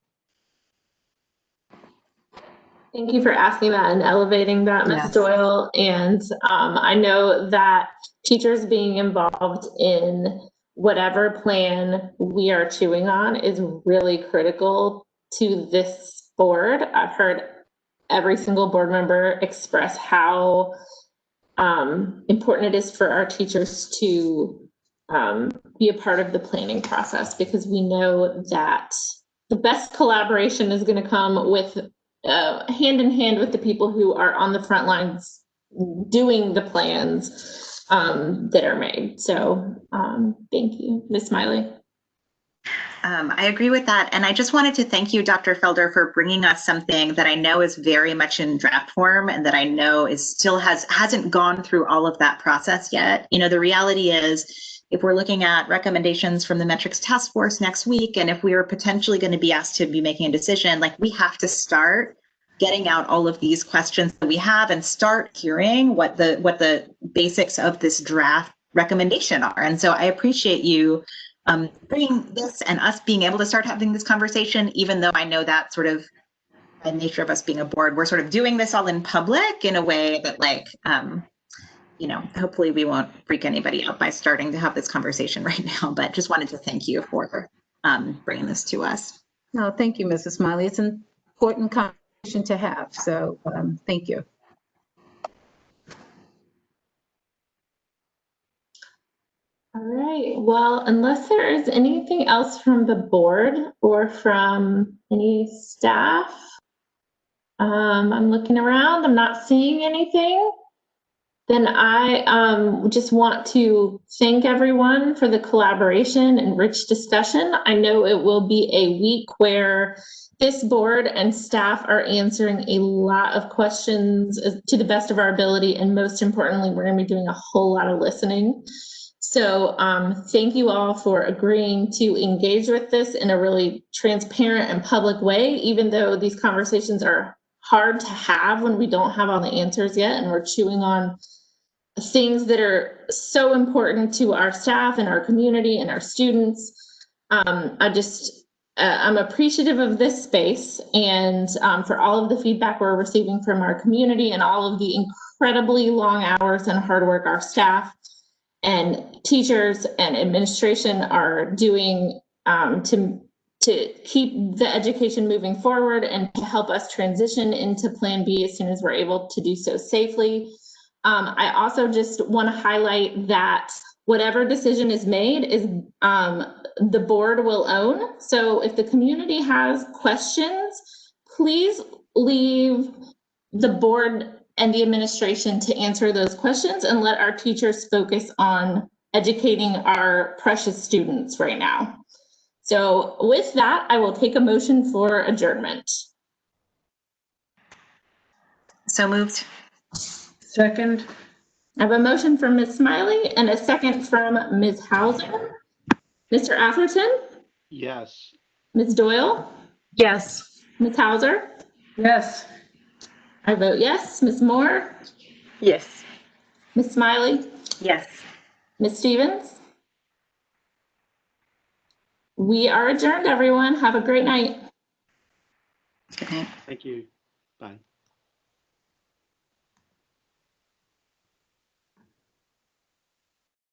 Thank you for asking that and elevating that, Ms. Yes. Doyle. And I know that teachers being involved in whatever plan we are chewing on is really critical to this board. I've heard every single board member express how important it is for our teachers to be a part of the planning process, because we know that the best collaboration is going to come with hand in hand with the people who are on the front lines doing the plans that are made. So thank you, Ms. Smiley. I agree with that. And I just wanted to thank you, Dr. Felder, for bringing us something that I know is very much in draft form and that I know is still hasn't gone through all of that process yet. You know, the reality is, if we're looking at recommendations from the metrics task force next week, and if we are potentially going to be asked to be making a decision, like, we have to start getting out all of these questions that we have and start hearing what the basics of this draft recommendation are. And so I appreciate you bringing this and us being able to start having this conversation, even though I know that sort of the nature of us being a board, we're sort of doing this all in public in a way that, like, you know, hopefully we won't freak anybody out by starting to have this conversation right now, but just wanted to thank you for bringing this to us. No, thank you, Mrs. Smiley. It's an important conversation to have. So thank you. All right, well, unless there is anything else from the board or from any staff, I'm looking around, I'm not seeing anything. Then I just want to thank everyone for the collaboration and rich discussion. I know it will be a week where this board and staff are answering a lot of questions to the best of our ability, and most importantly, we're going to be doing a whole lot of listening. So thank you all for agreeing to engage with this in a really transparent and public way, even though these conversations are hard to have when we don't have all the answers yet and we're chewing on things that are so important to our staff and our community and our students. I'm appreciative of this space and for all of the feedback we're receiving from our community and all of the incredibly long hours and hard work our staff and teachers and administration are doing to keep the education moving forward and to help us transition into Plan B as soon as we're able to do so safely. I also just want to highlight that whatever decision is made is the board will own. So if the community has questions, please leave the board and the administration to answer those questions and let our teachers focus on educating our precious students right now. So with that, I will take a motion for adjournment. So moved. Second. I have a motion from Ms. Smiley and a second from Ms. Hauser. Mr. Atherton? Yes. Ms. Doyle? Yes. Ms. Hauser? Yes. I vote yes. Ms. Moore? Yes. Ms. Smiley? Yes. Ms. Stevens? We are adjourned, everyone. Have a great night. Good night. Thank you. Bye.